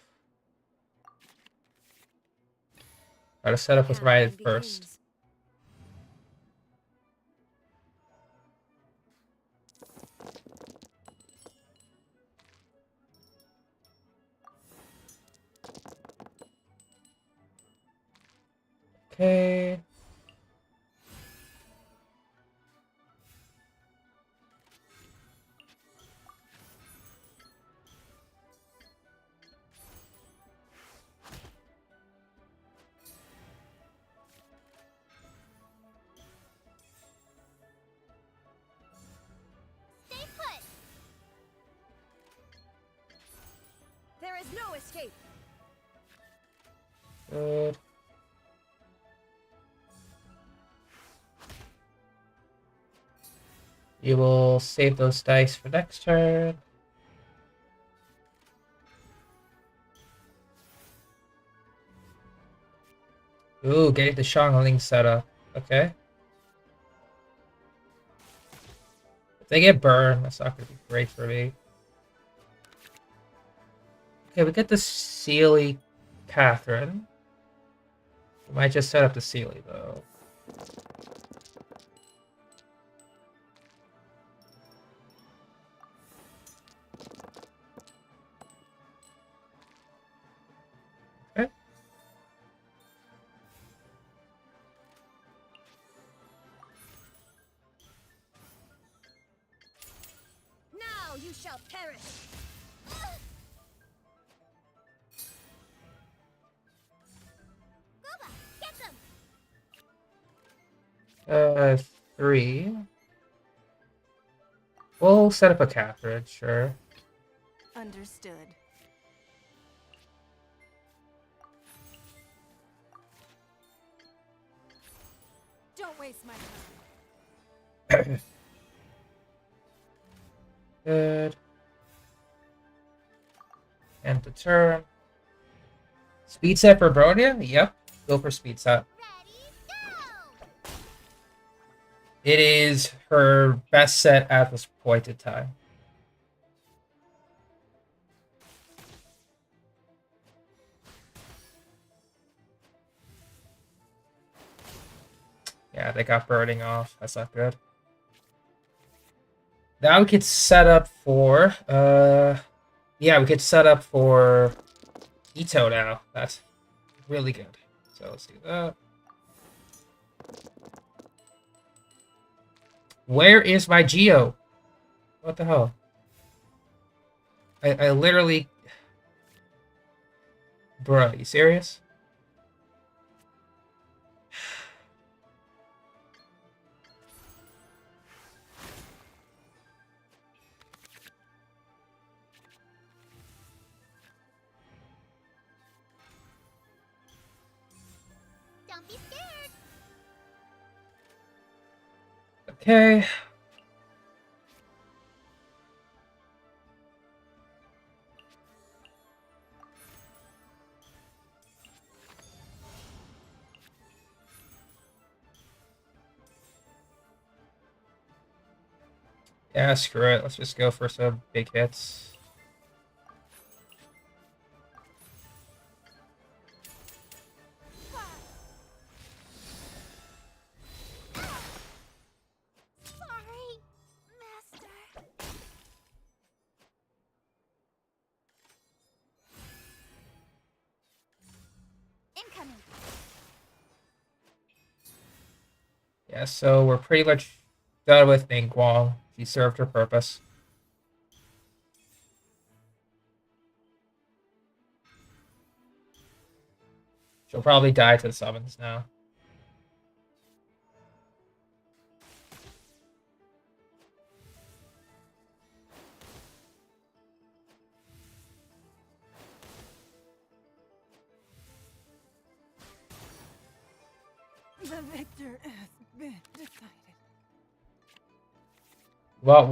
Gotta set up with Ryan first. Okay. Stay put. There is no escape. Good. You will save those dice for next turn. Ooh, getting the Shangling set up. Okay. If they get burned, that's not going to be great for me. Okay, we get the Sealy Catherine. We might just set up the Sealy, though. Okay. Now you shall perish. Gooba, get them. 3. We'll set up a Catherine, sure. Understood. Don't waste my time. Good. End the turn. Speed set for Bronia? Yep. Go for speed set. Ready, go. It is her best set at this point in time. Yeah, they got burning off. That's not good. Now we could set up for yeah, we could set up for Ito now. That's really good. So let's do that. Where is my Geo? What the hell? I literally... Bruh, you serious? Don't be scared. Okay. Yeah, screw it. Let's just go for some big hits. Sorry, Master. Incoming. Yeah, so we're pretty much done with Ning Guang. She served her purpose. She'll probably die to the summons now. The victor has been decided. Well,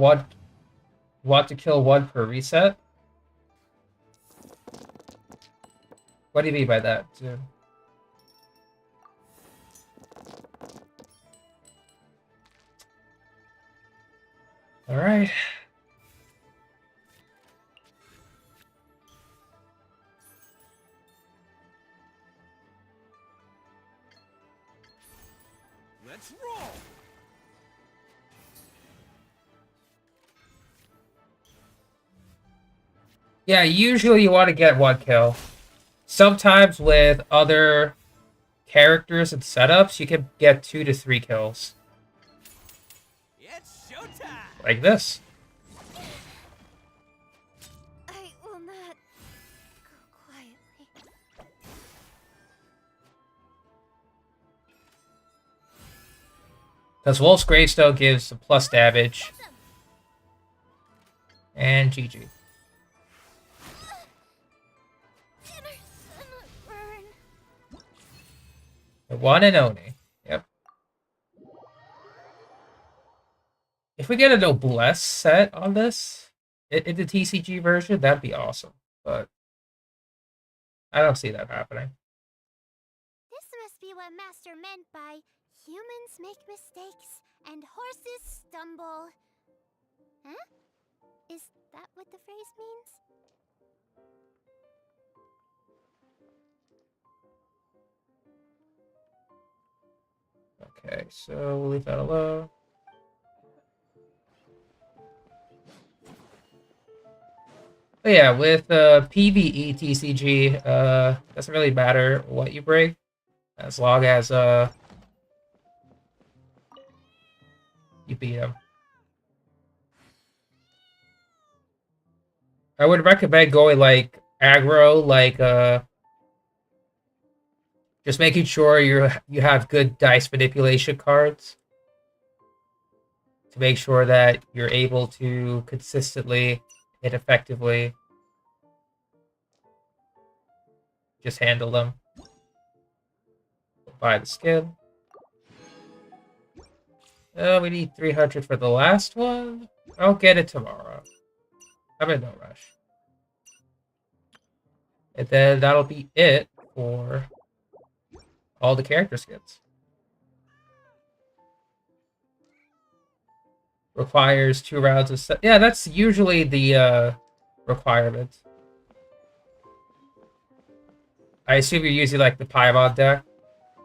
want to kill one per reset? What do you mean by that, Jim? All right. Let's roll! Yeah, usually you want to get one kill. Sometimes with other characters and setups, you can get 2 to 3 kills. It's showtime! Like this. I will not go quietly. Because Wolf's Gravestone gives some plus damage. And GG. Inner sun burn. The one and only. Yep. If we get a Noblesse set on this, in the TCG version, that'd be awesome. But I don't see that happening. This must be what Master meant by humans make mistakes and horses stumble. Huh? Is that what the phrase means? Okay, so we'll leave that alone. But yeah, with PvE TCG, doesn't really matter what you bring, as long as you beat them. I would recommend going like aggro, like just making sure you have good dice manipulation cards to make sure that you're able to consistently and effectively just handle them. Buy the skin. We need 300 for the last one. I'll get it tomorrow. I'm in no rush. And then that'll be it for all the character skins. Requires 2 rounds of set. Yeah, that's usually the requirement. I assume you're using like the Paimon deck,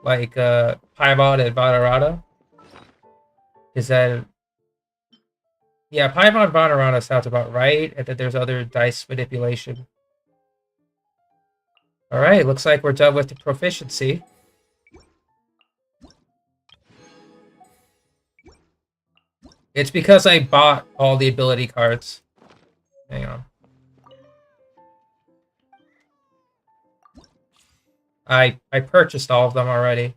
like Paimon and Vanorana. Is that? Yeah, Paimon Vanorana sounds about right, and then there's other dice manipulation. All right, looks like we're done with the proficiency. It's because I bought all the ability cards. Hang on. I purchased all of them already.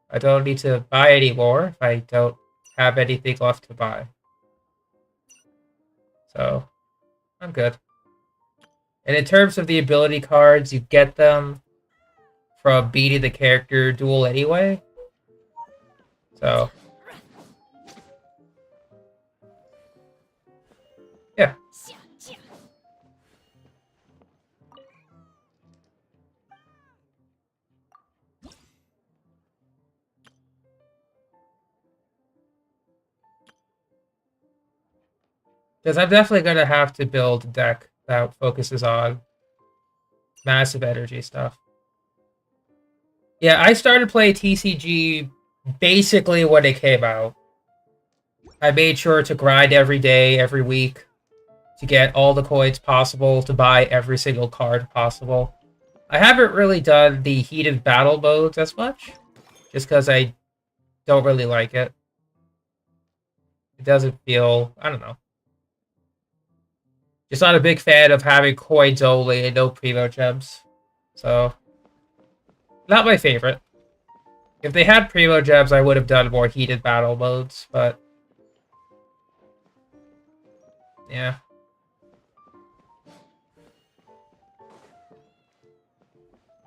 I don't need to buy any more if I don't have anything left to buy. So, I'm good. And in terms of the ability cards, you get them from beating the character duel anyway. So, yeah. Because I'm definitely going to have to build a deck that focuses on massive energy stuff. Yeah, I started playing TCG basically when it came out. I made sure to grind every day, every week, to get all the coins possible, to buy every single card possible. I haven't really done the heated battle modes as much, just because I don't really like it. It doesn't feel, I don't know. Just not a big fan of having coins only and no primo gems. So, not my favorite. If they had primo gems, I would have done more heated battle modes, but yeah.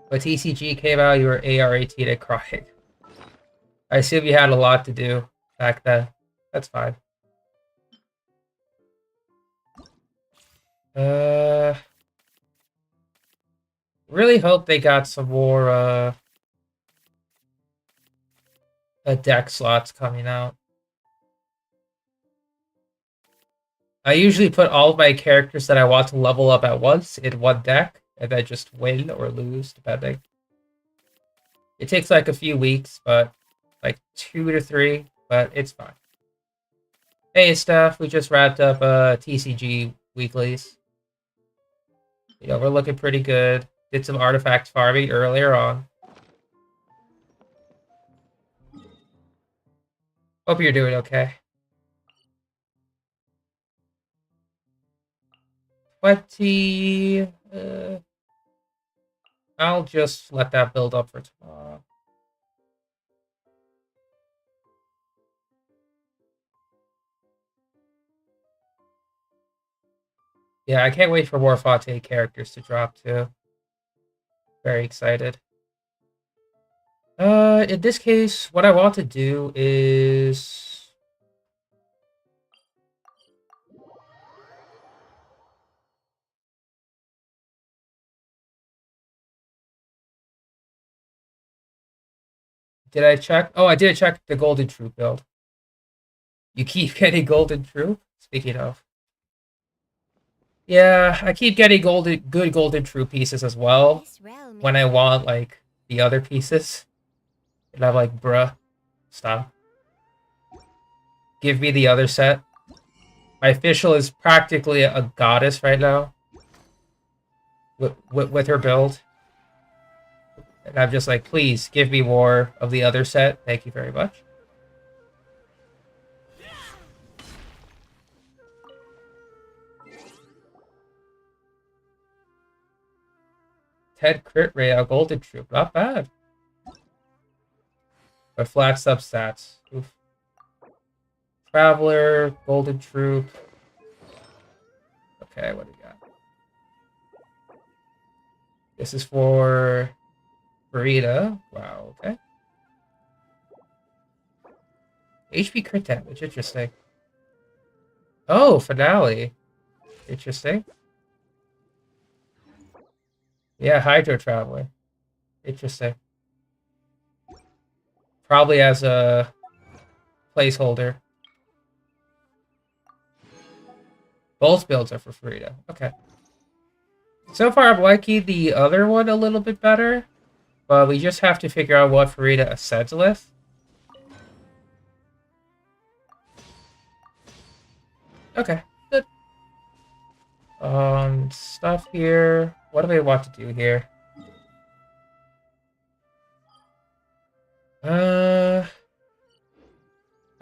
When TCG came out, you were AR-18 and crying. I assume you had a lot to do back then. That's fine. Really hope they got some more deck slots coming out. I usually put all of my characters that I want to level up at once in one deck, and then just win or lose, depending. It takes like a few weeks, but like 2 to 3, but it's fine. Hey, Steph, we just wrapped up TCG weeklies. You know, we're looking pretty good. Did some artifact farming earlier on. Hope you're doing okay. 20. I'll just let that build up for tomorrow. Yeah, I can't wait for more Fate characters to drop too. Very excited. In this case, what I want to do is... Did I check? Oh, I did check the Golden Troop build. You keep getting Golden Troop? Speaking of. Yeah, I keep getting good Golden Troop pieces as well. This realm When I want, like, the other pieces. And I'm like, bruh, stop. Give me the other set. My official is practically a goddess right now. With her build. And I'm just like, please, give me more of the other set. Thank you very much. Ted crit rate on Golden Troop. Not bad. But flat substats. Oof. Traveler, Golden Troop. Okay, what do we got? This is for Burita. Wow, okay. HP crit damage, interesting. Oh, finale. Interesting. Yeah, Hydro Traveler. Interesting. Probably as a placeholder. Both builds are for Burita. Okay. So far, I'm liking the other one a little bit better. But we just have to figure out what Farida ascends with. Okay, good. Stuff here. What do we want to do here? I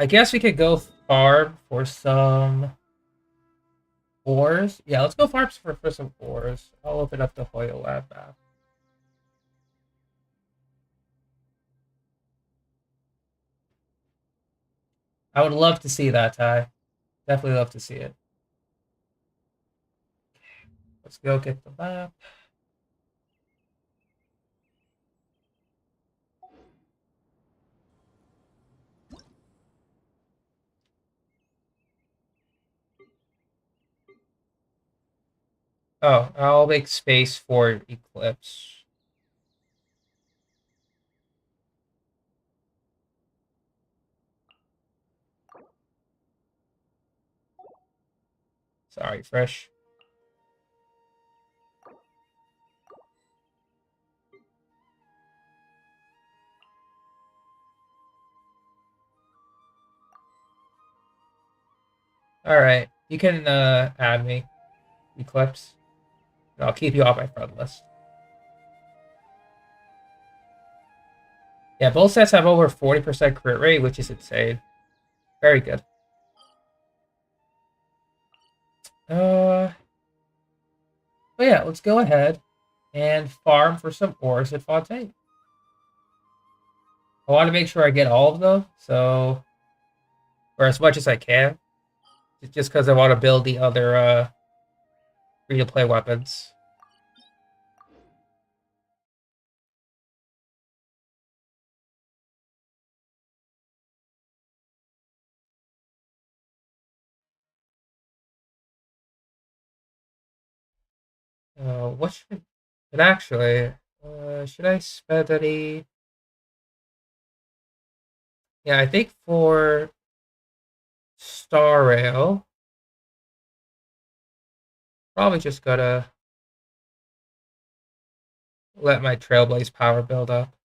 guess we could go farm for some ores. Yeah, let's go farm for some ores. I'll open up the Hoyle Lab map. I would love to see that, Ty. Definitely love to see it. Let's go get the map. Oh, I'll make space for Eclipse. Sorry, Fresh. Alright, you can add me, Eclipse. And I'll keep you off my friend list. Yeah, both sets have over 40% crit rate, which is insane. Very good. But yeah, let's go ahead and farm for some ores at Fontaine. I want to make sure I get all of them, so... Or as much as I can. Just because I want to build the other free-to-play weapons. What should... But actually, should I spend any... Yeah, I think for Star Rail, probably just gotta let my Trailblaze power build up.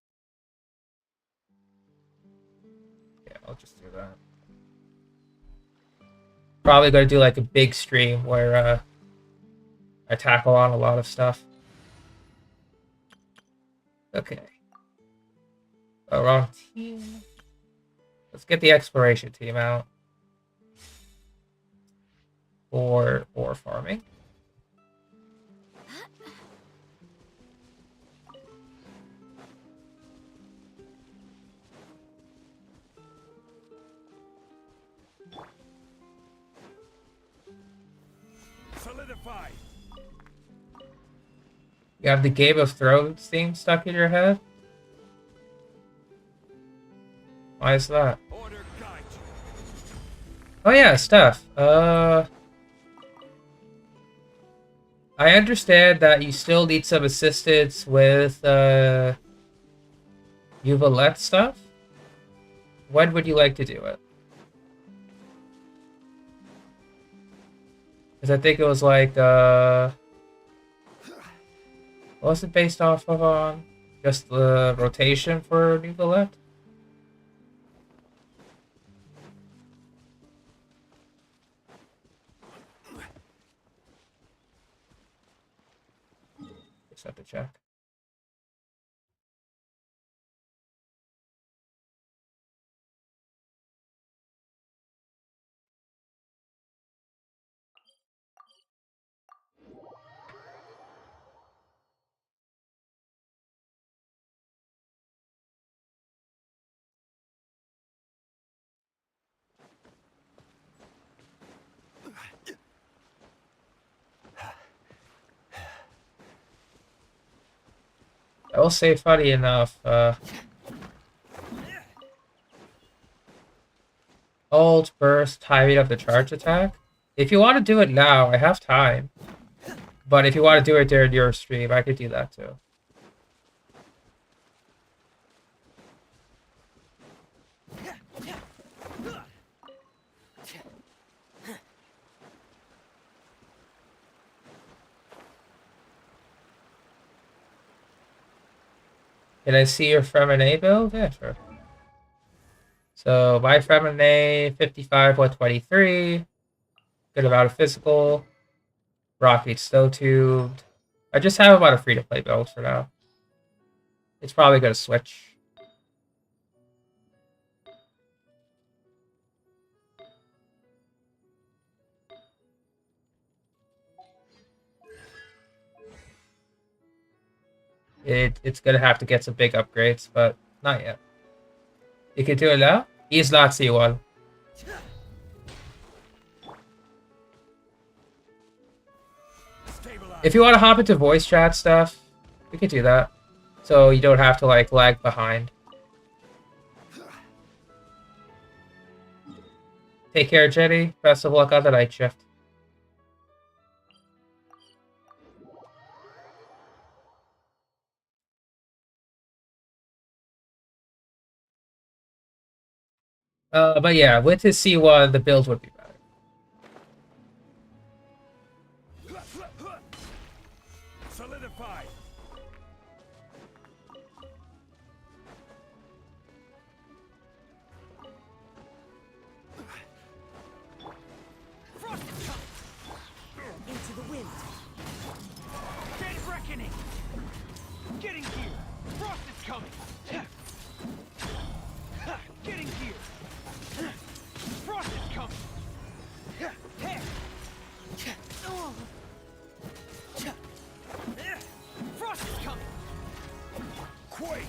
Yeah, I'll just do that. Probably gonna do like a big stream where I tackle on a lot of stuff. Okay. Oh, wrong team. Let's get the exploration team out for ore farming. Solidify. You have the Game of Thrones theme stuck in your head? Why is that? Order guide you. Oh yeah, stuff. I understand that you still need some assistance with Uvalette stuff. When would you like to do it? Because I think it was like what was it based off of on? Just the rotation for Uvalette? Just have to check. I will say, funny enough, ult, burst, timing of the charge attack. If you want to do it now, I have time. But if you want to do it during your stream, I could do that too. Can I see your Fremine build? Yeah, sure. So my Fremine 55, 123. Good amount of physical. Rocket Snow Tubed. I just have about a free-to-play build for now. It's probably going to switch. It's going to have to get some big upgrades, but not yet. You can do it now? He's not C1. If you want to hop into voice chat stuff, we can do that. So you don't have to like lag behind. Take care, Jenny. Best of luck on the night shift. But yeah, with his C1, the build would be better. Solidify. Into the wind. Dead reckoning. Getting here. Frost is coming. Getting here. Frost is coming. Frost is coming. Quake.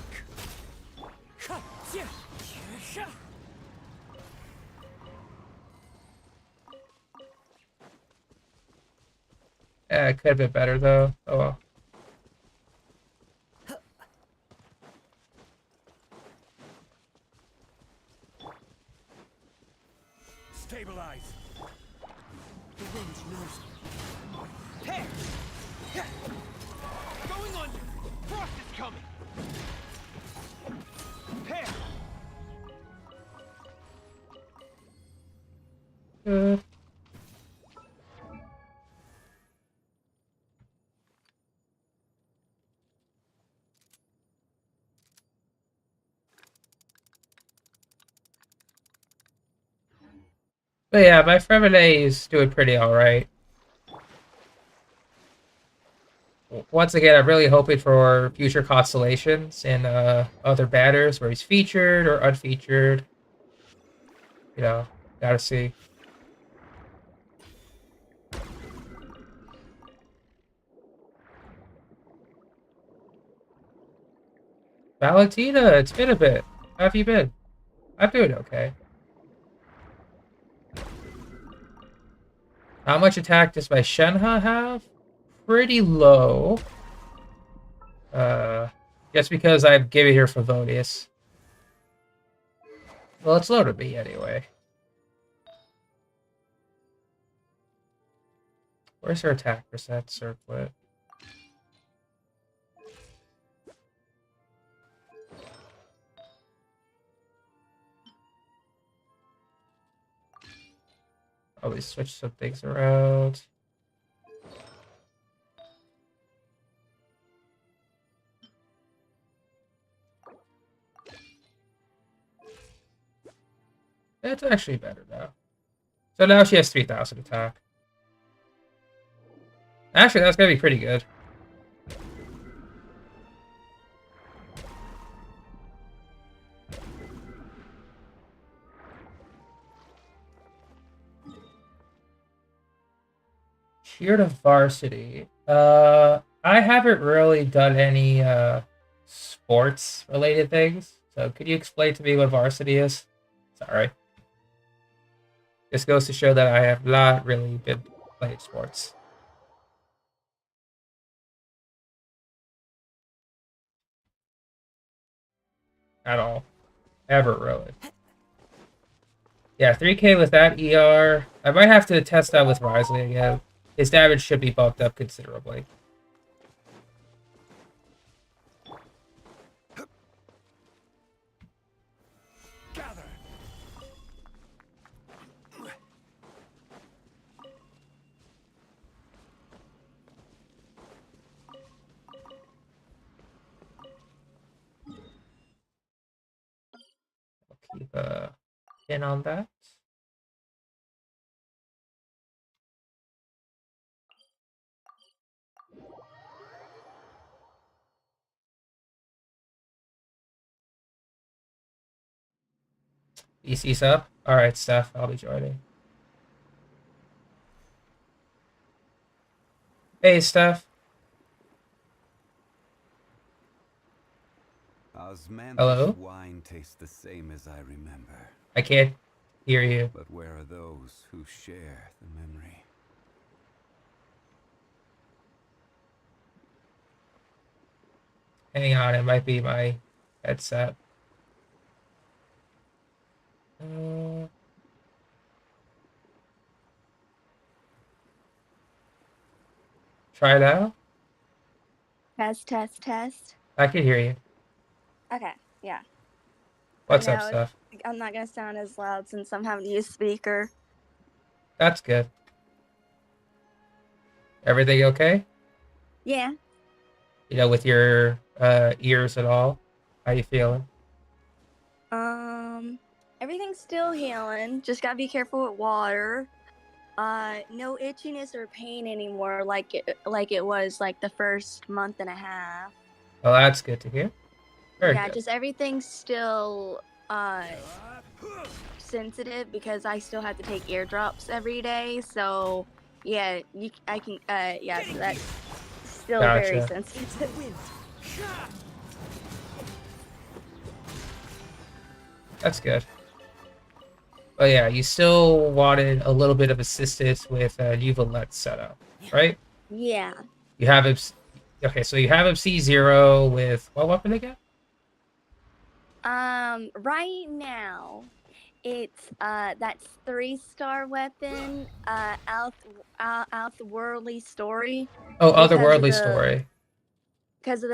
Yeah, it could have been better though. Oh well. Stabilize. The wind knows. Hey! Going under. Frost is coming. Hey! Good. But yeah, my Fremine is doing pretty alright. Once again, I'm really hoping for future constellations in other banners where he's featured or unfeatured. you know, gotta see. Valentina, it's been a bit. How have you been? I'm doing okay. How much attack does my Shenhe have? Pretty low. Just because I'm giving her Favonius. Well, it's low to me anyway. Where's her attack percent circlet? Probably switch some things around. That's actually better now. So now she has 3,000 attack. Actually, that's gonna be pretty good. Cheer to varsity. I haven't really done any sports related things. So could you explain to me what varsity is? Sorry. This goes to show that I have not really been playing sports. At all. Ever, really. Yeah, 3k with that ER. I might have to test that with Risley again. His damage should be bumped up considerably. Gather. I'll keep a pin on that. EC's up. Alright, Steph, I'll be joining. Hey, Steph. Hello? Wine tastes the same as I remember. I can't hear you. But where are those who share the memory? Hang on, it might be my headset. Try now? Test, test, test. I can hear you. Okay, yeah. What's I up, know, Steph? I'm not gonna sound as loud since I'm having to use speaker. That's good. Everything okay? Yeah. You know, with your ears and all? How you feeling? Everything's still healing. Just gotta be careful with water. No itchiness or pain anymore like it was like the first month and a half. Oh, that's good to hear. Very Yeah, good. just everything's still sensitive because I still have to take eardrops every day. So yeah, I can yeah, so that's still very Gotcha. sensitive. That's good. But yeah, you still wanted a little bit of assistance with Uvalet setup, right? Yeah. You have him. Okay, so you have him C0 with what weapon again? Right now, it's that's 3-star weapon, Outworldly Story. Oh, because of Otherworldly the- Story. Because of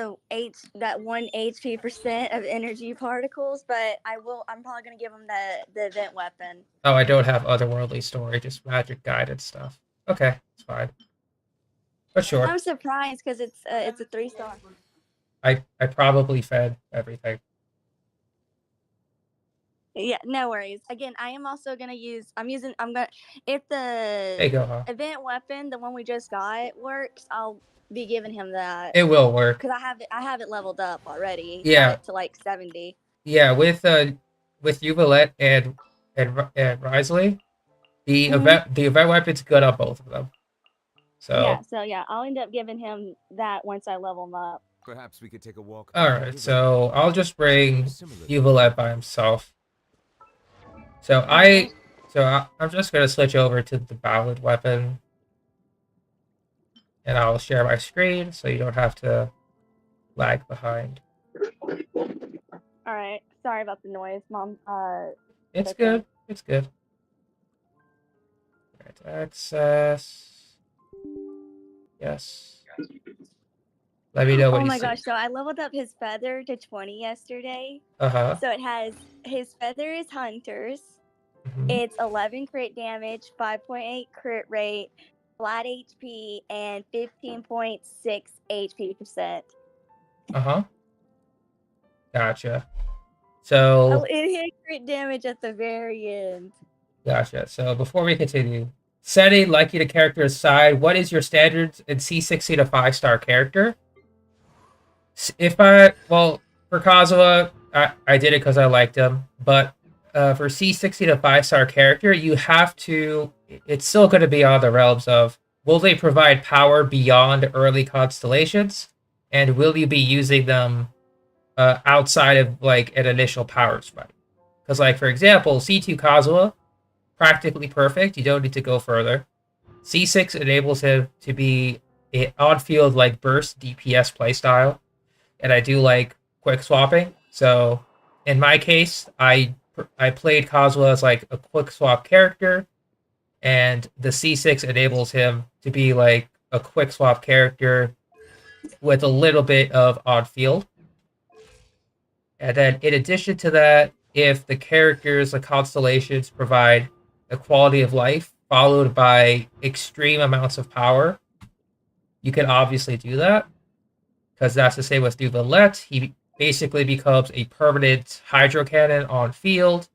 that 1 HP percent of energy particles, but I'm probably gonna give him the event weapon. Oh, I don't have Otherworldly Story, just magic guided stuff. Okay, it's fine. But sure. I'm surprised because it's a 3-star. I probably fed everything. Yeah, no worries. Again, I am also gonna use. If There you the go, huh? event weapon, the one we just got, works, I'll be giving him that. It will work. Because I have it leveled up already. Yeah. Got it to like 70. Yeah, with Uvalet and and Risley. The Mhm. event weapon's good on both of them. Yeah, So so yeah, I'll end up giving him that once I level him up. Perhaps we could take a walk all by the right, river. so I'll just bring Similar. Uvalette by himself. So Alright. I'm just gonna switch over to the ballad weapon, and I'll share my screen so you don't have to lag behind. Alright. Sorry about the noise, Mom. It's Okay. good. It's good. Right, access. Yes. Let me know what Oh you my see. gosh, so I leveled up his feather to 20 yesterday. Uh-huh. So it has his feather is hunters. Mhm. It's 11 crit damage, 5.8 crit rate, flat HP, and 15.6 HP percent. Uh-huh. Gotcha. Oh, So it hit crit damage at the very end. gotcha. So before we continue, setting likely the character aside, what is your standards in C60 to 5-star character? For Kazuha, I did it because I liked him, but for C60 to 5-star character, you have to. It's still going to be on the realms of will they provide power beyond early constellations, and will you be using them outside of like an initial power spike? Because, like for example, C2 Kazuha, practically perfect. You don't need to go further. C6 enables him to be an on-field like burst DPS playstyle, and I do like quick swapping. So in my case, I played Kazuha as like a quick swap character, and the C6 enables him to be like a quick swap character with a little bit of on field. And then in addition to that, if the characters, the constellations provide a quality of life followed by extreme amounts of power, you can obviously do that. Because that's the same with Duvalette. He basically becomes a permanent hydro cannon on field.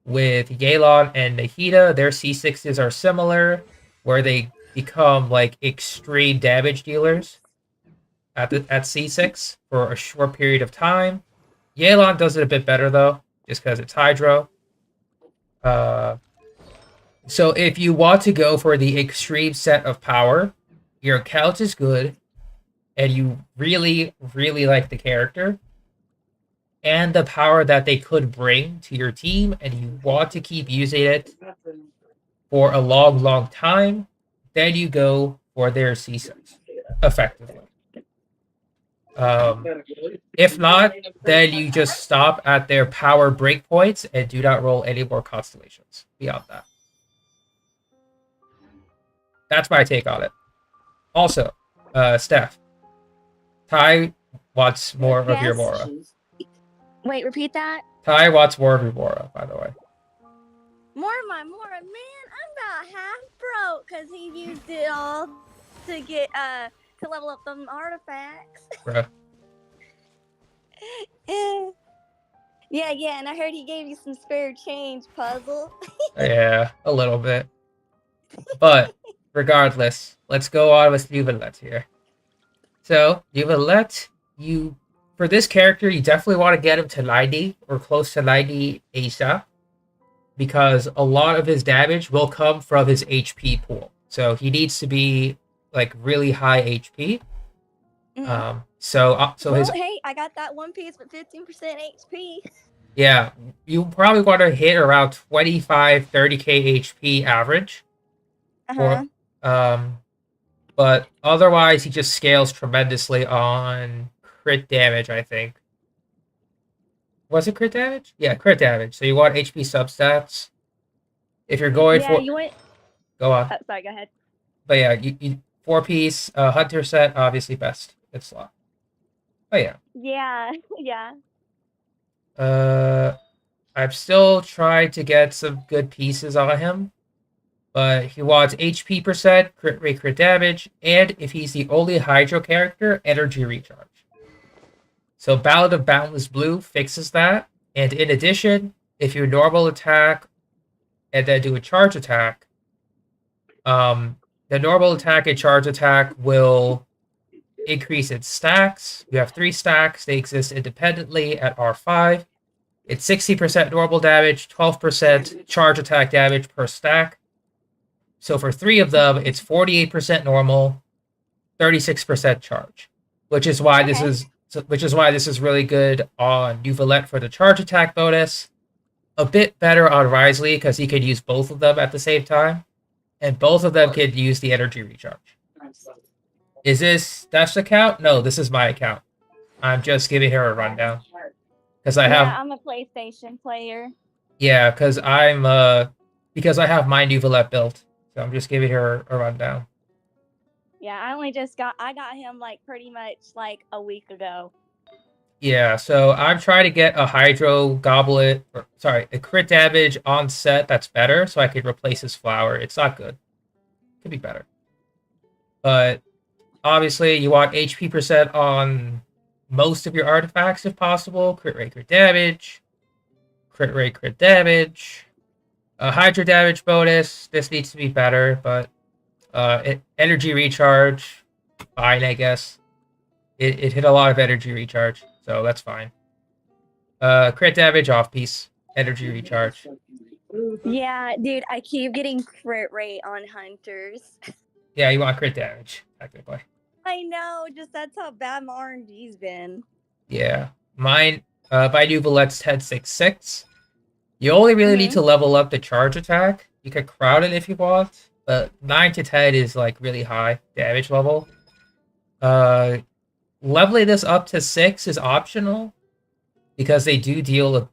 With Yelan and Nahida, their C6s are similar, where they become like extreme damage dealers at C6 for a short period of time. Yelan does it a bit better though, just because it's hydro. So if you want to go for the extreme set of power, your account is good, and you really, really like the character and the power that they could bring to your team, and you want to keep using it for a long, long time, then you go for their C6 effectively. If not, then you just stop at their power breakpoints and do not roll any more constellations beyond that. That's my take on it. Also, Steph, Ty wants more of your Mora. Wait, repeat that? Ty wants more of your Mora, by the way. More of my Mora, man, I'm about half broke because he used it all to get to level up them artifacts. Bruh. Yeah, and I heard he gave you some spare change, Puzzle. Yeah, a little bit. But regardless, let's go on with Uvalette here. So, Uvalette, for this character, you definitely want to get him to 90 or close to 90 ASAP, because a lot of his damage will come from his HP pool. So he needs to be like really high HP. Mm-hmm. Hey, I got that one piece with 15% HP. Yeah, you probably want to hit around 25, 30k HP average. But otherwise, he just scales tremendously on crit damage, I think. Was it crit damage? Yeah, crit damage. So you want HP substats. If you're going Go on. Sorry, go ahead. But yeah, you 4-piece hunter set, obviously best. It's slot. Oh yeah. Yeah. I'm still trying to get some good pieces on him, but he wants HP percent, crit rate, crit damage, and if he's the only hydro character, energy recharge. So Ballad of Boundless Blue fixes that, and in addition, if you normal attack and then do a charge attack, the normal attack and charge attack will increase its stacks. You have 3 stacks. They exist independently at R5. It's 60% normal damage, 12% charge attack damage per stack. So for 3 of them, it's 48% normal, 36% charge, which is why this is really good on Nuvolette for the charge attack bonus. A bit better on Risley because he could use both of them at the same time, and both of them could use the energy recharge. Is this Steph's account? No, this is my account. I'm just giving her a rundown because I'm a PlayStation player. Yeah, because I have my Nuvolette built, so I'm just giving her a rundown. Yeah, I got him like pretty much like a week ago. Yeah, so I'm trying to get a Hydro Goblet, a crit damage on set that's better, so I could replace his flower. It's not good. Could be better. But obviously, you want HP percent on most of your artifacts if possible. Crit rate, crit damage. Crit rate, crit damage. Hydro damage bonus. This needs to be better, but energy recharge, fine, I guess. It hit a lot of energy recharge, so that's fine. Crit damage off piece, energy recharge. Yeah, dude, I keep getting crit rate on hunters. Yeah, you want crit damage, technically. I know, just that's how bad my RNG's been. Yeah, mine, by Nuvolette's 1066. You only really need to level up the charge attack. You could crowd it if you want, but 9 to 10 is like really high damage level. Leveling this up to 6 is optional because they do deal a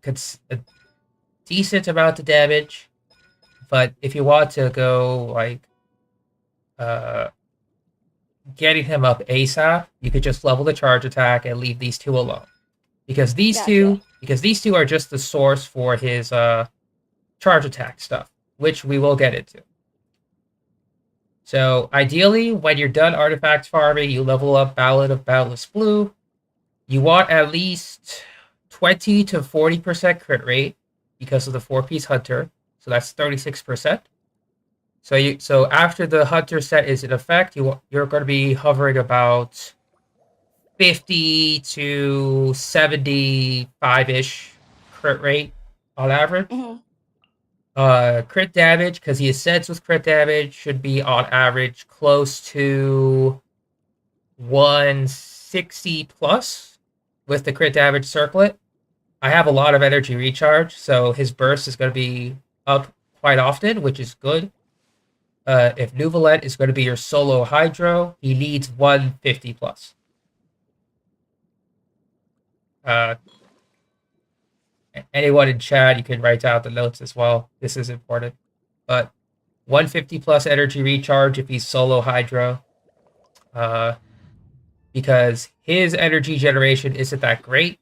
decent amount of damage. But if you want to go like getting him up ASAP, you could just level the charge attack and leave these two alone. Because these two are just the source for his charge attack stuff, which we will get into. So ideally, when you're done artifact farming, you level up Ballad of Boundless Blue. You want at least 20 to 40% crit rate because of the 4-piece hunter. So that's 36%. So after the hunter set is in effect, you're going to be hovering about 50 to 75-ish crit rate on average. Crit damage, because he ascends with crit damage, should be on average close to 160 plus with the crit damage circlet. I have a lot of energy recharge, so his burst is going to be up quite often, which is good. If Nuvolette is going to be your solo Hydro, he needs 150 plus. Anyone in chat, you can write out the notes as well. This is important. But 150 plus energy recharge if he's solo Hydro. Because his energy generation isn't that great.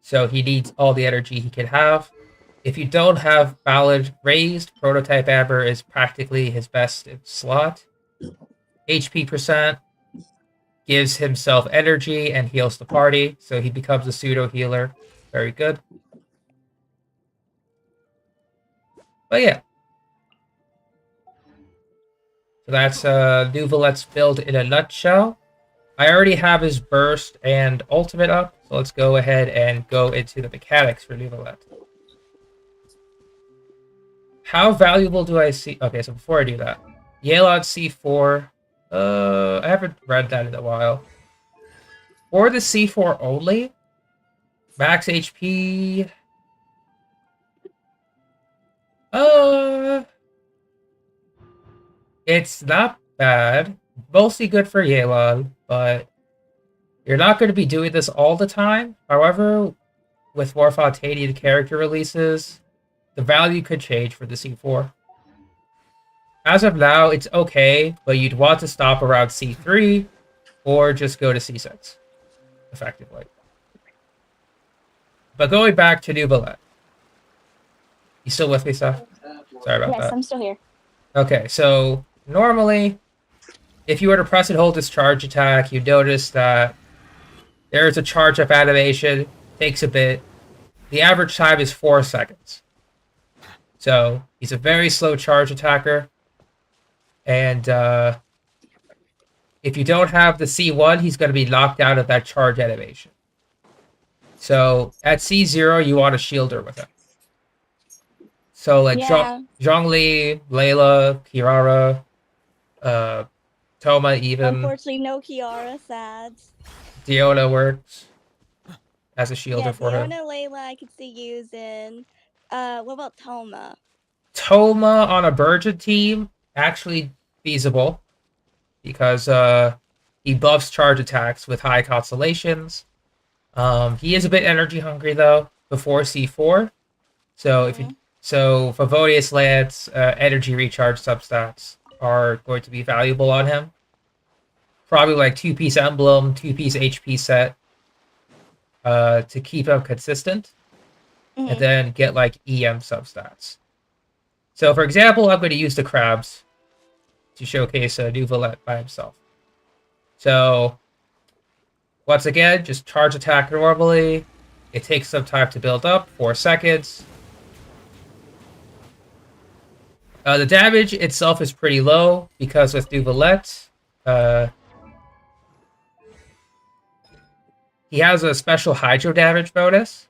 So he needs all the energy he can have. If you don't have Ballad raised, Prototype Amber is practically his best slot. HP percent gives himself energy and heals the party, so he becomes a pseudo healer. Very good. But yeah. So that's Nuvolette's build in a nutshell. I already have his burst and ultimate up, so let's go ahead and go into the mechanics for Nuvolette. How valuable do I see? Okay, so before I do that, Yelan C4. I haven't read that in a while. For the C4 only, max HP. It's not bad. Mostly good for Yelan, but you're not going to be doing this all the time. However, with more Fontanian character releases, the value could change for the C4. As of now, it's okay, but you'd want to stop around C3 or just go to C6, effectively. But going back to Nuvolette. You still with me, Seth? Sorry about that. Yes, I'm still here. Okay, so normally, if you were to press and hold this charge attack, you notice that there's a charge up animation, takes a bit. The average time is 4 seconds. So he's a very slow charge attacker. And if you don't have the C1, he's going to be knocked out of that charge animation. So at C0, you want to shield her with it. So like Yeah. Zhongli, Layla, Kirara, Toma even. Unfortunately, no Kiara. Sad. Diona works as a shielder Yeah, for her. Diona, Layla, I could see using. What about Toma? Toma on a Burgeon team, actually feasible. Because he buffs charge attacks with high constellations. He is a bit energy hungry though before C4. So Favonius Lance energy recharge substats are going to be valuable on him. Probably like 2-piece emblem, 2-piece HP set to keep him consistent. And then get like EM substats. So for example, I'm going to use the crabs to showcase a new Valette by himself. So once again, just charge attack normally. It takes some time to build up, 4 seconds. The damage itself is pretty low because with new Valette, he has a special hydro damage bonus.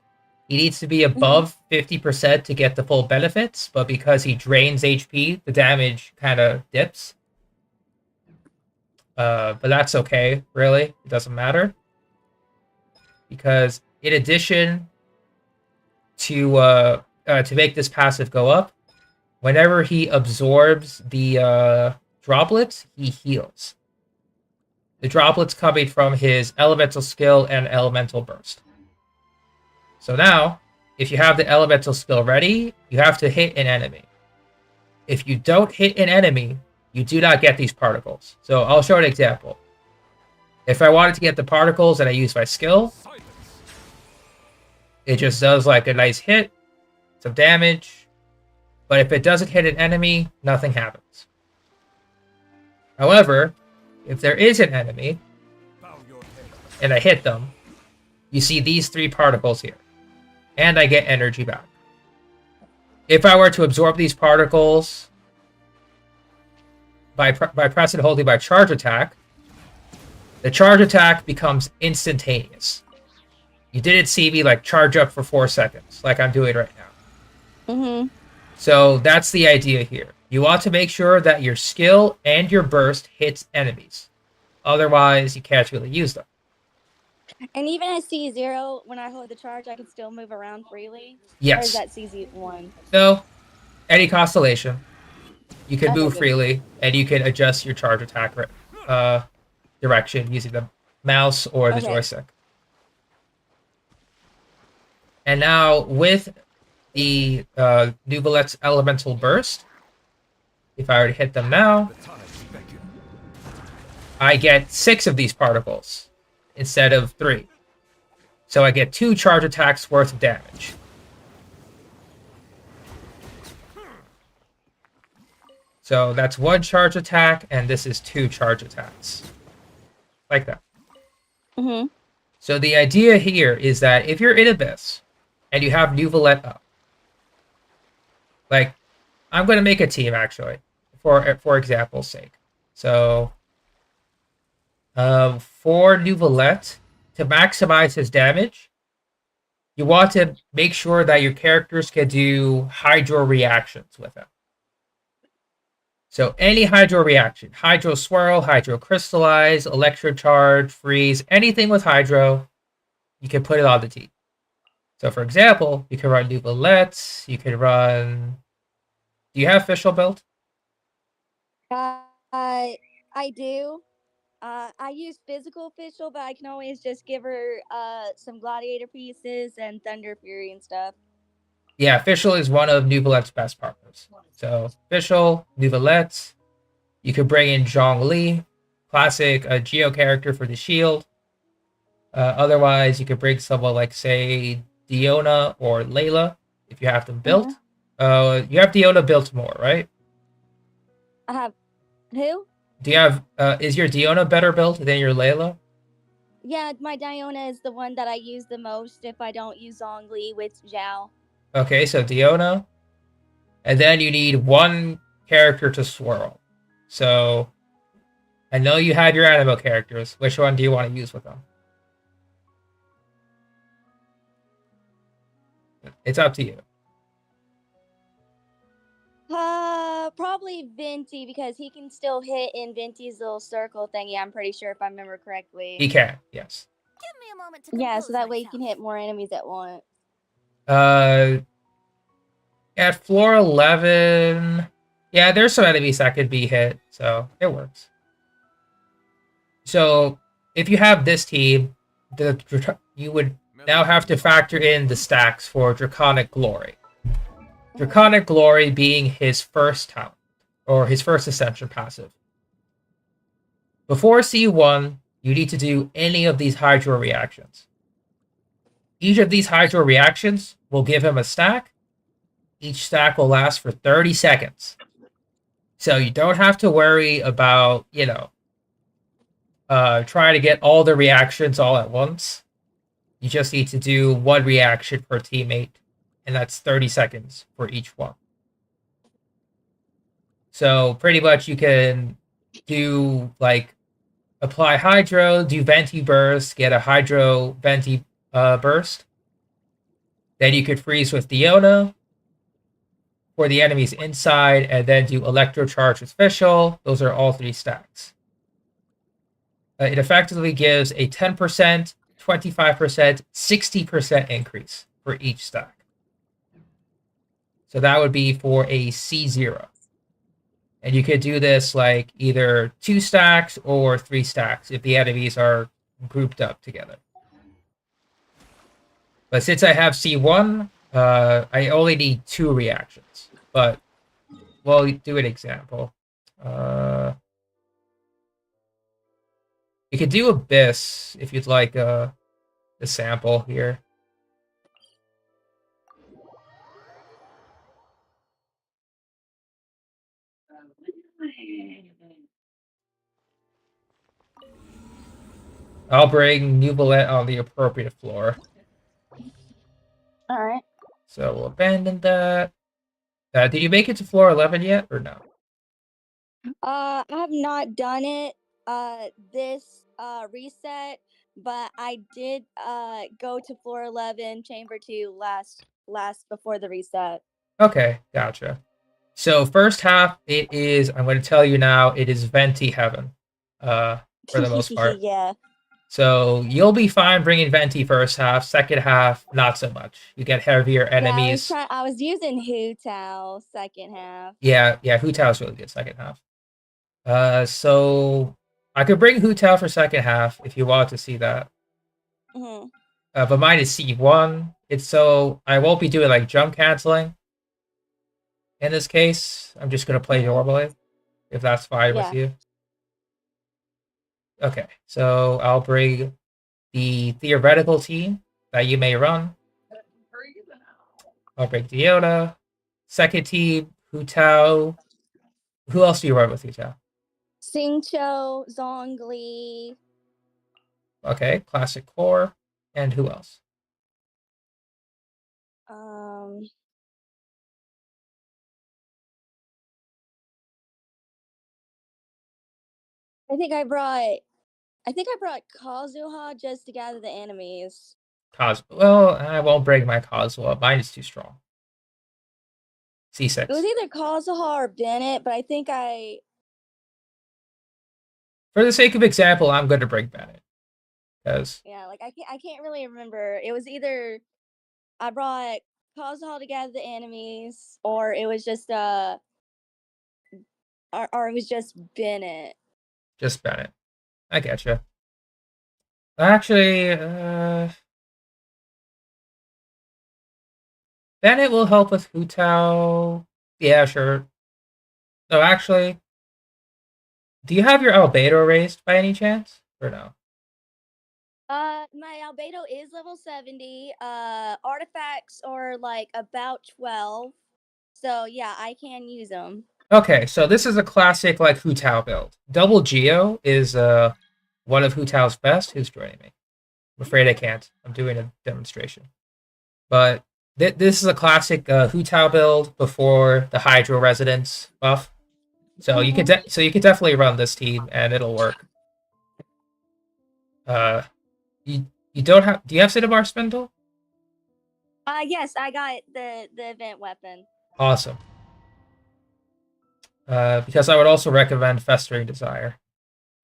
He needs to be above 50% to get the full benefits, but because he drains HP, the damage kind of dips. But that's okay, really. It doesn't matter. Because in addition to make this passive go up, whenever he absorbs the droplets, he heals. The droplets coming from his elemental skill and elemental burst. So now, if you have the elemental skill ready, you have to hit an enemy. If you don't hit an enemy, you do not get these particles. So I'll show an example. If I wanted to get the particles and I use my skill, it just does like a nice hit, some damage. But if it doesn't hit an enemy, nothing happens. However, if there is an enemy, and I hit them, you see these 3 particles here. And I get energy back. If I were to absorb these particles by pressing and holding my charge attack, the charge attack becomes instantaneous. You didn't see me like charge up for 4 seconds, like I'm doing right now. So that's the idea here. You want to make sure that your skill and your burst hits enemies. Otherwise, you can't really use them. And even at C0, when I hold the charge, I can still move around freely? Yes. Or is that CZ1? No. Any constellation. You can move freely, and you can adjust your charge attack direction using the mouse or the joystick. And now, with the new Valette's Elemental Burst, if I were to hit them now, I get 6 of these particles instead of 3. So I get 2 charge attacks worth of damage. So that's 1 charge attack, and this is 2 charge attacks. Like that. So the idea here is that if you're in Abyss, and you have new Valette up, like, I'm going to make a team, actually, for example's sake. So, for new Valette, to maximize his damage, you want to make sure that your characters can do hydro reactions with him. So any hydro reaction, hydro swirl, hydro crystallize, electro charge, freeze, anything with hydro, you can put it on the team. So for example, you can run new Valette, you can run... Do you have Fischl built? I do. I use physical Fischl, but I can always just give her some gladiator pieces and thunder fury and stuff. Yeah, Fischl is one of new Valette's best partners. So Fischl, new Valette, you could bring in Zhongli, classic Geo character for the shield. Otherwise, you could bring someone like, say, Diona or Layla if you have them built. You have Diona built more, right? I have who? Do you have is your Diona better built than your Layla? Yeah, my Diona is the one that I use the most if I don't use Zhongli with Zhao. Okay, so Diona. And then you need 1 character to swirl. So I know you have your Animo characters. Which one do you want to use with them? It's up to you. Probably Venti because he can still hit in Venti's little circle thingy. I'm pretty sure if I remember correctly. He can, yes. Give me a moment to Yeah, compose so that way you myself. can hit more enemies at once. At floor 11, yeah, there's some enemies that could be hit, so it works. So if you have this team, you would now have to factor in the stacks for Draconic Glory. Draconic Glory being his first talent, or his first Ascension passive. Before C1, you need to do any of these Hydro reactions. Each of these Hydro reactions will give him a stack. Each stack will last for 30 seconds. So you don't have to worry about, trying to get all the reactions all at once. You just need to do one reaction per teammate, and that's 30 seconds for each one. So pretty much you can do, like, apply Hydro, do Venti Burst, get a Hydro Venti Burst. Then you could freeze with Diona for the enemies inside, and then do Electro Charge with Fischl. Those are all 3 stacks. It effectively gives a 10%, 25%, 60% increase for each stack. So that would be for a C0. And you could do this like either 2 stacks or 3 stacks if the enemies are grouped up together. But since I have C1, I only need 2 reactions. But we'll do an example. You could do Abyss if you'd like the sample here. I'll bring Nuvolette on the appropriate floor. Alright. So we'll abandon that. Did you make it to floor 11 yet, or no? I have not done it this reset, but I did go to floor 11, chamber 2 last before the reset. Okay, gotcha. So first half, it is, I'm going to tell you now, it is Venti Heaven, for the most part. Yeah. So you'll be fine bringing Venti first half. Second half, not so much. You get heavier enemies. Yeah, I was using Hu Tao second half. Yeah, Hu Tao's really good second half. So I could bring Hu Tao for second half if you want to see that. Mm-hmm. But mine is C1. It's so I won't be doing like jump canceling. In this case, I'm just gonna play normally, if that's fine with you. Okay, so I'll bring the theoretical team that you may run. I'll bring Diona. Second team, Hu Tao. Who else do you run with Hu Tao? Xingqiu, Zhongli. Okay, classic core. And who else? I think I brought Kazuha just to gather the enemies. Well, I won't bring my Kazuha. Mine is too strong. C6. It was either Kazuha or Bennett, but I think For the sake of example, I'm going to bring Bennett. Because I can't really remember. It was either I brought Kazuha to gather the enemies, or it was just or it was just Bennett. Just Bennett. I getcha. Actually, Bennett will help with Hu Tao. Yeah, sure. No, actually, do you have your albedo raised by any chance, or no? My albedo is level 70. Artifacts are like about 12. So yeah, I can use them. Okay, so this is a classic like Hu Tao build. Double Geo is one of Hu Tao's best. Who's joining me? I'm afraid I can't. I'm doing a demonstration. But this is a classic Hu Tao build before the Hydro Resonance buff. So you could definitely run this team and it'll work. You don't have? Do you have Cinnabar Spindle? Yes, I got the event weapon. Awesome. Because I would also recommend Festering Desire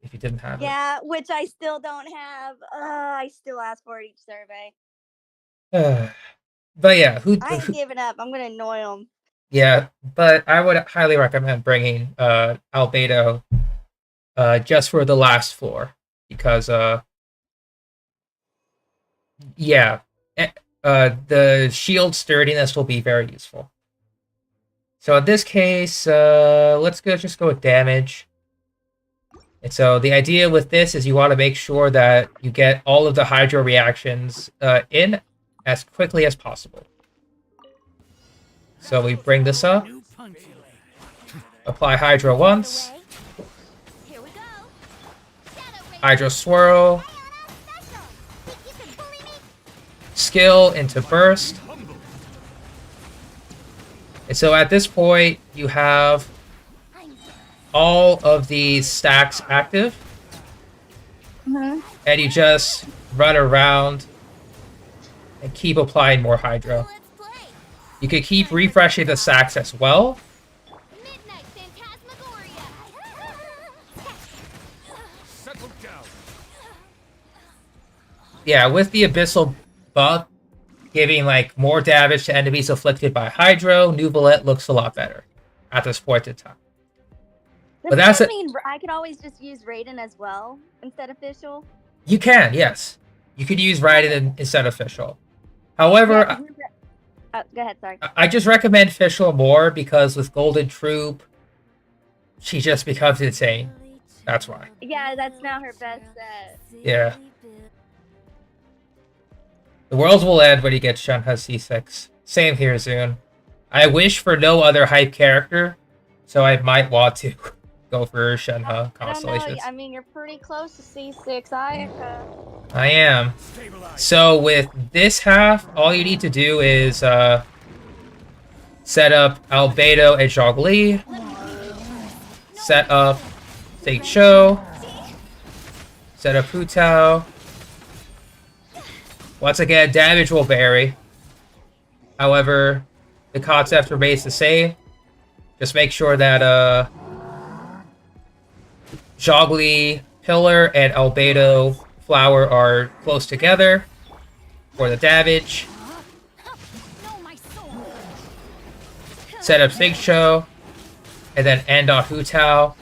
if you didn't have Yeah, which I still don't have. I still ask for it each survey. it. But yeah, I ain't giving up. I'm gonna annoy them. Yeah, but I would highly recommend bringing Albedo just for the last floor because yeah, the shield sturdiness will be very useful. So in this case, let's just go with damage. And so the idea with this is you want to make sure that you get all of the hydro reactions in as quickly as possible. So we bring this up, apply hydro once, hydro swirl, skill into burst. And so at this point, you have all of these stacks active, and you just run around and keep applying more hydro. You could keep refreshing the stacks as well. Yeah, with the Abyssal buff giving like more damage to enemies afflicted by Hydro, Nuvolette looks a lot better at this point in time. Does But that's that mean I could always just use Raiden as well instead of Fischl? You can, yes. You could use Raiden instead of Fischl. However, oh, go ahead, sorry. I just recommend Fischl more because with Golden Troop, she just becomes insane. That's why. Yeah, that's now her best set. Yeah. The world will end when you get Shenhe C6. Same here, Zune. I wish for no other hype character, so I might want to go for Shenhe Constellations. I mean, you're pretty close to C6. I am. So with this half, all you need to do is set up Albedo and Zhongli, set up Fake Show, set up Hu Tao. Once again, damage will vary. However, the concept remains the same. Just make sure that Zhongli, Pillar, and Albedo Flower are close together for the damage. Set up Sig Show, and then end on Hu Tao.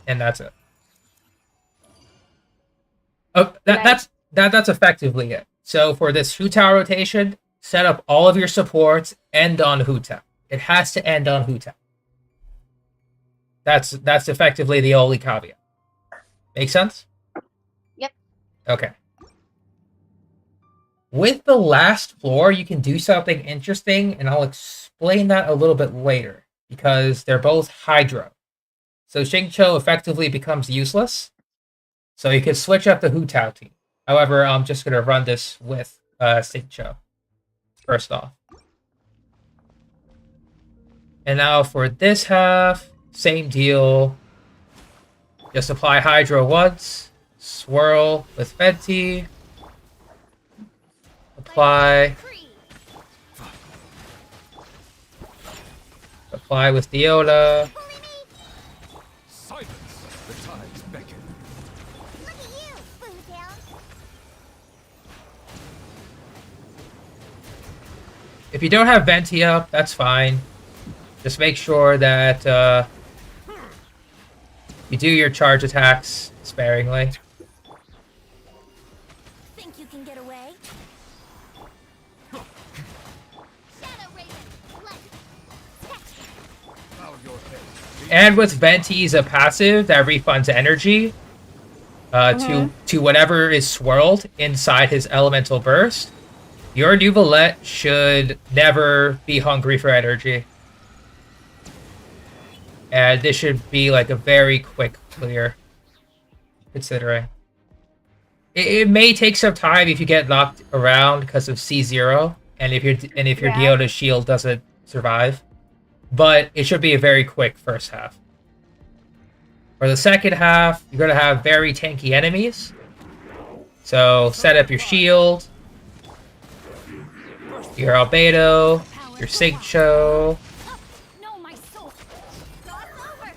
And that's it. Oh, that's effectively it. So for this Hu Tao rotation, set up all of your supports, end on Hu Tao. It has to end on Hu Tao. That's effectively the only caveat. Make sense? Yep. Okay. With the last floor, you can do something interesting, and I'll explain that a little bit later, because they're both Hydro. So Xingqiu effectively becomes useless, so you can switch up the Hu Tao team. However, I'm just going to run this with Xingqiu first off. And now for this half, same deal. Just apply Hydro once, swirl with Venti, apply with Diona. If you don't have Venti up, that's fine. Just make sure that you do your charge attacks sparingly. Think you can get away? And with Venti's a passive that refunds energy to whatever is swirled inside his elemental burst, your Nuvolette should never be hungry for energy. And this should be like a very quick clear, considering. It may take some time if you get knocked around because of C0, and if your Diona's shield doesn't survive. But it should be a very quick first half. For the second half, you're going to have very tanky enemies. So set up your shield, your Albedo, your Xingqiu. No, my soul. Cross over.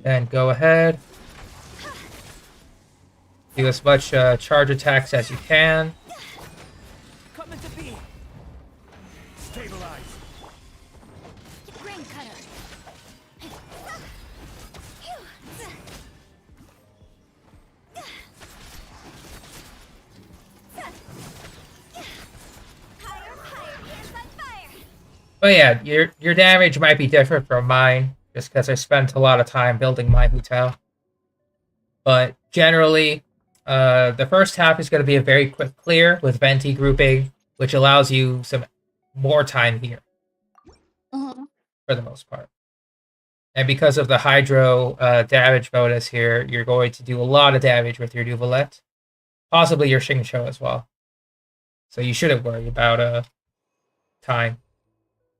And go ahead. Do as much charge attacks as you can. Come into being. Stabilize. Rain cutter. But yeah, your damage might be different from mine, just because I spent a lot of time building my Hu Tao. But generally, the first half is going to be a very quick clear with Venti grouping, which allows you some more time here, for the most part. And because of the Hydro damage bonus here, you're going to do a lot of damage with your Nuvolette, possibly your Xingqiu as well. So you shouldn't worry about time.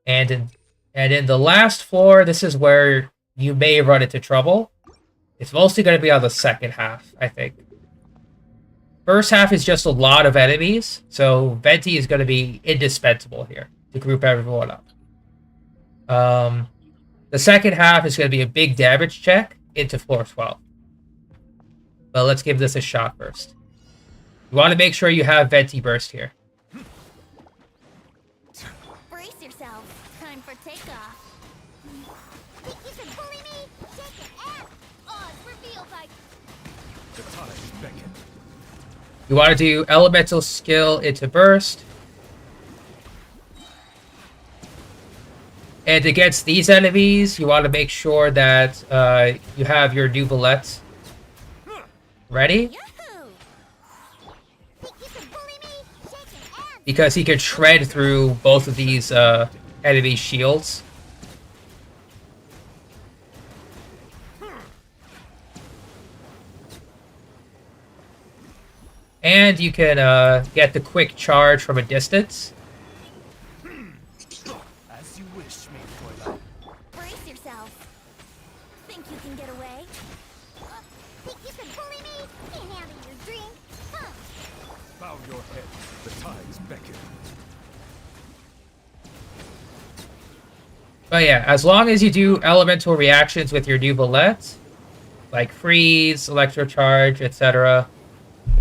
And in the last floor, this is where you may run into trouble. It's mostly going to be on the second half, I think. First half is just a lot of enemies, so Venti is going to be indispensable here to group everyone up. The second half is going to be a big damage check into floor 12. But let's give this a shot first. You want to make sure you have Venti burst here. Brace yourself. Time for takeoff. Think you can bully me? Shake it out. Oz reveal by. The time beckon. You want to do elemental skill into burst. And against these enemies, you want to make sure that you have your Nuvolette ready. Because he can shred through both of these enemy shields. And you can get the quick charge from a distance. As you wish, mate Fräulein. Brace yourself. Think you can get away? Think you can bully me? Can't handle your drink? Huh? Bow your head. The tides beckon. But yeah, as long as you do elemental reactions with your Nuvolette, like freeze, electrocharge, etc.,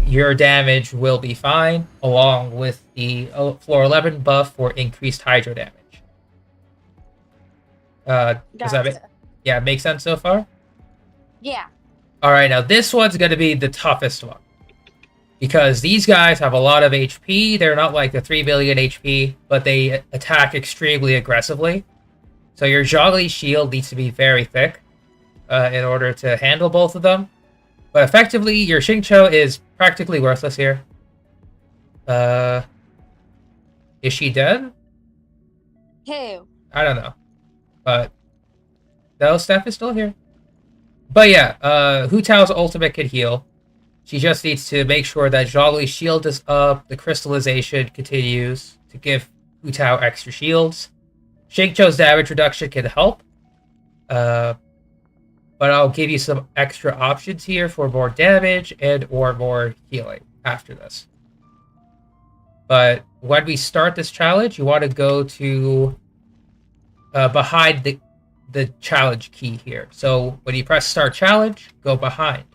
your damage will be fine, along with the floor 11 buff for increased hydro damage. Does that make sense so far? Yeah. Alright, now this one's going to be the toughest one. Because these guys have a lot of HP, they're not like the 3 billion HP, but they attack extremely aggressively. So your Zhongli shield needs to be very thick in order to handle both of them. But effectively, your Xingqiu is practically worthless here. Is she dead? Who? I don't know. But no, Steph is still here. But yeah, Hu Tao's ultimate can heal. She just needs to make sure that Zhongli's shield is up, the crystallization continues to give Hu Tao extra shields. Xingqiu's damage reduction can help. But I'll give you some extra options here for more damage and or more healing after this. But when we start this challenge, you want to go to behind the challenge key here. So when you press start challenge, go behind.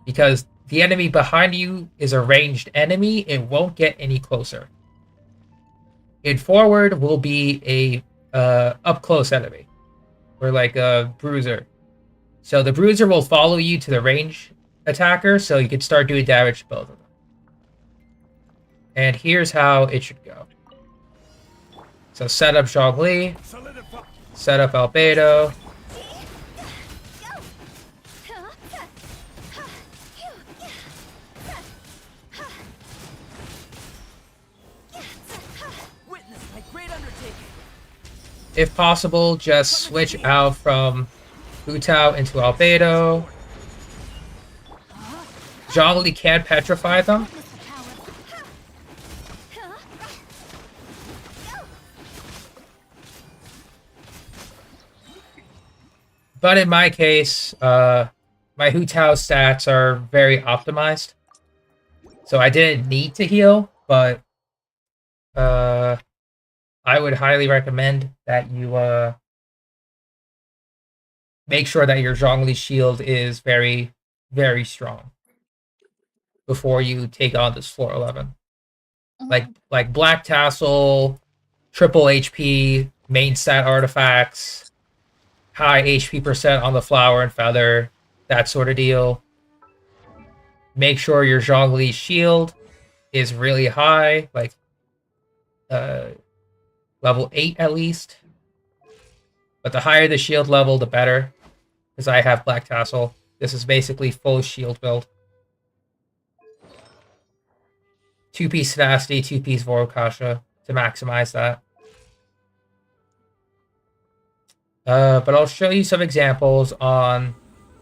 Because the enemy behind you is a ranged enemy, it won't get any closer. In forward will be a up close enemy. Or like a bruiser. So the bruiser will follow you to the range attacker, so you can start doing damage to both of them. And here's how it should go. So set up Zhongli, set up Albedo. If possible, just switch out from Hu Tao into Albedo. Zhongli can petrify them. But in my case, my Hu Tao stats are very optimized. So I didn't need to heal, but I would highly recommend that you make sure that your Zhongli's shield is very, very strong before you take on this floor 11. Like Black Tassel, triple HP, main stat artifacts, high HP percent on the flower and feather, that sort of deal. Make sure your Zhongli's shield is really high, like level 8 at least. But the higher the shield level, the better. Because I have Black Tassel. This is basically full shield build. 2-piece tenacity, 2-piece Vorokasha to maximize that. But I'll show you some examples on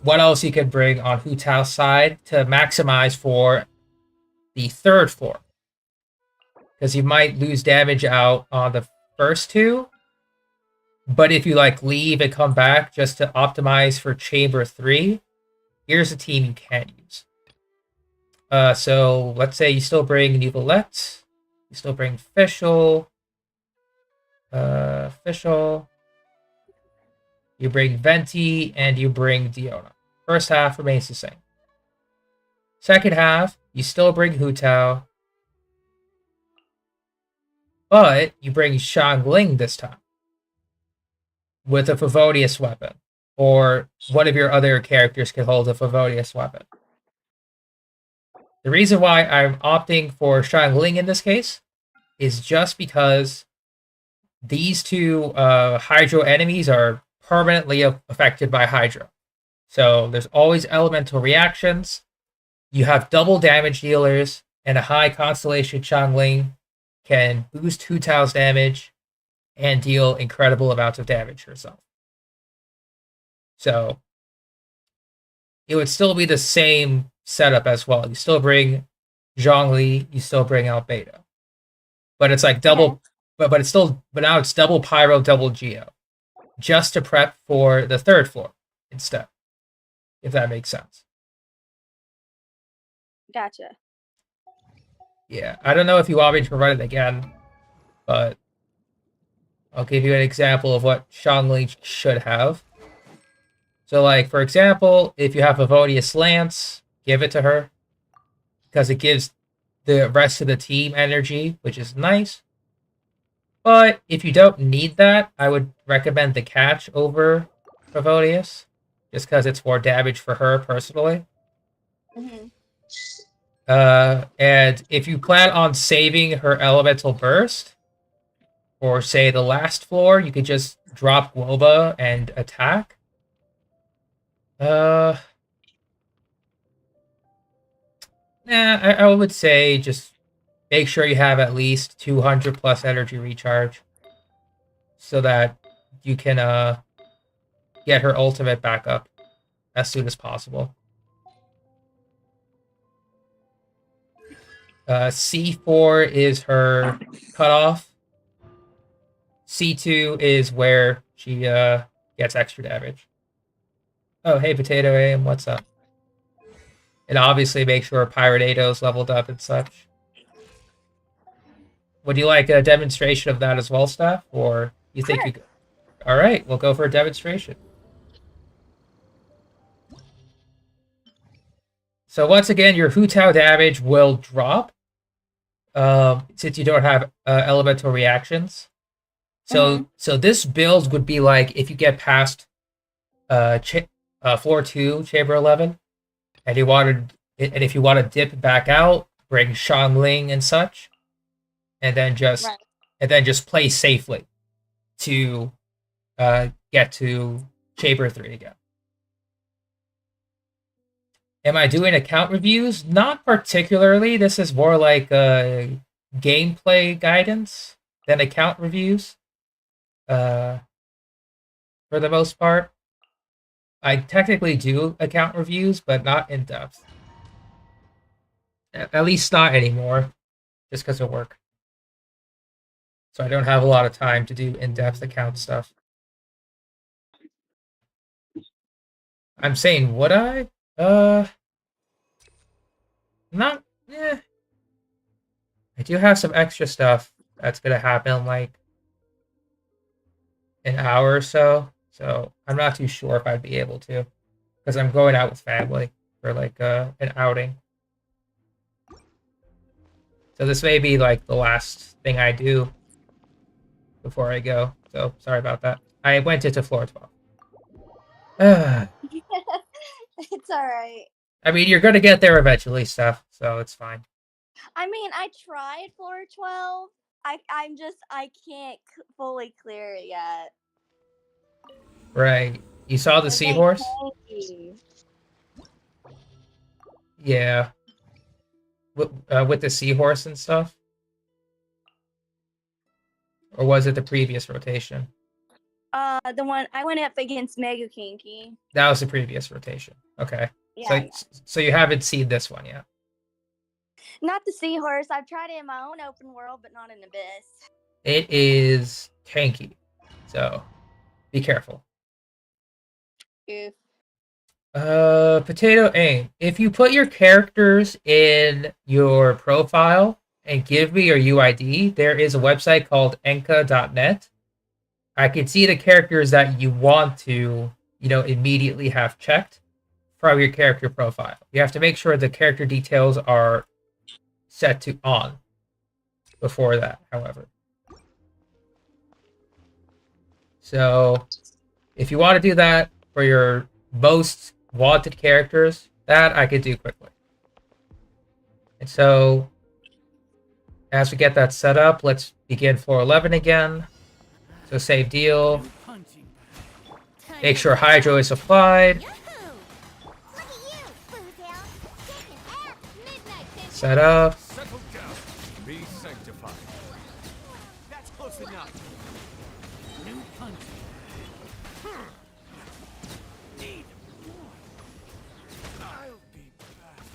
what else you can bring on Hu Tao's side to maximize for the third floor. Because you might lose damage out on the first two. But if you like leave and come back just to optimize for Chamber 3, here's a team you can use. So let's say you still bring Nuvolette, you still bring Fischl, you bring Venti, and you bring Diona. First half remains the same. Second half, you still bring Hu Tao, but you bring Xiangling this time with a Favonius weapon, or one of your other characters can hold a Favonius weapon. The reason why I'm opting for Xiangling in this case is just because these two Hydro enemies are permanently affected by Hydro. So there's always elemental reactions. You have double damage dealers, and a high Constellation Xiangling can boost Hu Tao's damage and deal incredible amounts of damage herself. So it would still be the same setup as well. You still bring Zhongli, you still bring Albedo. But it's like double but it's still but now it's double Pyro, double Geo. Just to prep for the third floor instead. If that makes sense. Gotcha. Yeah. I don't know if you want me to provide it again, but I'll give you an example of what Xiangling should have. So, like, for example, if you have Favonius Lance, give it to her. Because it gives the rest of the team energy, which is nice. But if you don't need that, I would recommend the Catch over Favonius. Just because it's more damage for her, personally. Mm-hmm. And if you plan on saving her Elemental Burst, or say the last floor, you could just drop Woba and attack. I would say just make sure you have at least 200 plus energy recharge so that you can get her ultimate back up as soon as possible. C4 is her cutoff. C2 is where she gets extra damage. Oh, hey, Potato Aim, what's up? And obviously make sure Pirate Ado's leveled up and such. Would you like a demonstration of that as well, Steph? Or you think you... Alright, we'll go for a demonstration. So once again, your Hu Tao damage will drop. Since you don't have elemental reactions. So this build would be like if you get past floor 2, chamber 11, and if you want to dip back out, bring Xiangling and such, and then just play safely to get to chamber 3 again. Am I doing account reviews? Not particularly. This is more like gameplay guidance than account reviews. For the most part. I technically do account reviews, but not in depth. At least not anymore, just because of work. So I don't have a lot of time to do in-depth account stuff. I'm saying, would I? Not. I do have some extra stuff that's gonna happen in like an hour or so. So I'm not too sure if I'd be able to, because I'm going out with family for like an outing. So this may be like the last thing I do before I go. So sorry about that. I went into floor 12. It's alright. I mean, you're gonna get there eventually, Steph, so it's fine. I mean, I tried floor 12. I can't fully clear it yet. Right. You saw the seahorse? Yeah. With the seahorse and stuff? Or was it the previous rotation? The one I went up against Mega Kinky. That was the previous rotation. Okay. Yeah, So you haven't seen this one yet? Not the seahorse. I've tried it in my own open world, but not in Abyss. It is tanky. So be careful. Oof. Potato aim. If you put your characters in your profile and give me your UID, there is a website called enka.net. I can see the characters that you want to, immediately have checked from your character profile. You have to make sure the character details are set to on before that, however. So if you want to do that for your most wanted characters, that I could do quickly. And so as we get that set up, let's begin floor 11 again. So save deal. Make sure hydro is applied. Set up. Settle down. Be sanctified. That's close enough. New punch. Need more. I'll be back.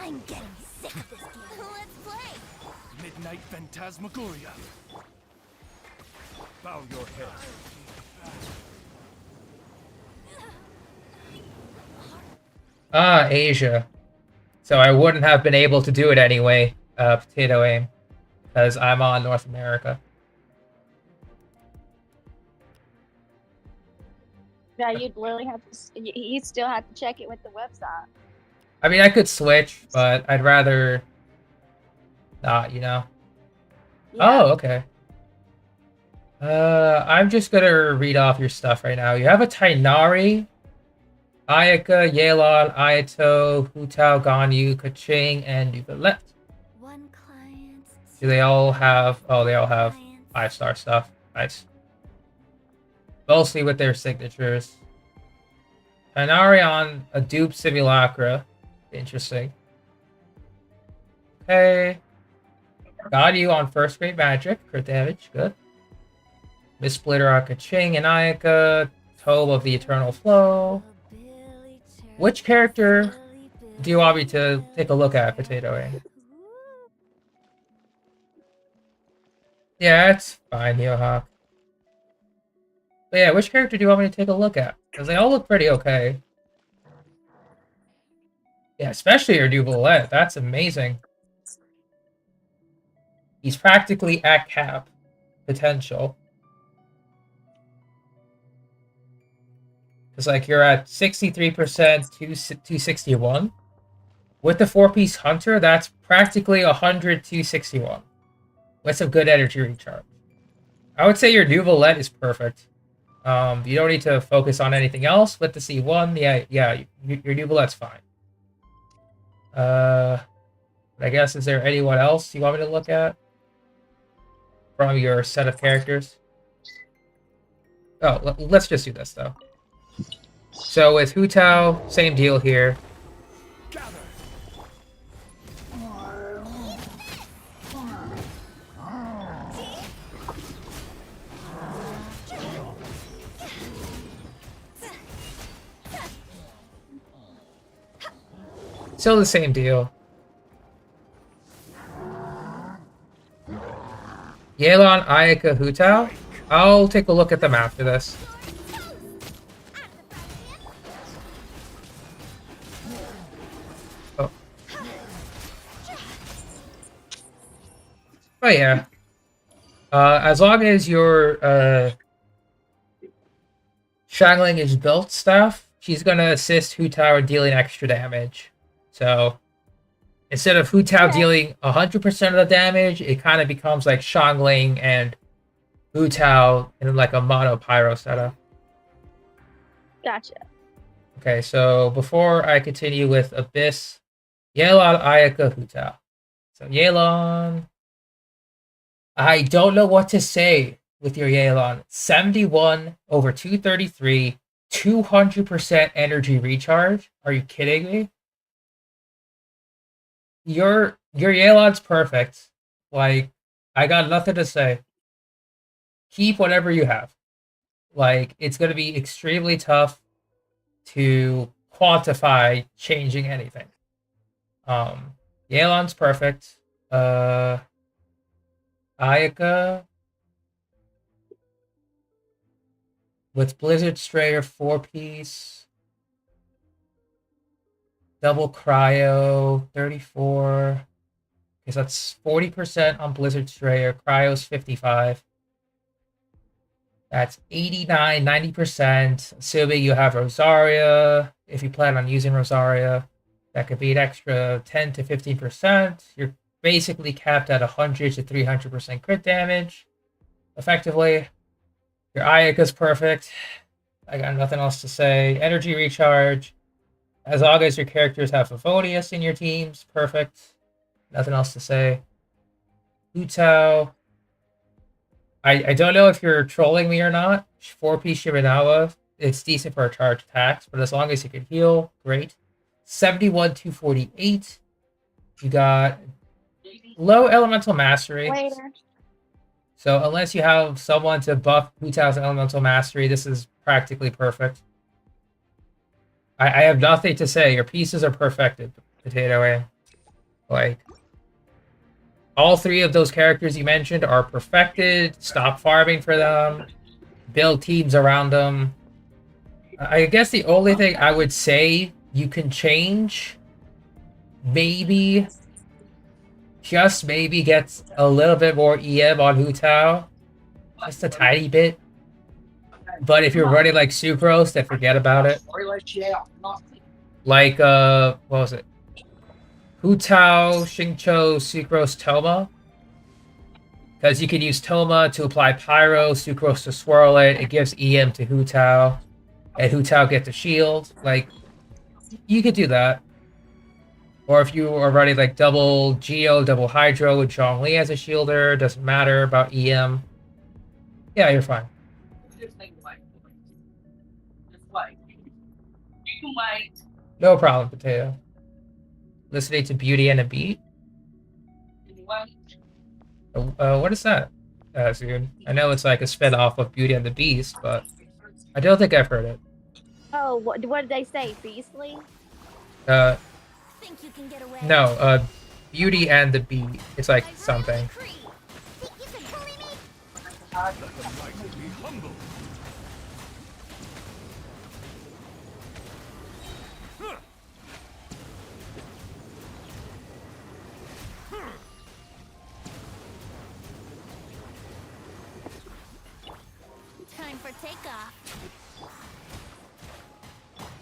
I'm getting sick of this game. Let's play. Midnight Phantasmagoria. Bow your head. Asia. So I wouldn't have been able to do it anyway, potato aim, because I'm on North America. Yeah, you'd literally have to. You still have to check it with the website. I mean, I could switch, but I'd rather not, Yeah. Oh, okay. I'm just gonna read off your stuff right now. You have a Tainari, Ayaka, Yelan, Ayato, Hutao, Ganyu, Kaching, and Yuvalet. One client. Do they all have... Oh, they all have 5-star stuff. Nice. Mostly with their signatures. Tainari on a dupe simulacra. Interesting. Okay. Ganyu on first grade magic. Crit damage. Good. Miss Splitter on Kaching and Ayaka. Tome of the Eternal Flow. Which character do you want me to take a look at, Potato A? Yeah, it's fine, Yohawk. But yeah, which character do you want me to take a look at? Because they all look pretty okay. Yeah, especially your new Bullet. That's amazing. He's practically at cap potential. Because, like, you're at 63%, 261. With the 4-piece Hunter, that's practically 100, 261. With some good energy recharge. I would say your new Bullet is perfect. You don't need to focus on anything else. With the C1, yeah, your new Bullet's fine. I guess, is there anyone else you want me to look at? From your set of characters? Oh, let's just do this, though. So with Hutao, same deal here. Still the same deal. Yelan, Ayaka, Hutao. I'll take a look at them after this. Oh. Oh yeah. As long as your Shangling is built stuff, she's gonna assist Hu Tao in dealing extra damage. So instead of Hu Tao dealing 100% of the damage, it kind of becomes like Shangling and Hu Tao in like a mono pyro setup. Gotcha. Okay, so before I continue with Abyss, Yelan, Ayaka, Hu Tao. So Yelan, I don't know what to say with your Yelan. 71 over 233, 200% energy recharge. Are you kidding me? Your Yelan's perfect. Like, I got nothing to say. Keep whatever you have. Like, it's gonna be extremely tough to quantify changing anything. Yelan's perfect. Ayaka with Blizzard Strayer 4-piece. Double Cryo 34. Because that's 40% on Blizzard Strayer. Cryo's 55. That's 89, 90%. Assuming you have Rosaria. If you plan on using Rosaria, that could be an extra 10 to 15%. You're basically capped at 100 to 300% crit damage. Effectively, your Ayaka's perfect. I got nothing else to say. Energy recharge. As long as your characters have Favonius in your teams, perfect. Nothing else to say. Hu Tao. I don't know if you're trolling me or not. 4-piece Shiminawa. It's decent for charge attacks, but as long as you can heal, great. 71, 248. You got low elemental mastery. Later. So unless you have someone to buff Hu Tao's elemental mastery, this is practically perfect. I have nothing to say. Your pieces are perfected, Potato A. Like, all three of those characters you mentioned are perfected. Stop farming for them. Build teams around them. I guess the only thing I would say you can change, maybe, just maybe get a little bit more EM on Hu Tao. Just a tiny bit. But if you're running like Sucrose, then forget about it. Like, what was it? Hu Tao, Xingqiu, Sucrose, Toma. Because you can use Toma to apply Pyro, Sucrose to swirl it. It gives EM to Hu Tao. And Hu Tao gets a shield. Like, you could do that. Or if you are running like double Geo, double Hydro with Zhongli as a shielder, doesn't matter about EM. Yeah, you're fine. No problem, Potato. Listening to Beauty and a Beat? What is that, Zune? I know it's like a spin-off of Beauty and the Beast, but I don't think I've heard it. Oh, what did they say? Beastly? Think you can get away? No, Beauty and the Beat. It's like something. Think you can bully me? Let the mighty be humble. Time for takeoff.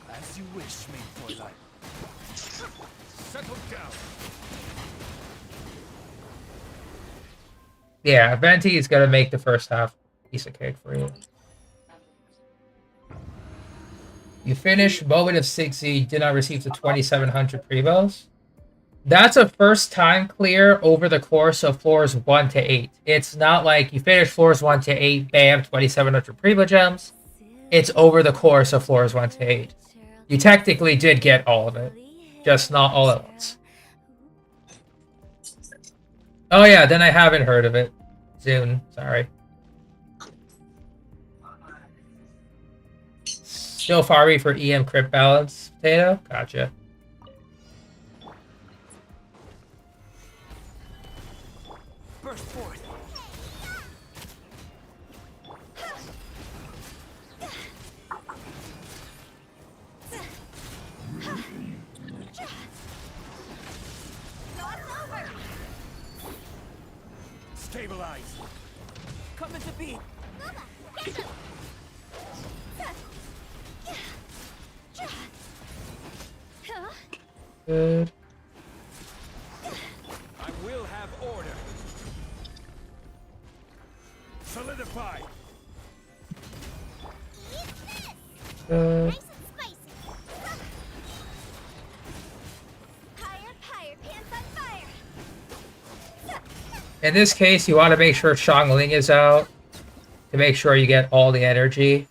As you wish, maid Twilight. Settle down. Yeah, Venti is gonna make the first half piece of cake for you. You finished Moment of 60, did not receive the 2700 Prevos. That's a first time clear over the course of floors 1 to 8. It's not like you finish floors 1 to 8, bam, 2700 Prevo gems. It's over the course of floors 1 to 8. You technically did get all of it, just not all at once. Oh yeah, then I haven't heard of it. Zune, sorry. Still farming for EM crit balance, Potato? Gotcha. Burst forth. Stabilize. Coming to beat. Good. I will have order. Solidify. Good. Nice and spicy. Fire, pants on fire. In this case, you want to make sure Xiangling is out to make sure you get all the energy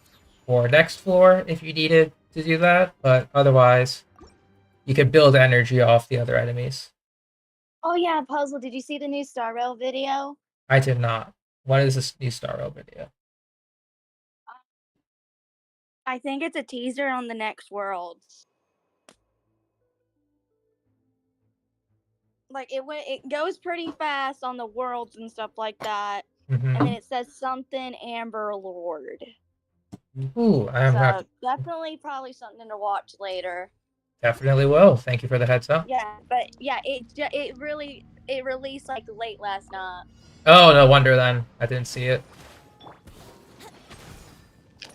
for next floor if you needed to do that, but otherwise, you can build energy off the other enemies. Oh yeah, Puzzle, did you see the new Star Rail video? I did not. What is this new Star Rail video? I think it's a teaser on the next world. Like it goes pretty fast on the worlds and stuff like that. Mm-hmm. And then it says something Amber Lord. Ooh, I'm So happy. definitely probably something to watch later. Definitely will. Thank you for the heads up. Yeah, but yeah, it released like late last night. Oh, no wonder then. I didn't see it.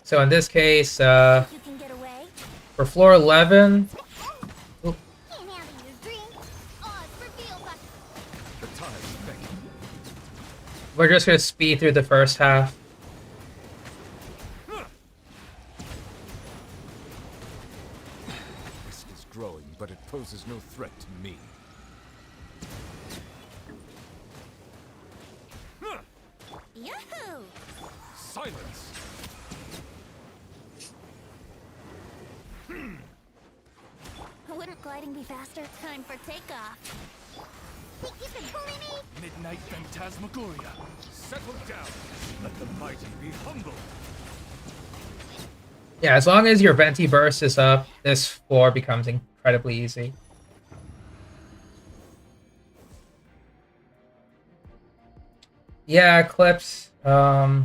So in this case, You can get away. for floor 11, Can't handle your drink. Odds reveal button. The time's fake. we're just going to speed through the first half. Risk is growing, but it poses no threat to me. Yahoo! Silence. Wouldn't gliding be faster? Time for takeoff. Think you can bully me? Midnight Phantasmagoria. Settle down. Let the mighty be humble. Yeah, as long as your Venti Burst is up, this floor becomes incredibly easy. Yeah, Eclipse. I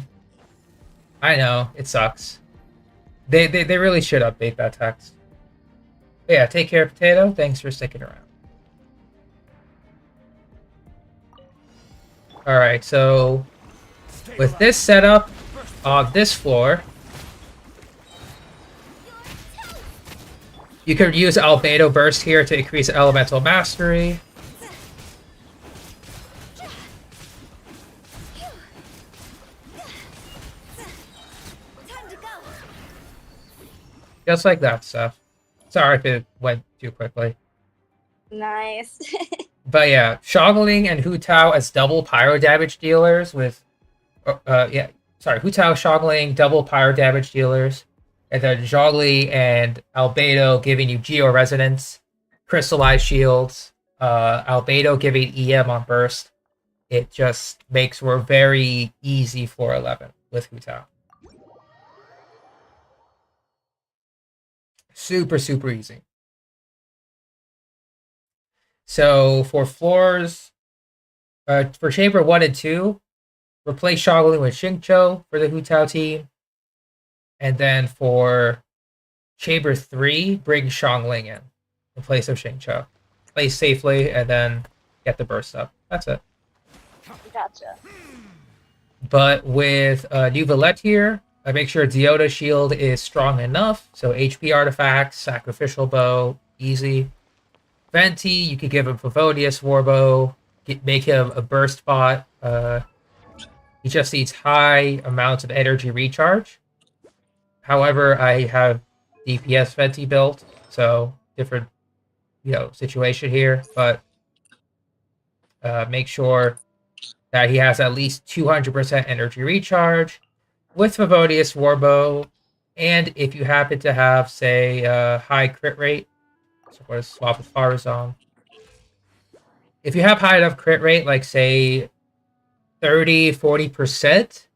know, it sucks. They really should update that text. But yeah, take care, Potato. Thanks for sticking around. Alright, so with this setup on this floor, you could use Albedo Burst here to increase Elemental Mastery. Time to go. Just like that stuff. Sorry if it went too quickly. Nice. But yeah, Xiangling and Hu Tao as double pyro damage dealers with... Hu Tao, Xiangling, double pyro damage dealers. And then Zhongli and Albedo giving you Geo Resonance, Crystallized Shields, Albedo giving EM on Burst. It just makes for a very easy floor 11 with Hu Tao. Super, super easy. So for floors, for Chamber 1 and 2, replace Xiangling with Xingqiu for the Hu Tao team. And then for Chamber 3, bring Xiangling in place of Xingqiu. Play safely and then get the burst up. That's it. Gotcha. But with New Valette here, I make sure Diota Shield is strong enough. So HP artifacts, Sacrificial Bow, easy. Venti, you could give him Favonius Warbow, make him a burst bot. He just needs high amounts of energy recharge. However, I have DPS Venti built, so different, situation here. But make sure that he has at least 200% energy recharge with Favonius Warbow, and if you happen to have, say, high crit rate, so we're going to swap with Farazan. If you have high enough crit rate, like say 30-40%,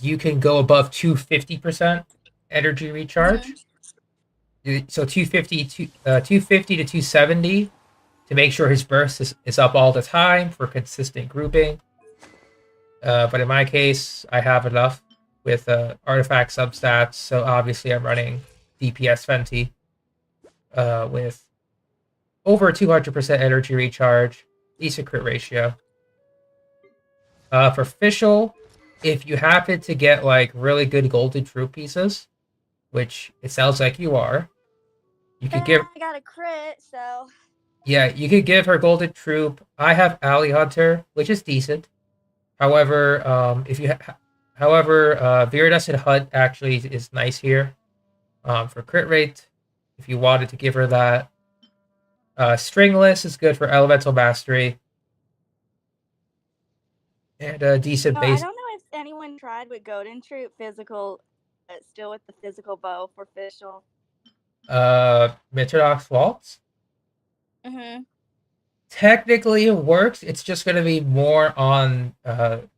you can go above 250% energy recharge. So 250 to 270 to make sure his burst is up all the time for consistent grouping. But in my case, I have enough with artifact substats, so obviously I'm running DPS Venti with over 200% energy recharge, decent crit ratio. For official, if you happen to get like really good golden troop pieces, which it sounds like you are, you could give. I got a crit, so. Yeah, you could give her golden troop. I have Alley Hunter, which is decent. However, Viridescent Hunt actually is nice here. For crit rate, if you wanted to give her that. Stringless is good for Elemental Mastery. And a decent I base. don't know if anyone tried with Golden Troop physical, but still with the physical bow for official. Mitrodox Waltz? Mm-hmm. Technically it works. It's just going to be more on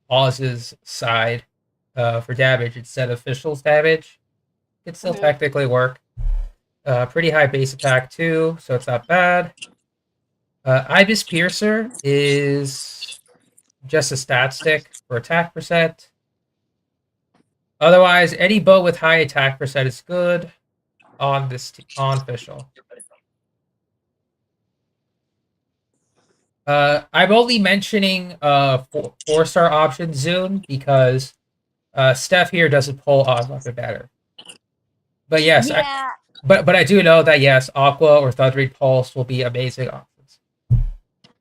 Oz's side for damage instead of official's damage. It still technically work. Pretty high base attack too, so it's not bad. Ibis Piercer is just a stat stick for attack percent. Otherwise, any bow with high attack percent is good on on official. I'm only mentioning 4-star option Zune because Steph here doesn't pull Oz weapon better. But yes, yeah. But I do know that yes, Aqua or Thundering Pulse will be amazing options.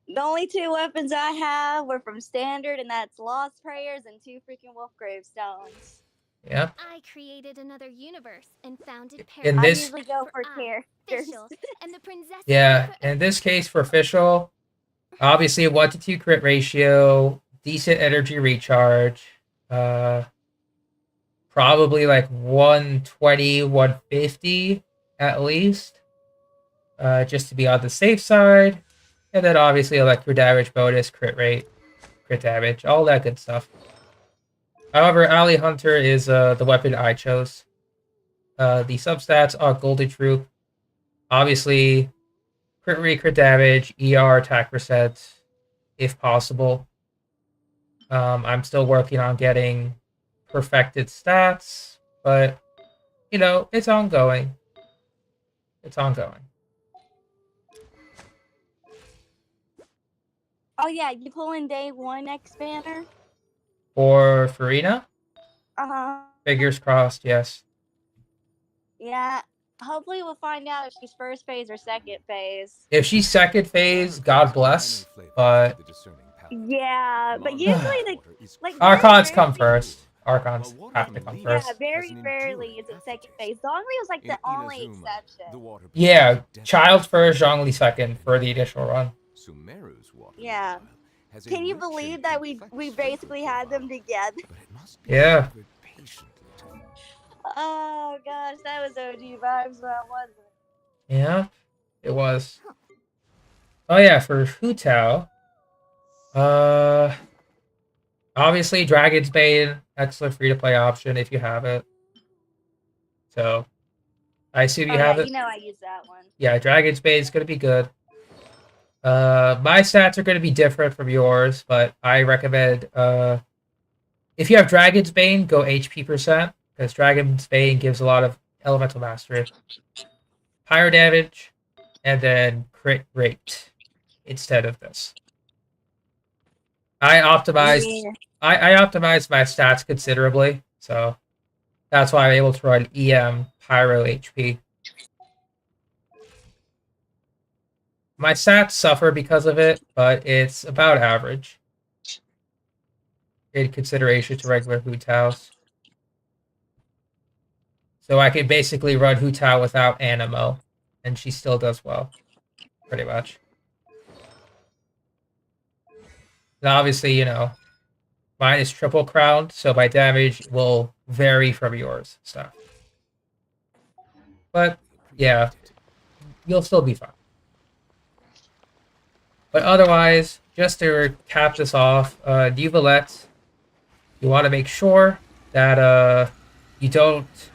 The only 2 weapons I have were from Standard, and that's Lost Prayers and 2 freaking Wolf Gravestones. Yep. I created another universe and founded In paradise. this- I usually go for characters. Official, and the princess. Yeah, in this case for official, obviously a 1-to-2 crit ratio, decent energy recharge, probably like 120, 150 at least, just to be on the safe side. And then obviously electro damage bonus, crit rate, crit damage, all that good stuff. However, Alley Hunter is the weapon I chose. The substats are Golden Troop. Obviously, crit rate, crit damage, ER, attack percent, if possible. I'm still working on getting perfected stats, but, you know, it's ongoing. It's ongoing. Oh yeah, you pull in day 1 X banner? For Farina? Uh-huh. Fingers crossed, yes. Yeah. Hopefully we'll find out if she's first phase or second phase. If she's second phase, God bless, but... Yeah, but usually like Archons come first. Archons have to come Yeah, first. very rarely is it second phase. Zhongli was like the only exception. Yeah, Child first, Zhongli second for the initial run. Yeah. Can you believe that we basically had them together? Yeah. Oh gosh, that was OG vibes, wasn't it? Yeah, it was. Oh yeah, for Hu Tao, obviously Dragon's Bane, excellent free-to-play option if you have it. So, I assume you have it. You know I use that one. Yeah, Dragon's Bane is gonna be good. My stats are gonna be different from yours, but I recommend if you have Dragon's Bane, go HP percent, because Dragon's Bane gives a lot of elemental mastery, higher damage, and then crit rate instead of this. I optimized I optimized my stats considerably, so that's why I'm able to run EM Pyro HP. My stats suffer because of it, but it's about average in consideration to regular Hu Taos. So I can basically run Hu Tao without Animo, and she still does well, pretty much. Now, obviously, you know, mine is triple crowned, so my damage will vary from yours stuff. But yeah, you'll still be fine. But otherwise, just to cap this off, Nuvalette, you want to make sure that you don't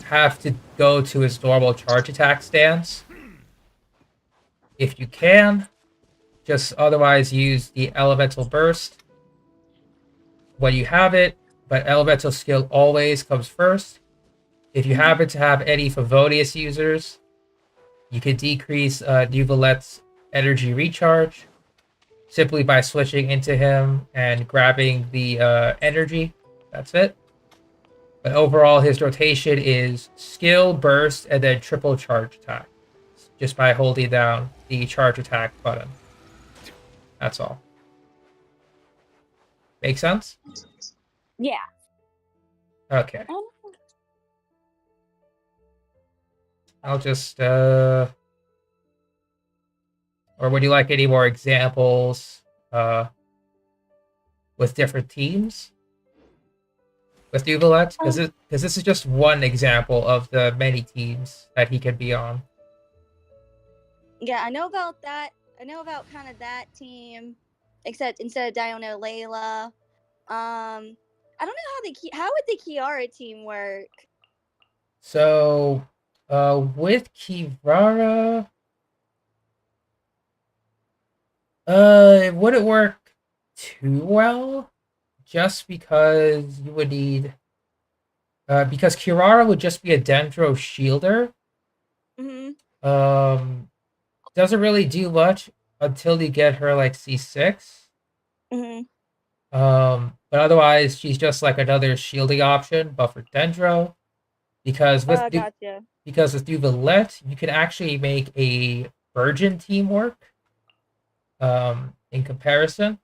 have to go to his normal charge attack stance. If you can, just otherwise use the Elemental Burst when you have it, but Elemental Skill always comes first. If you happen to have any Favonius users, you can decrease Nuvalette's energy recharge. simply by switching into him and grabbing the energy. That's it. But overall, his rotation is skill, burst, and then triple charge attack. Just by holding down the charge attack button. That's all. Make sense? Yeah. Okay. I'll just, or would you like any more examples, with different teams? With Duvalet? Because this is just one example of the many teams that he could be on. Yeah, I know about that. I know about kind of that team, except instead of Diona, Layla. I don't know how would the Kiara team work? So, with Kirara, it wouldn't work too well, just because you would need, because Kirara would just be a Dendro shielder. Mm-hmm. Doesn't really do much until you get her like C6. Mm-hmm. But otherwise she's just like another shielding option, but for Dendro. Because with Gotcha. because with Duvalet, you can actually make a Virgin team work. In comparison.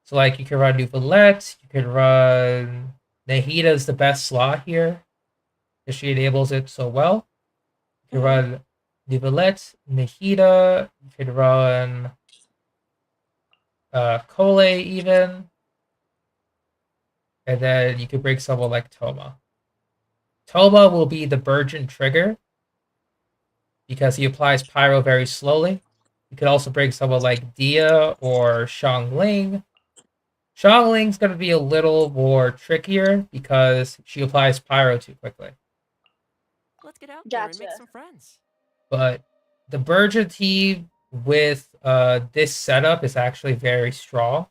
So like you can run Duvalet, you can run Nahida is the best slot here, because she enables it so well. You can run Duvalet, Nahida, you can run Cole even. And then you can bring someone like Toma. Toma will be the Virgin trigger, because he applies Pyro very slowly. You could also bring someone like Dia or Xiangling. Xiangling's going to be a little more trickier, because she applies Pyro too quickly. Let's get out there and make some friends. But the Virgin team with this setup is actually very strong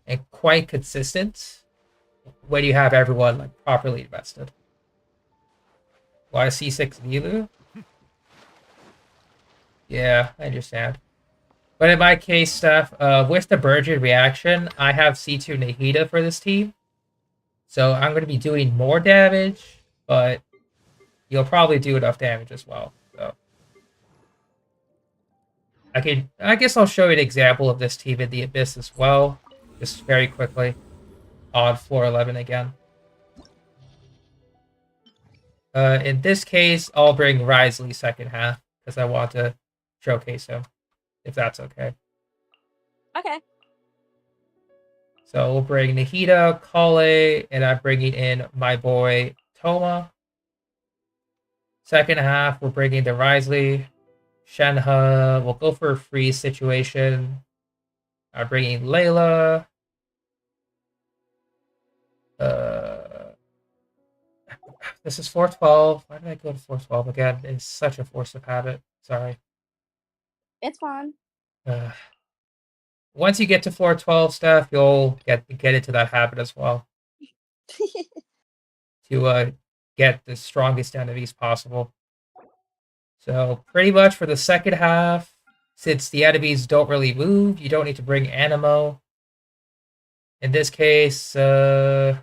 and quite consistent when you have everyone like properly invested. Why C6 Nilu? Yeah, I understand. But in my case, Steph, with the Virgin reaction, I have C2 Nahida for this team. So I'm going to be doing more damage, but you'll probably do enough damage as well. So I guess I'll show you an example of this team in the Abyss as well, just very quickly on floor 11 again. In this case, I'll bring Risley second half, because I want to showcase him, if that's okay. Okay. So we'll bring Nahida, Kale, and I'm bringing in my boy Toma. Second half, we're bringing the Risley. Shenhe, we'll go for a freeze situation. I'm bringing Layla. This is 412. Why did I go to 412 again? It's such a force of habit. Sorry. It's fun. Once you get to 412 stuff, you'll get into that habit as well. To get the strongest enemies possible. So pretty much for the second half, since the enemies don't really move, you don't need to bring Animo. In this case, I'll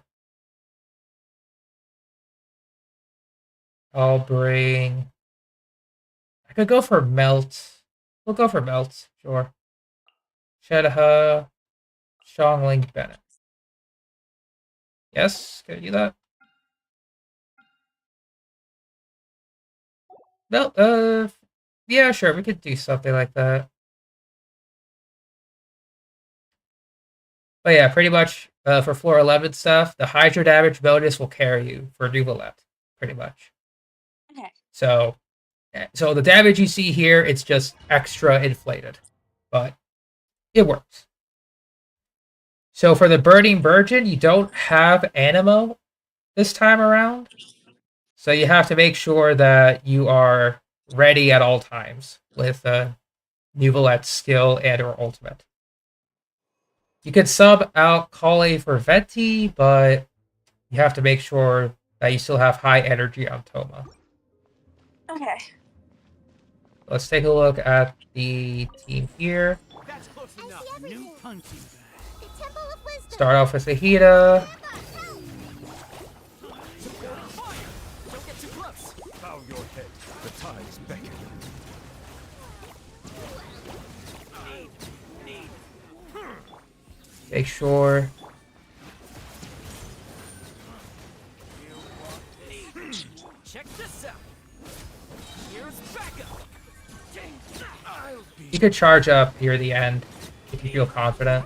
bring... I could go for Melt. We'll go for Melt, sure. Shenhe, Xiangling, Bennett. Yes, can I do that? No, yeah, sure, we could do something like that. But yeah, pretty much for floor 11 stuff, the Hydra damage bonus will carry you for Duvalet, pretty much. Okay. So the damage you see here, it's just extra inflated, but it works. So for the Burning Virgin, you don't have Animo this time around. So you have to make sure that you are ready at all times with Nuvalet's skill and or ultimate. You could sub out Kale for Venti, but you have to make sure that you still have high energy on Toma. Okay. Let's take a look at the team here. That's close enough. Enough. New punching bag. The Temple of Wisdom. Start off with Fajita. Don't get too close. Bow your head. The tides beckon. Make sure. Check this out. Here's backup. You could charge up near the end if you feel confident.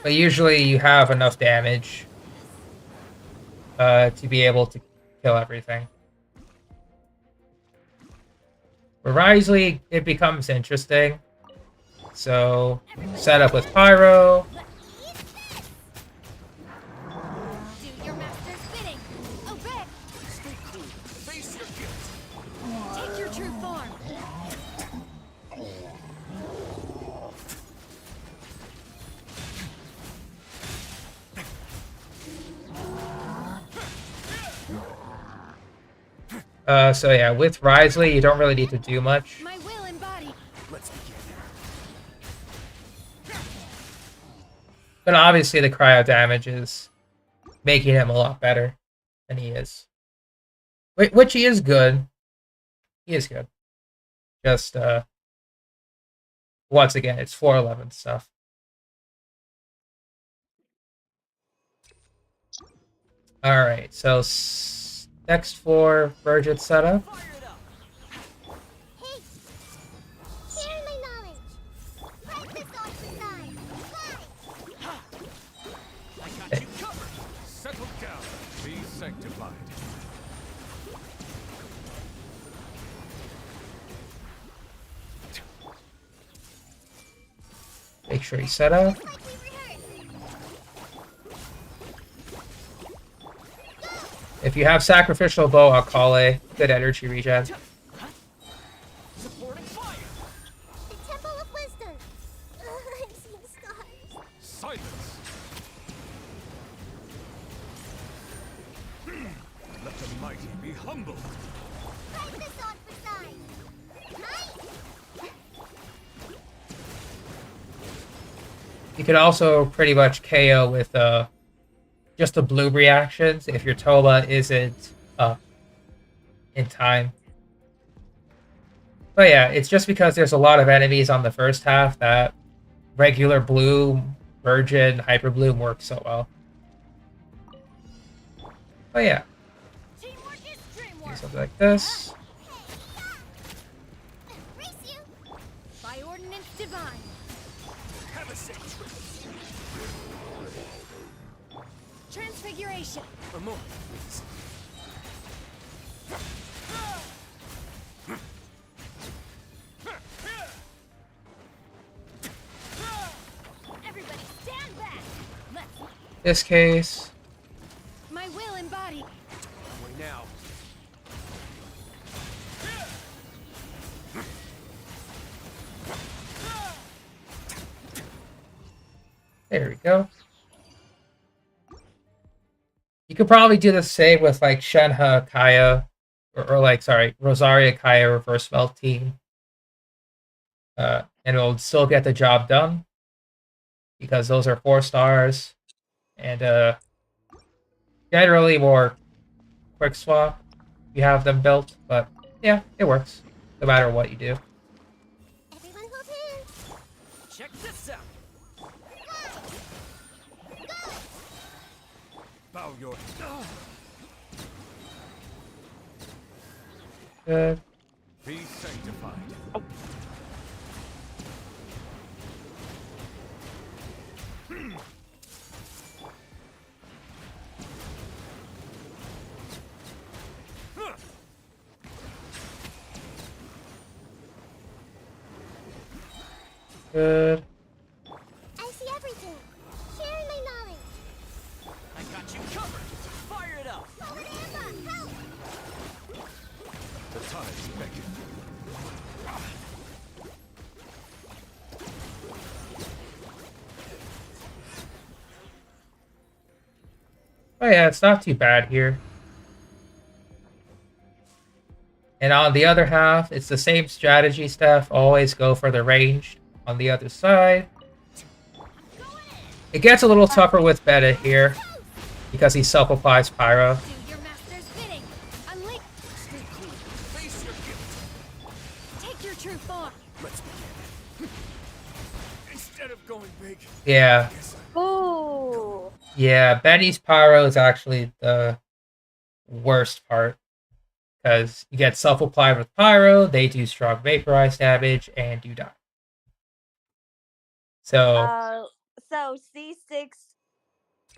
But usually you have enough damage to be able to kill everything. For Risley, it becomes interesting. So, set up with Pyro. Do your master's bidding. Obey. Stay cool. Face your guilt. Take your true form. So yeah, with Risley, you don't really need to do much. My will embodied. Let's begin. But obviously the cryo damage is making him a lot better than he is. Which he is good. He is good. Just, once again, it's 411 stuff. Alright, so next for Virgin setup. Hey, share my knowledge. Break this off the side. I got you covered. Settle down. Be sanctified. Make sure he's set up. Like we rehearsed. If you have Sacrificial Bow, I'll call a good energy regen. Supporting fire. The Temple of Wisdom. I'm seeing stars. Silence. Let the mighty be humbled. Break this off the side. Might. You could also pretty much KO with just the blue reactions if your Toba isn't up in time. But yeah, it's just because there's a lot of enemies on the first half that regular blue, virgin, hyper bloom works so well. But yeah, Teamwork is do dreamwork. something like this. Race you. By ordinance divine. Have a seat. Transfiguration. A moment, please. Everybody stand back. Let's. This case, My will embodied. Way now. there we go. You could probably do the same with like Shenhe, Kaya, or like, sorry, Rosaria, Kaya, Reverse Melt team. And it'll still get the job done because those are 4 stars and generally more quick swap if you have them built. But yeah, it works no matter what you do. Everyone hold hands. Check this out. Bow your head. Good. Be sanctified. Good. I see everything. Sharing my knowledge. I got you covered. Fire it up. Forward Amber, help! The tides beckon. Oh yeah, it's not too bad here. And on the other half, it's the same strategy stuff. Always go for the ranged on the other side. It gets a little tougher with Beta here because he self-applies Pyro. Do your master's bidding. Unleash. Stay cool. Face your guilt. Take your true form. Let's begin. Instead of going big. Yeah. Ooh. Yeah, Benny's Pyro is actually the worst part. Because you get self-applied with Pyro, they do strong vaporize damage, and you die. So So C6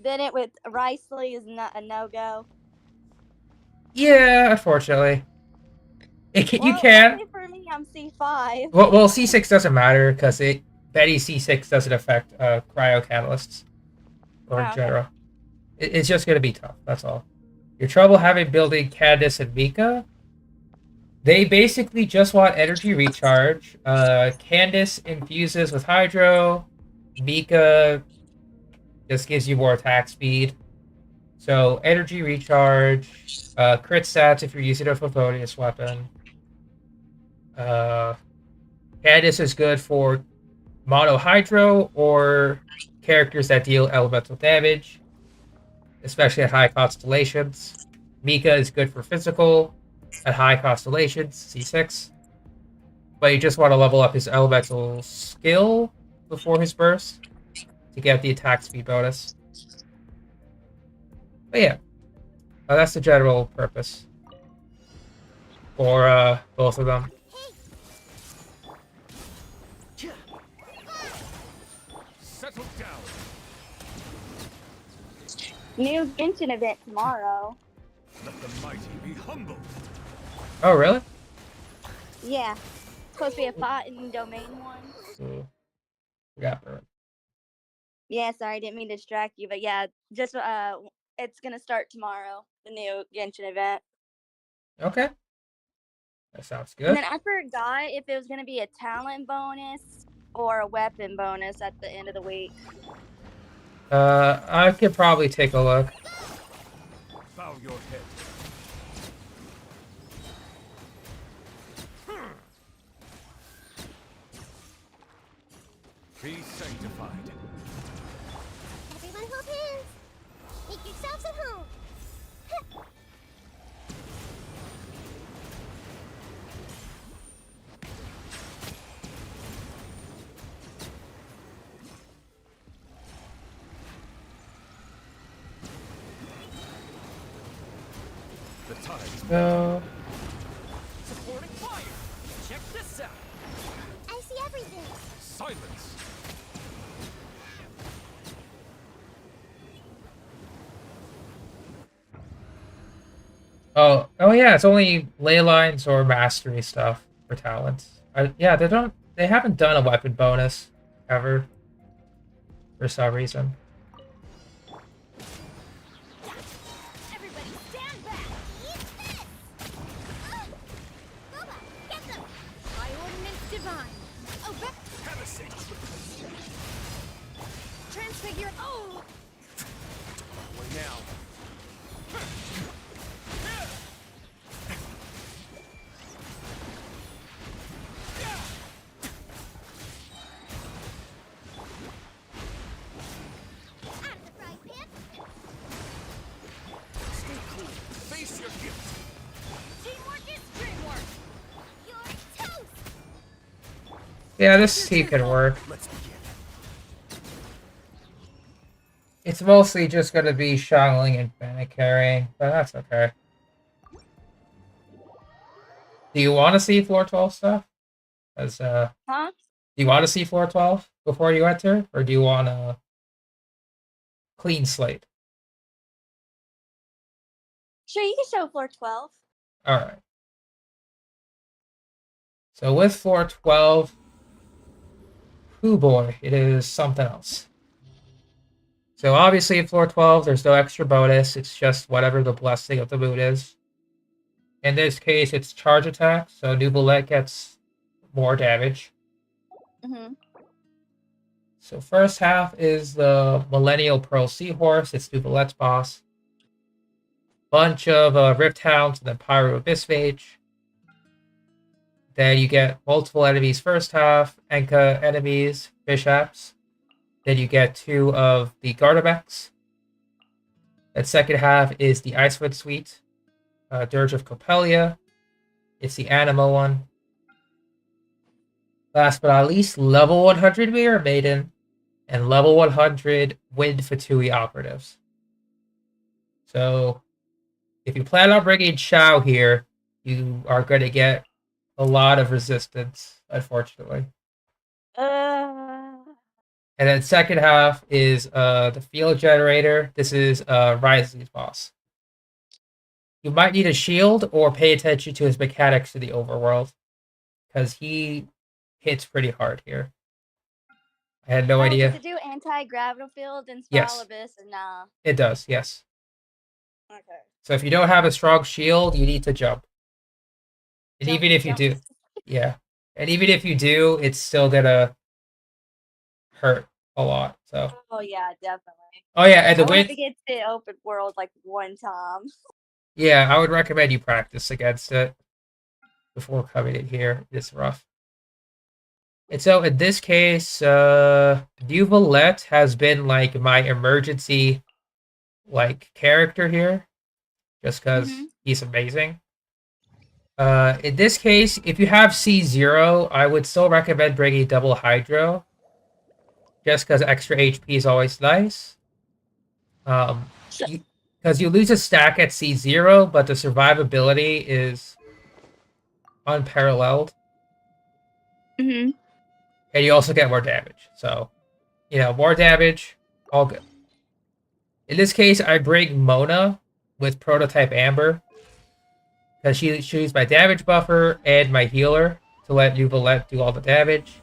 did it with Riceley is not a no-go. yeah, unfortunately. You can. Luckily for me, I'm C5. Well, C6 doesn't matter, because Betty C6 doesn't affect cryo catalysts. Or in okay. general. It's just going to be tough, that's all. Your trouble having building Candace and Mika? They basically just want energy recharge. Candace infuses with Hydro. Mika just gives you more attack speed. So energy recharge, crit stats if you're using a Favonius weapon. Candace is good for mono Hydro or characters that deal elemental damage, especially at high constellations. Mika is good for physical at high constellations, C6. But you just want to level up his elemental skill before his burst to get the attack speed bonus. But yeah, that's the general purpose for both of them. Settle down. New Genshin event tomorrow. Let the mighty be humble. Oh, really? Yeah. Supposed to be a pot in domain 1. So, forgot for it. Yeah, sorry, didn't mean to distract you, but yeah, just it's gonna start tomorrow, the new Genshin event. Okay. That sounds good. And then I forgot if it was gonna be a talent bonus or a weapon bonus at the end of the week. I could probably take a look. Bow your head. Be sanctified. Everyone hold hands. Make yourselves at home. The tide's So, Supporting fire. Check this out. I see everything. silence. oh yeah, it's only ley lines or mastery stuff for talents. Yeah, they haven't done a weapon bonus ever for some reason. Everybody stand back. Eat this. Boba, get them. By ordinance divine. Oh, Have a seat. transfigure. Oh. What now? Out of the frying pan. Stay cool. Face your guilt. Teamwork is dreamwork. You're toast. Yeah, this team can work. Let's begin. It's mostly just going to be Shangling and Bennett carrying, but that's okay. Do you want to see floor 12 stuff? As Huh? do you want to see floor 12 before you enter, or do you want a clean slate? Sure, you can show floor 12. All right. So with floor 12, oh boy, it is something else. So obviously in floor 12, there's no extra bonus. It's just whatever the blessing of the moon is. In this case, it's charge attack, so Nubulet gets more damage. Mm-hmm. So first half is the Millennial Pearl Seahorse. It's Nubulet's boss. Bunch of Rift Hounds and then Pyro Abyss Mage. Then you get multiple enemies first half, Enka enemies, Bishops. Then you get 2 of the Gardamex. That second half is the Icewood Suite, Dirge of Copelia. It's the Animo one. Last but not least, level 100 Mirror Maiden and level 100 Wind Fatui Operatives. So, if you plan on bringing Chao here, you are going to get a lot of resistance, unfortunately. And then second half is the Field Generator. This is Risley's boss. You might need a shield or pay attention to his mechanics to the overworld, because he hits pretty hard here. I had no idea. Does it do anti-gravity field and Yes. Spiral Abyss? Nah. It does, yes. Okay. So if you don't have a strong shield, you need to jump. And Jump, even if you jump. do, yeah. And even if you do, it's still gonna hurt a lot. So. Oh yeah, definitely. Oh yeah, and the I want wind. to get to open world like one time. Yeah, I would recommend you practice against it before coming in here. It's rough. And so in this case, Valette has been like my emergency like character here, just because he's amazing. In this case, if you have C0, I would still recommend bringing double Hydro, just because extra HP is always nice. Because you lose a stack at C0, but the survivability is unparalleled. Mm-hmm. And you also get more damage. So, more damage, all good. In this case, I bring Mona with Prototype Amber, because she's my damage buffer and my healer to let Valette do all the damage.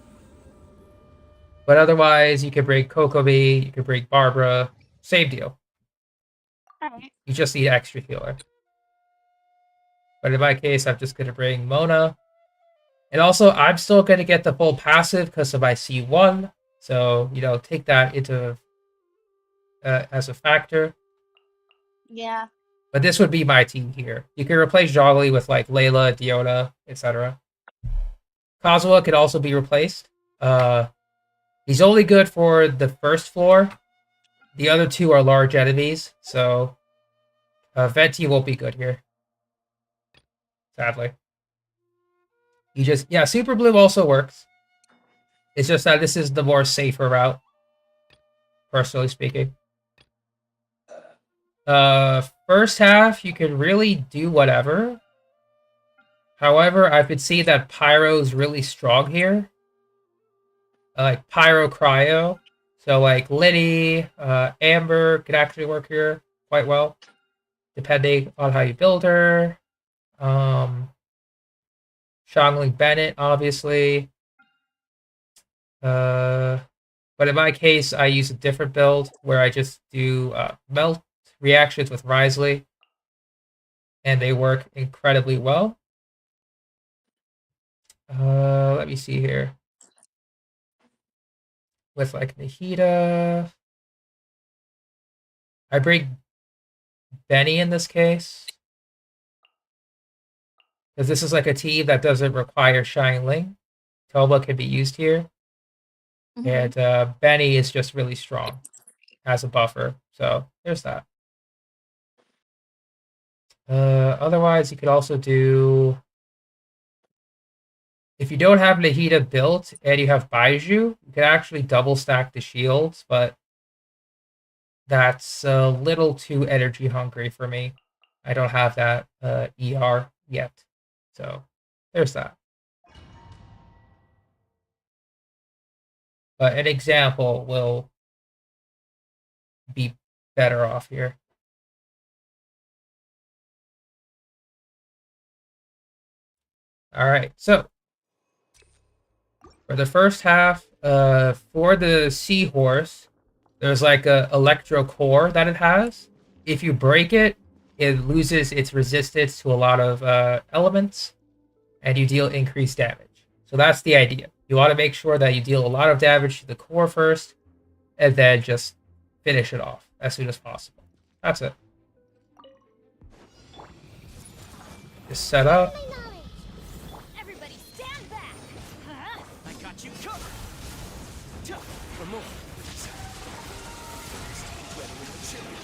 But otherwise, you can bring Kokomi, you can bring Barbara, same deal. Alright. You just need extra healer. But in my case, I'm just going to bring Mona. And also, I'm still going to get the full passive because of my C1. So, take that into as a factor. Yeah. But this would be my team here. You can replace Zhongli with like Layla, Diona, etc. Kazuha could also be replaced. He's only good for the first floor. The other 2 are large enemies, so Venti won't be good here. Sadly. Super Blue also works. It's just that this is the more safer route, personally speaking. First half, you can really do whatever. However, I've been seeing that Pyro's really strong here. Like Pyro Cryo. So like Liddy, Amber could actually work here quite well, depending on how you build her. Shangling Bennett, obviously. But in my case, I use a different build where I just do melt reactions with Risley, and they work incredibly well. Let me see here. With like Nahida, I bring Benny in this case, because this is like a team that doesn't require Xiangling. Toba can be used here. Mm-hmm. And Benny is just really strong as a buffer. So there's that. Otherwise, you could also do... If you don't have Nahida built and you have Baiju, you can actually double stack the shields, but that's a little too energy hungry for me. I don't have that ER yet. So there's that. But an example will be better off here. All right, so for the first half, for the Seahorse, there's like a electro core that it has. If you break it, it loses its resistance to a lot of elements, and you deal increased damage. So that's the idea. You want to make sure that you deal a lot of damage to the core first, and then just finish it off as soon as possible. That's it. Just set up. Everybody stand got you covered. For more, please. Stay wet with the chili.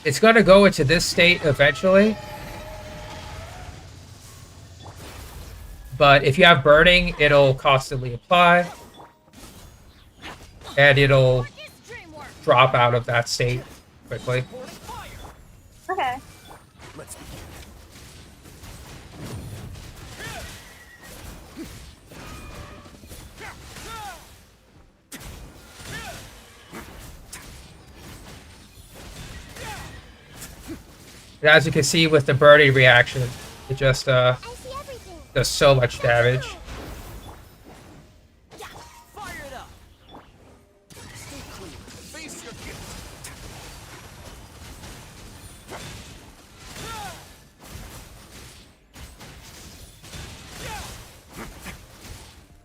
It's gonna go into this state eventually. But if you have burning, it'll constantly apply. And it'll drop out of that state quickly. Okay. Let's begin. And as you can see with the burning reaction, it just does so much damage. Fire it up. Stay clear. Face your gift.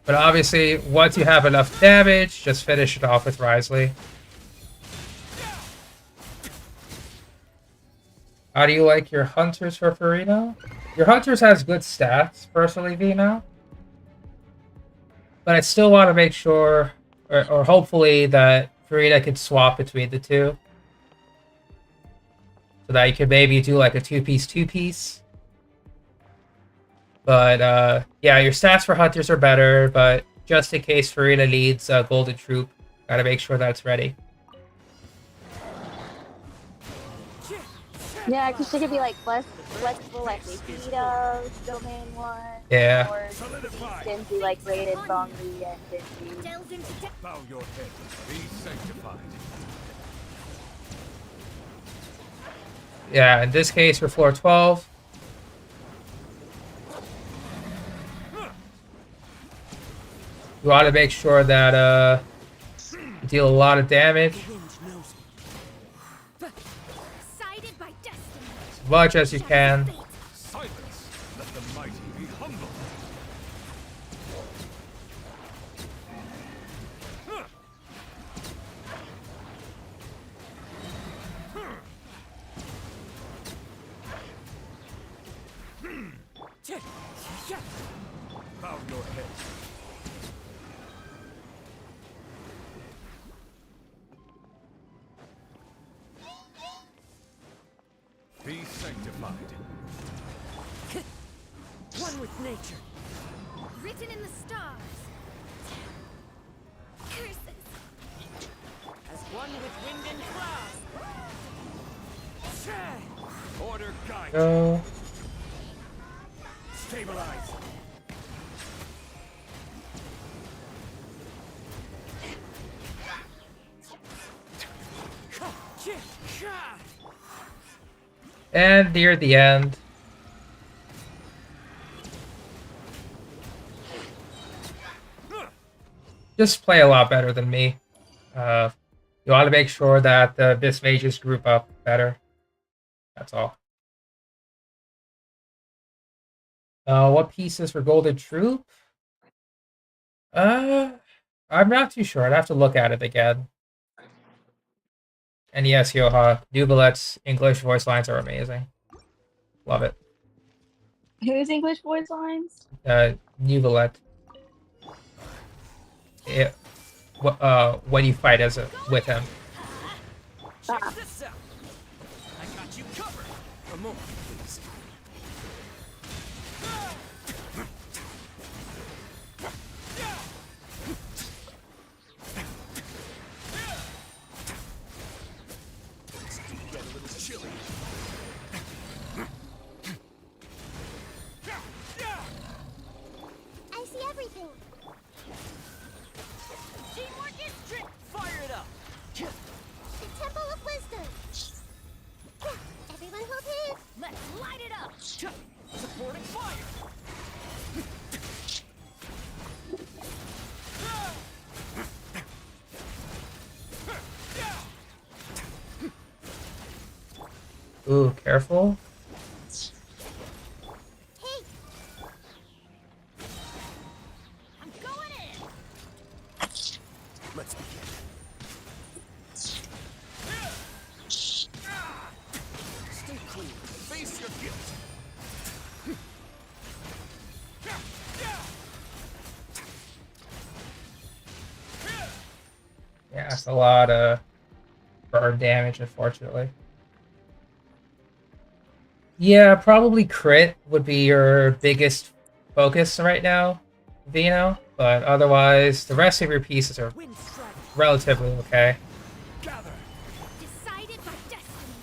But obviously, once you have enough damage, just finish it off with Risley. How do you like your Hunters for Farina? Your Hunters has good stats, personally, Vino. But I still want to make sure, or hopefully, that Farina can swap between the two. So that you can maybe do like a two-piece. But, yeah, your stats for Hunters are better, but just in case Farina needs a Golden Troop, gotta make sure that's ready. Yeah, because she could be like flexible, like Mosquitoes, Domain 1. Yeah. Or Stingy, like Rated, Bongli, and Dingy. Bow your head. Be sanctified. Yeah, in this case, for floor 12. You want to make sure that you deal a lot of damage. As much as you can. Silence. Let the mighty be humble. Bow your head. Be sanctified. One with nature. Written in the stars. Curses. As one with wind and cloud. Order guide. Go. Stabilize. And near the end. Just play a lot better than me. You want to make sure that the Abyss Mages group up better. That's all. What pieces for Golden Troop? I'm not too sure. I'd have to look at it again. And yes, Yoha, Nubilet's English voice lines are amazing. Love it. Whose English voice lines? Nubilet. When you fight with him. Check this out. I got you covered. For more, please. Get a little chilly. I see everything. Teamwork is trick. Fire it up. The Temple of Wisdom. Everyone hold hands. Let's light it up. Supporting fire. Ooh, careful. Hey, I'm going in. Let's begin. Stay clear. Face your guilt. That's a lot of burn damage, unfortunately. Yeah, probably crit would be your biggest focus right now, Vino. But otherwise, the rest of your pieces are relatively okay. Gather. Decided by destiny.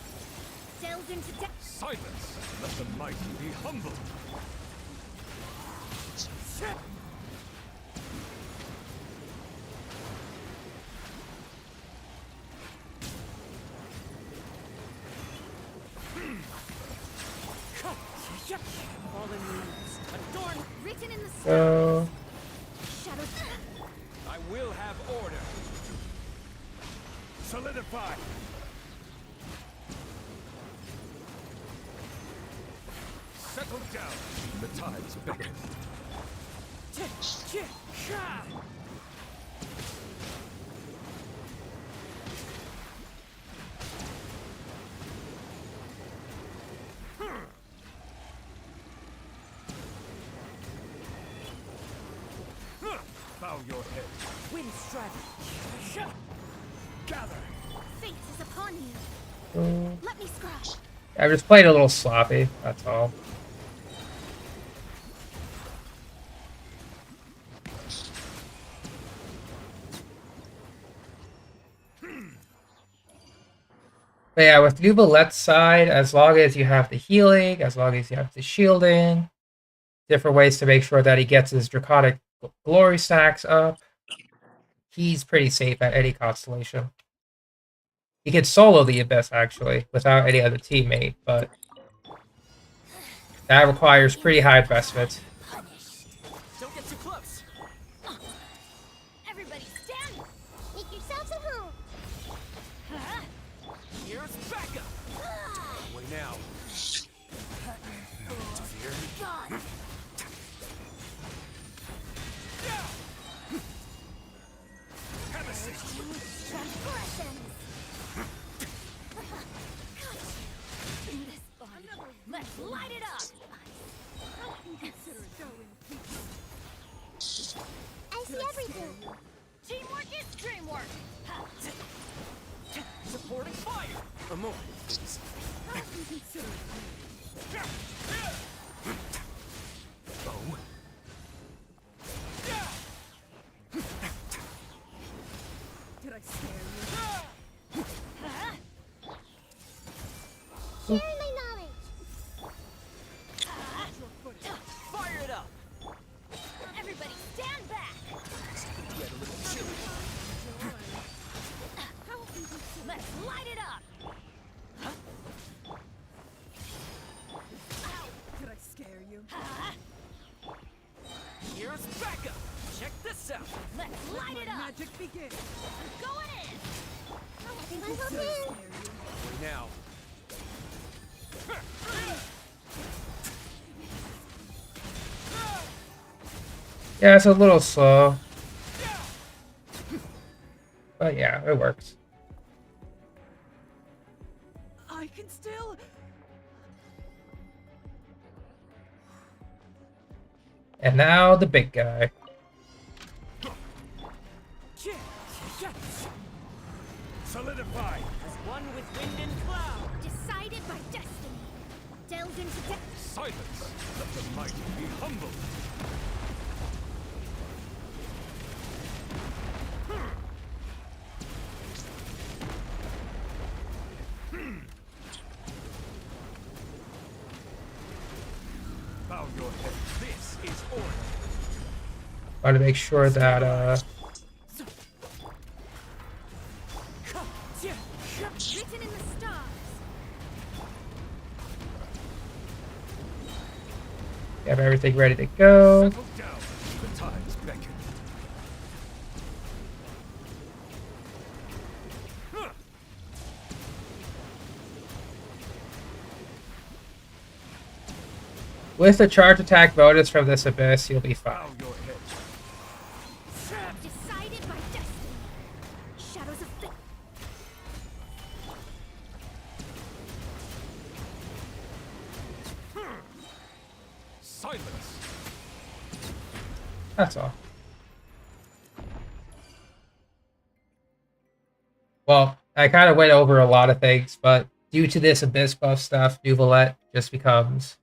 Delved into Silence. Let the mighty be humbled. written in the So shadows. I will have order. Solidify. Settle down. The tides beckon. Bow your head. Wind strike. Gather. Fate is upon you. Let me scratch. I just played a little sloppy, that's all. But yeah, with Nuvalet's side, as long as you have the healing, as long as you have the shielding, different ways to make sure that he gets his Draconic Glory stacks up, he's pretty safe at any constellation. He could solo the Abyss, actually, without any other teammate, but that requires pretty high investment. Don't get too close. Everybody stand. Make yourselves at home. Here's backup. Way now. Interfere. God. Transgressions. In this body. Let's light it up. I see everything. Teamwork is dreamwork. Supporting fire. A moment. Oh. Did I scare you? Sharing my knowledge. Fire it up. Everybody stand back. Get a little chilly. Let's light it up. Did I scare you? Here's backup. Check this out. Let's light it up. Magic begin. I'm going in. Everyone Did will I do. scare you? Way now. Yeah, it's a little slow. But yeah, it works. I can still. And now the big guy. Solidify. As one with wind and cloud. Decided by destiny. Delved into Silence. Let the mighty be humbled. Bow your head. This is order. Want to make sure that written in the stars. you have everything ready to go. Settle down. The tides beckon. With the charge attack bonus from this Abyss, you'll be fine. Bow your head. Decided by destiny. Shadows of fate. Silence. That's all. well, I kind of went over a lot of things, but due to this Abyss buff stuff, Nuvolette just becomes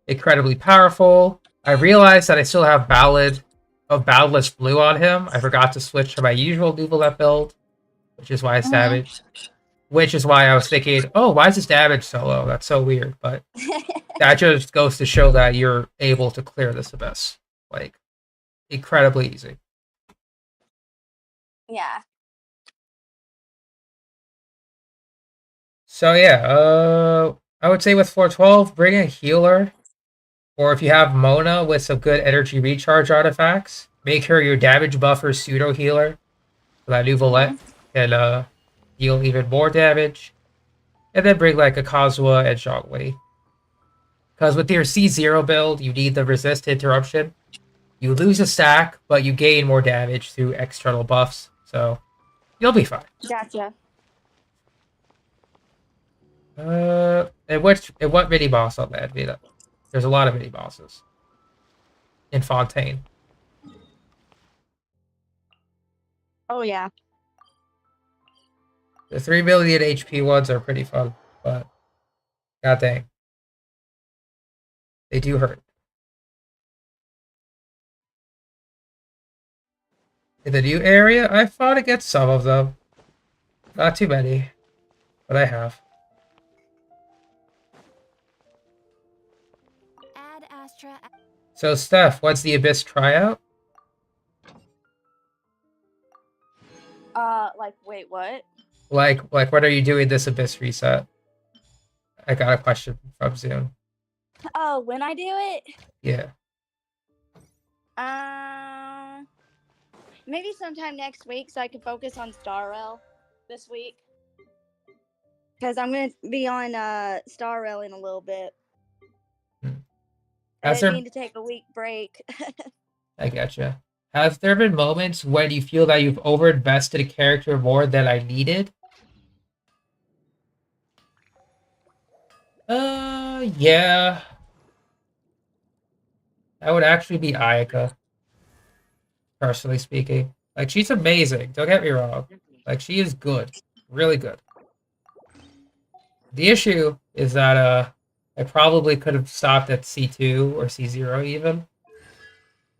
incredibly powerful. I realized that I still have Ballad of Boundless Blue on him. I forgot to switch to my usual Nuvolette build, which is why it's damage. Which is why I was thinking, oh, why is this damage so low? That's so weird. But that just goes to show that you're able to clear this Abyss. Like, incredibly easy. Yeah. So yeah, I would say with 412, bring a healer. Or if you have Mona with some good energy recharge artifacts, make her your damage buffer pseudo healer. So that Nuvolette can deal even more damage. And then bring like a Kazuha and Zhongli. Because with your C0 build, you need the resist interruption. You lose a stack, but you gain more damage through external buffs. So you'll be fine. Gotcha. And what mini boss on that Vita? There's a lot of mini bosses in Fontaine. Oh yeah. The 3 million HP ones are pretty fun, but god dang, they do hurt. In the new area, I fought against some of them. Not too many, but I have. Add Astra. So, Steph, what's the Abyss tryout? Like, wait, what? Like, what are you doing this Abyss reset? I got a question from Zoom. Oh, when I do it? Yeah. Maybe sometime next week so I can focus on Star Rail this week. Because I'm going to be on Star Rail in a little bit. I didn't mean to take a week break. I gotcha. Have there been moments when you feel that you've overinvested a character more than I needed? Yeah. That would actually be Ayaka. Personally speaking. Like, she's amazing. Don't get me wrong. Like, she is good. Really good. The issue is that, I probably could have stopped at C2 or C0 even.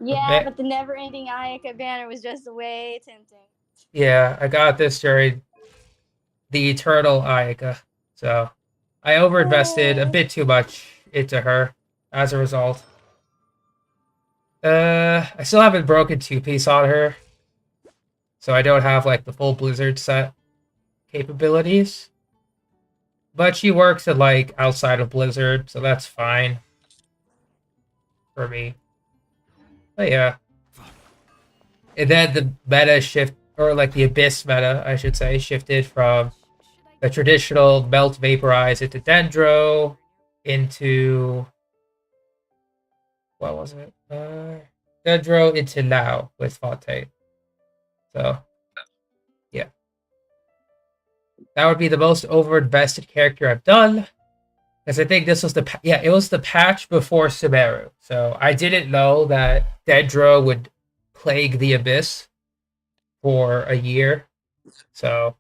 Yeah, but the never-ending Ayaka banner was just way tempting. Yeah, I got this during the Eternal Ayaka. So, I overinvested a bit too much into her as a result. I still haven't broken 2-piece on her. So I don't have like the full Blizzard set capabilities. But she works at like outside of Blizzard, so that's fine for me. But yeah. And then the meta shift, or like the Abyss meta, I should say, shifted from the traditional Melt Vaporize into Dendro, into... what was it? Dendro into Now with Fontaine. So, yeah. That would be the most over-invested character I've done. Because I think this was it was the patch before Sumeru. So I didn't know that Dendro would plague the Abyss for a year. So,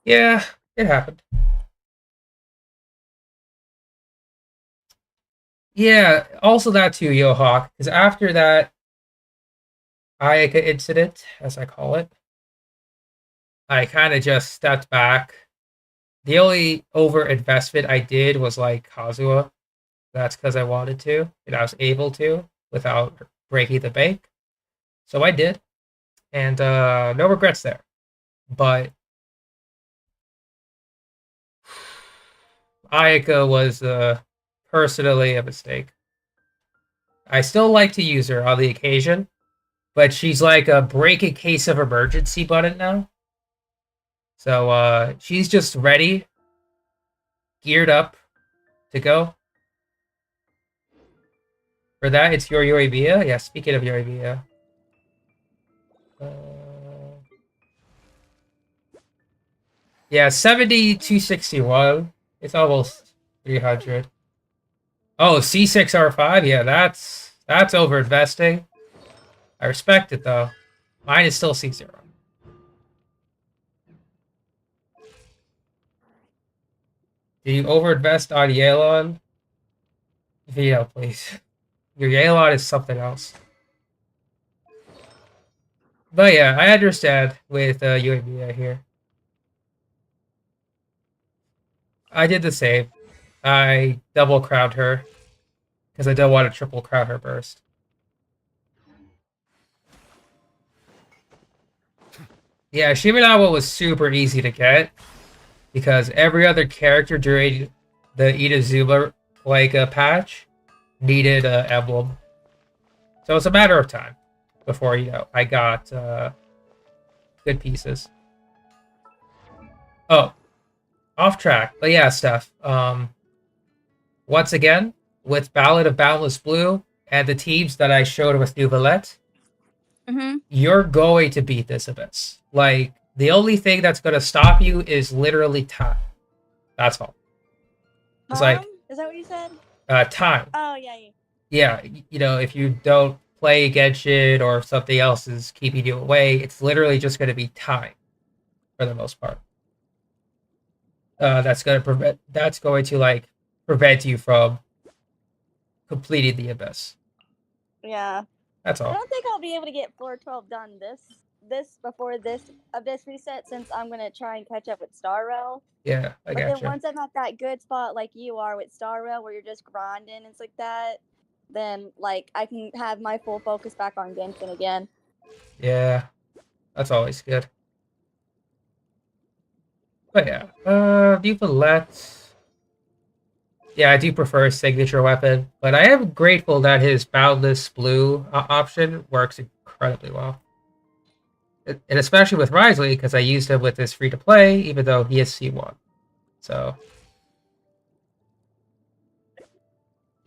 yeah, it happened. Yeah, also that too, Yohawk. Because after that Ayaka incident, as I call it, I kind of just stepped back. The only over-investment I did was like Kazuha. That's because I wanted to, and I was able to without breaking the bank. So I did. And no regrets there. But Ayaka was personally a mistake. I still like to use her on the occasion, but she's like a break in case of emergency button now. So she's just ready, geared up to go. For that, it's your Yorimiya. Yeah, speaking of Yorimiya. Yeah, 7261. It's almost 300. Oh, C6R5? Yeah, that's over investing. I respect it though. Mine is still C0. Do you overinvest on Yelan? Vito, please. Your Yelan is something else. But yeah, I understand with you and Mia here. I did the same. I double crowned her because I don't want to triple crown her burst. Yeah, Shiminawa was super easy to get because every other character during the Inazuma patch needed an emblem. So it's a matter of time before I got good pieces. Oh, off track. But yeah, Steph. Once again, with Ballad of Boundless Blue and the teams that I showed with Nouvellette, you're going to beat this abyss. Like, the only thing that's going to stop you is literally time. That's all. It's like, is that what you said? Time. Oh, yeah. Yeah, if you don't play Genshin or if something else is keeping you away, it's literally just going to be time for the most part. That's going to prevent you from completing the abyss. Yeah. That's all. I don't think I'll be able to get floor 12 done before this abyss reset, since I'm gonna try and catch up with Star Rail. Yeah, I But gotcha. then once I'm at that good spot like you are with Star Rail, where you're just grinding and stuff like that, then I can have my full focus back on Genshin again. Yeah, that's always good. But yeah, Nouvellette. Yeah, I do prefer a signature weapon, but I am grateful that his Boundless Blue option works incredibly well. And especially with Risley, because I used him with his free-to-play, even though he is C1. So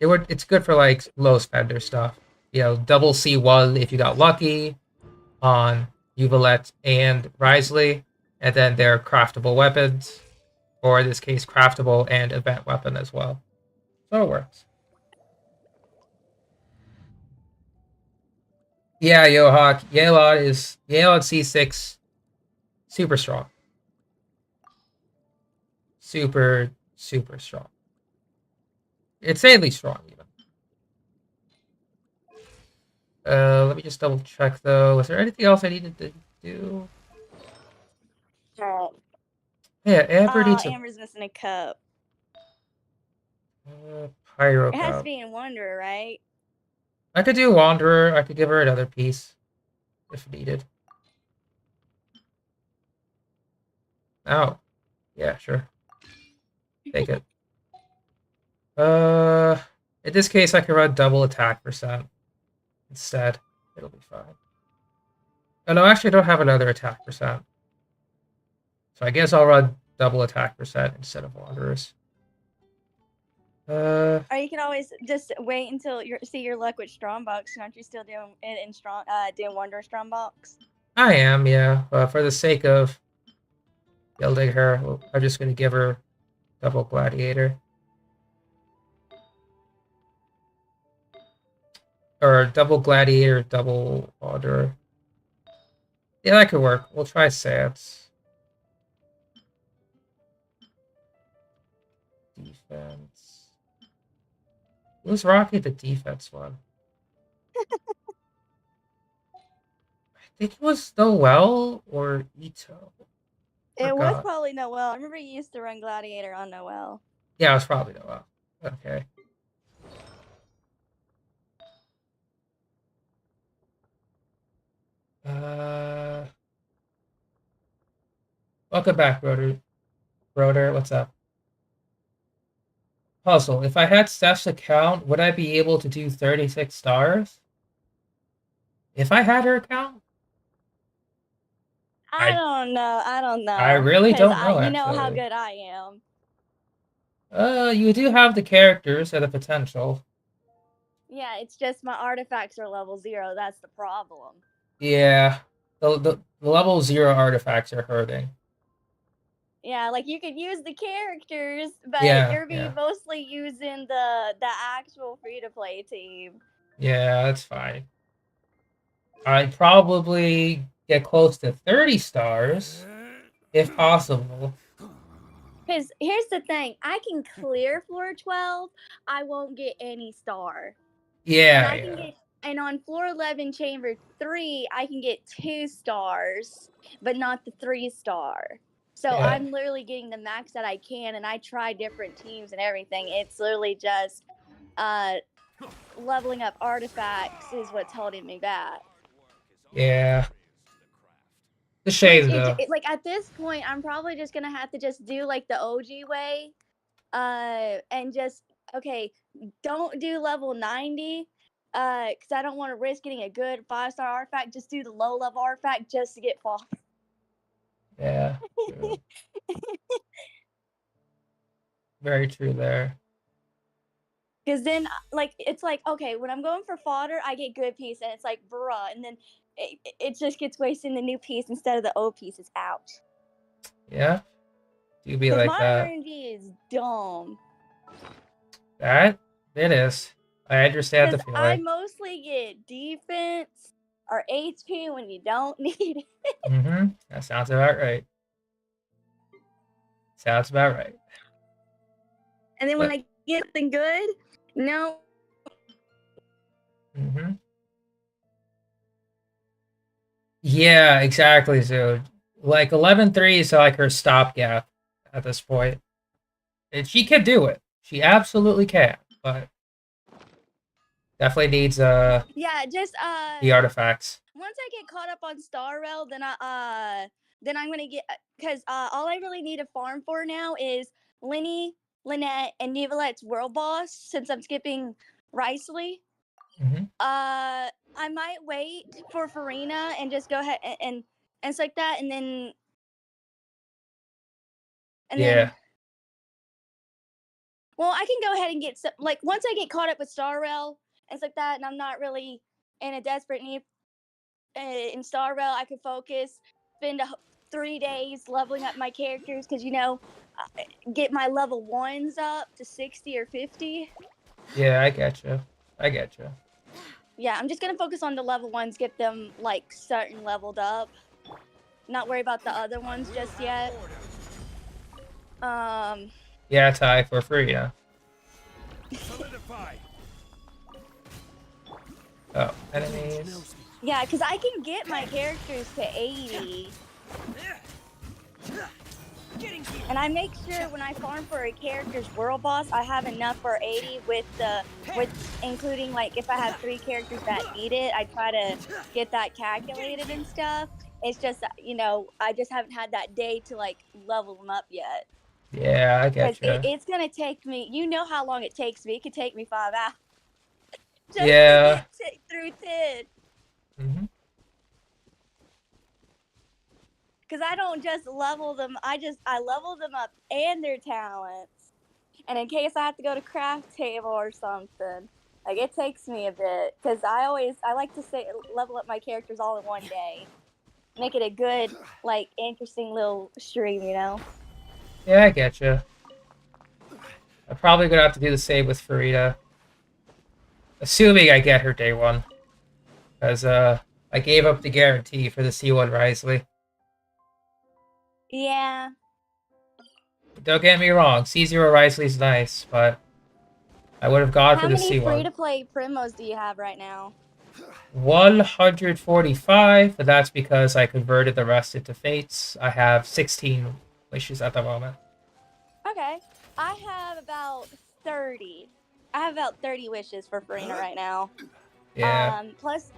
it's good for low spender stuff. Double C1 if you got lucky on Nouvellette and Risley, and then they're craftable weapons, or in this case, craftable and event weapon as well. So it works. Yeah, Yohawk, Yelan C6, super strong. Super, super strong. Insanely strong, even. Let me just double check though. Was there anything else I needed to do? Yeah, Amber needs Amber's missing a cup. Pyro It has cup. to be in Wanderer, right? I could do Wanderer. I could give her another piece if needed. Oh, yeah, sure. Take it. In this case, I can run double attack percent instead. It'll be fine. Oh no, actually, I don't have another attack percent. So I guess I'll run double attack percent instead of Wanderers. Or you can always just wait until you see your luck with Strongbox. Aren't you still doing it in doing Wanderer Strongbox? I am, yeah. But for the sake of building her, I'm just going to give her double Gladiator. Or double Gladiator, double Wanderer. Yeah, that could work. We'll try Sans. Defense. Who's rocking the defense one? I think it was Noel or Ito. It was probably Noel. I remember you used to run Gladiator on Noel. Yeah, it was probably Noel. Okay. Welcome back, Rotor. Rotor, what's up? Puzzle. If I had Steph's account, would I be able to do 36 stars? If I had her account? I don't know. I really don't know, You know how good I am. You do have the characters and the potential. Yeah, it's just my artifacts are level 0. That's the problem. Yeah. The level 0 artifacts are hurting. Yeah, you could use the characters, but you're mostly using the actual free-to-play team. Yeah, that's fine. I'd probably get close to 30 stars, if possible. Because here's the thing, I can clear floor 12, I won't get any star. And Yeah, I can get, and on floor 11, chamber 3, I can get 2 stars, but not the 3-star. So Yeah. I'm literally getting the max that I can, and I try different teams and everything. It's literally just leveling up artifacts is what's holding me back. Yeah. The Which shame though. like at this point, I'm probably just gonna have to just do like the OG way, and just okay, don't do level 90, because I don't want to risk getting a good 5-star artifact. Just do the low level artifact just to get fall. Yeah. True. Very true there. Because then, like, it's like, okay, when I'm going for fodder, I get good piece, and it's like, bruh, and then it just gets wasted in the new piece instead of the old pieces. Ouch. Yeah. Do be Because like my that. RNG is dumb. That it is. I understand the Because I feeling. mostly get defense or HP when you don't need it. Mm-hmm. That sounds about right. Sounds about right. And then when I get something good, no. Mm-hmm. Yeah, exactly. So, like 11-3 is like her stopgap at this point, and she can do it. She absolutely can, but definitely needs Yeah, just the artifacts. once I get caught up on Star Rail, then I'm gonna get, because all I really need to farm for now is Lenny, Lynette, and Nivelette's world boss. Since I'm skipping Ricely, Mm-hmm. I might wait for Farina and just go ahead and it's like that, and then Yeah. Well, I can go ahead and get some, like, once I get caught up with Star Rail and stuff like that, and I'm not really in a desperate need in Star Rail, I could focus, spend 3 days leveling up my characters, because, you know, get my level 1s up to 60 or 50. Yeah, I get you. I get you. Yeah, I'm just going to focus on the level 1s, get them, like, certain leveled up. Not worry about the other ones just yet. Yeah, Ty, for free, yeah. Solidify. Oh, enemies. Yeah, because I can get my characters to 80. And I make sure when I farm for a character's world boss, I have enough for 80 with including, like, if I have 3 characters that need it, I try to get that calculated and stuff. It's just, you know, I just haven't had that day to, like, level them up yet. Yeah, I get you. It's gonna take me, you know how long it takes me. It could take me 5 hours. Just Yeah. to get through 10. Mm-hmm. Because I don't just level them, I level them up and their talents. And in case I have to go to craft table or something, like, it takes me a bit. Because I like to level up my characters all in one day. Make it a good, like, interesting little stream, you know? Yeah, I get you. I'm probably gonna have to do the same with Farida. Assuming I get her day 1. Because I gave up the guarantee for the C1 Risley. Yeah. Don't get me wrong, C0 Risley's nice, but I would have gone for the C1. How many free-to-play primos do you have right now? 145, but that's because I converted the rest into fates. I have 16 wishes at the moment. Okay. I have about 30. I have about 30 wishes for Farina right now. Yeah. Plus,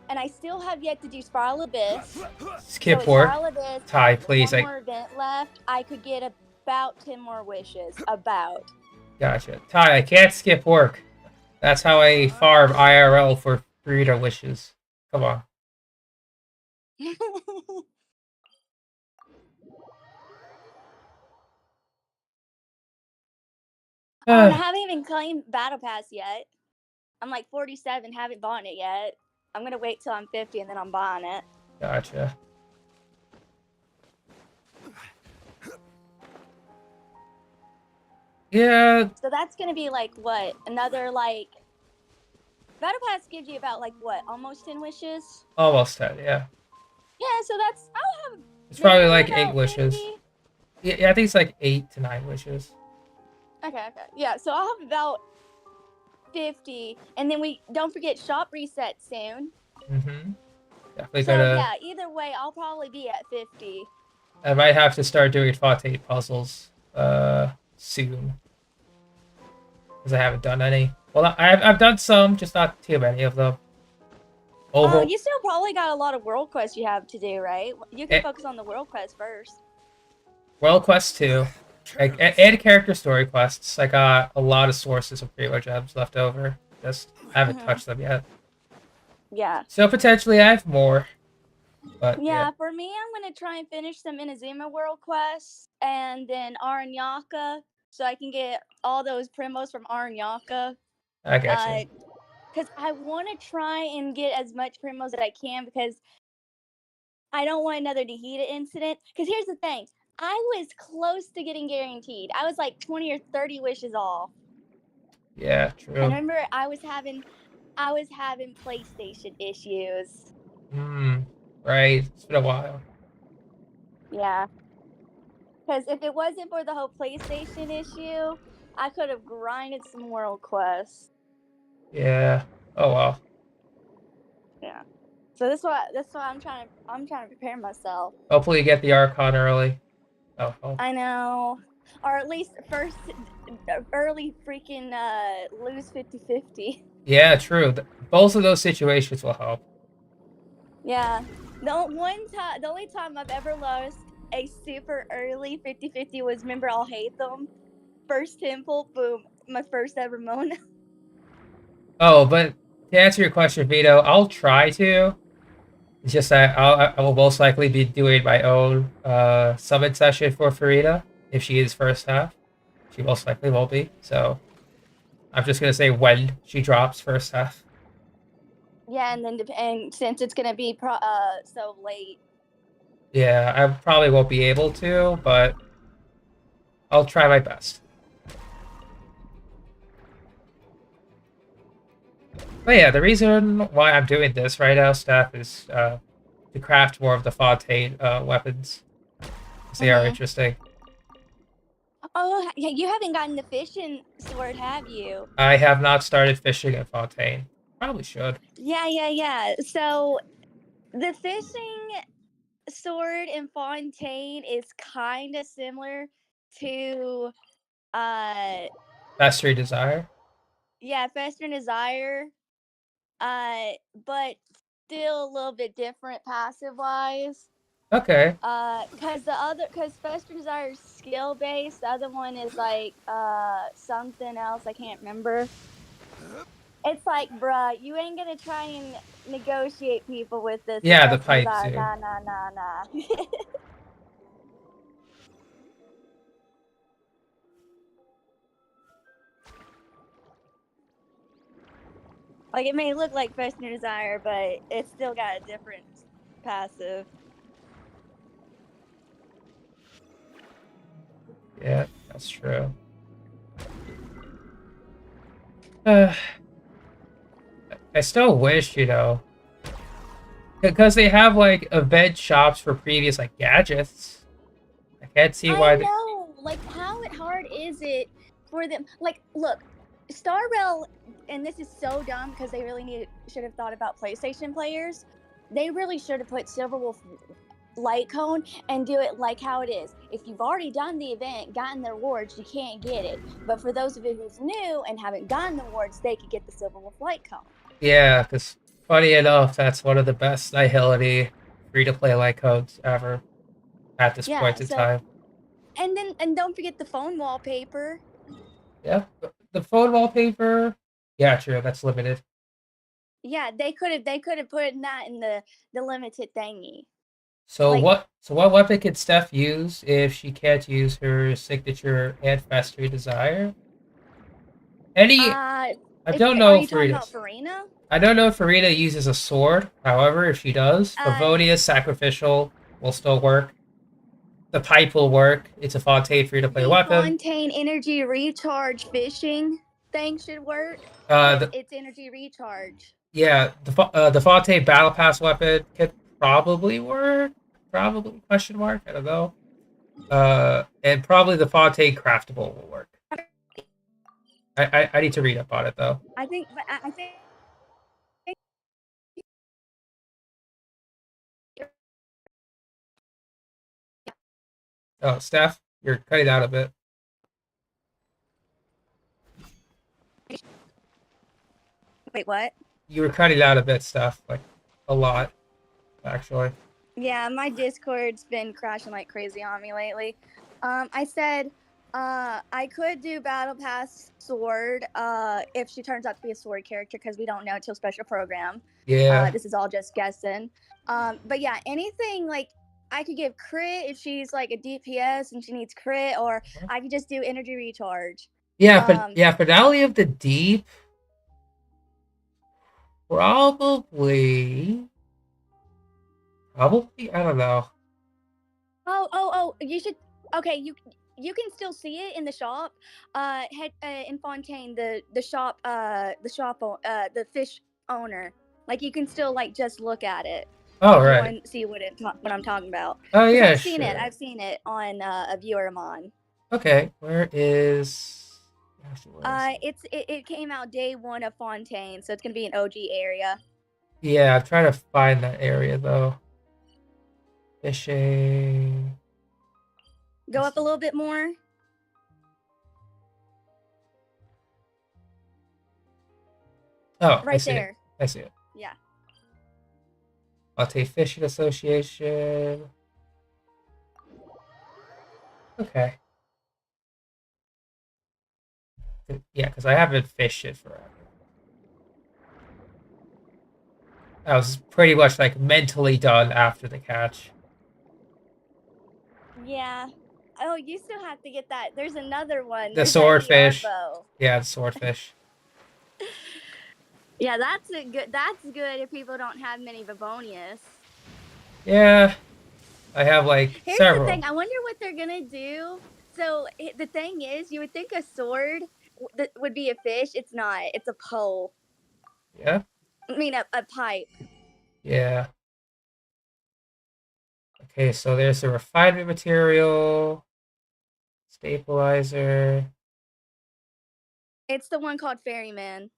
and I still have yet to do Spiral Abyss. Skip so work. Spiral Abyss, Ty, please. One more event left. I could get about 10 more wishes. About. Gotcha. Ty, I can't skip work. That's how I farm IRL for Farida wishes. Come on. I haven't even claimed Battle Pass yet. I'm like 47, haven't bought it yet. I'm gonna wait till I'm 50 and then I'm buying it. Gotcha. Yeah. So that's gonna be like what? Another like Battle Pass gives you about like what? Almost 10 wishes? Almost 10, yeah. Yeah, so that's I'll have It's probably like 8 wishes. 50. Yeah, I think it's like 8 to 9 wishes. Okay. Yeah, so I'll have about 50, and then we don't forget shop reset soon. Mm-hmm. Definitely So gotta. yeah, either way, I'll probably be at 50. I might have to start doing Fate puzzles soon because I haven't done any. Well, I've done some, just not too many of them. Oh, Over you still probably got a lot of world quests you have to do, right? You can Eh. focus on the world quest first. World Quest 2, like and character story quests. I got a lot of sources of preload gems left over. Just haven't touched them yet. Yeah. So potentially I have more. But Yeah, for me, I'm gonna try and finish some Inazuma world quests and then Aranyaka, so I can get all those primos from Aranyaka. I get you. Because I want to try and get as much primos that I can because I don't want another Nahida incident. Because here's the thing, I was close to getting guaranteed. I was like 20 or 30 wishes off. Yeah, true. And remember, I was having PlayStation issues. Right. It's been a while. Yeah. Because if it wasn't for the whole PlayStation issue, I could have grinded some world quests. Yeah. Oh well. Yeah. So that's why I'm trying to prepare myself. Hopefully you get the Archon early. Oh. I know. Or at least first early freaking lose 50-50. Yeah, true. Both of those situations will help. Yeah. The only time I've ever lost a super early 50-50 was, remember, I'll hate them. First temple, boom, my first ever Mona. Oh, but to answer your question, Vito, I'll try to. It's just that I will most likely be doing my own summon session for Farida if she is first half. She most likely will be. So I'm just gonna say when she drops first half. Yeah, and since it's gonna be so late. Yeah, I probably won't be able to, but I'll try my best. But yeah, the reason why I'm doing this right now, Steph, is to craft more of the Fontaine weapons. They are interesting. Oh, yeah, you haven't gotten the fishing sword, have you? I have not started fishing at Fontaine. Probably should. Yeah. So the fishing sword in Fontaine is kind of similar to Mastery Desire. Yeah, Fester Desire, but still a little bit different passive wise. Okay. Because Fester Desire is skill based, the other one is like something else I can't remember. It's like, bruh, you ain't gonna try and negotiate people with this. Yeah, the pipes. Nah. Like, it may look like Fester Desire, but it's still got a different passive. Yeah, that's true. I still wish, because they have like event shops for previous like gadgets. I can't see why. I know. Like, how hard is it for them? Like, look, Star Rail, and this is so dumb because they really should have thought about PlayStation players. They really should have put Silverwolf Light Cone and do it like how it is. If you've already done the event, gotten the rewards, you can't get it. But for those of you who's new and haven't gotten the rewards, they could get the Silverwolf Light Cone. Yeah, because funny enough, that's one of the best Nihility free-to-play light codes ever at this point in time. And don't forget the phone wallpaper. Yeah, the phone wallpaper. Yeah, true. That's limited. Yeah, they could have put that in the limited thingy. So what weapon could Steph use if she can't use her signature and Mastery Desire? I don't know if Farina? I don't know if Farina uses a sword. However, if she does, Favonia's Sacrificial will still work. The pipe will work. It's a Fontaine free-to-play weapon. Fontaine energy recharge fishing thing should work. It's energy recharge. Yeah, the Fontaine Battle Pass weapon could probably work. Probably, question mark. I don't know. And probably the Fontaine craftable will work. I need to read up on it though. I think, but I think. Oh, Steph, you're cutting out a bit. Wait, what? You were cutting out a bit, Steph. Like, a lot, actually. Yeah, my Discord's been crashing like crazy on me lately. I said, I could do Battle Pass Sword, if she turns out to be a Sword character, because we don't know till Special Program. Yeah. This is all just guessing. But yeah, anything like I could give crit if she's like a DPS and she needs crit, or I could just do energy recharge. Yeah, Finale of the Deep. Probably, I don't know. Oh, you should. Okay, you can still see it in the shop. In Fontaine, the shop, the fish owner. Like you can still like just look at it. Oh, if you right. want to see what I'm talking about. Oh, yeah, I've seen it. sure. I've seen it on a viewer of mine. Okay, where is? Actually, where is it came out day 1 of Fontaine, so it's gonna be an OG area. Yeah, I'm trying to find that area though. Fishing. Go up a little bit more. Oh, right there. I see it. Yeah. Latte Fishing Association. Okay. Yeah, because I haven't fished it forever. I was pretty much like mentally done after the catch. Yeah. Oh, you still have to get that. There's another one. The There's swordfish. Bow. Yeah, the swordfish. Yeah, that's a good. That's good if people don't have many Bavonius. Yeah, I have like Here's several. the thing. I wonder what they're gonna do. So the thing is, you would think a sword would be a fish. It's not. It's a pole. Yeah. I mean, a pipe. Yeah. Okay, so there's the refinement material, stabilizer. It's the one called Ferryman.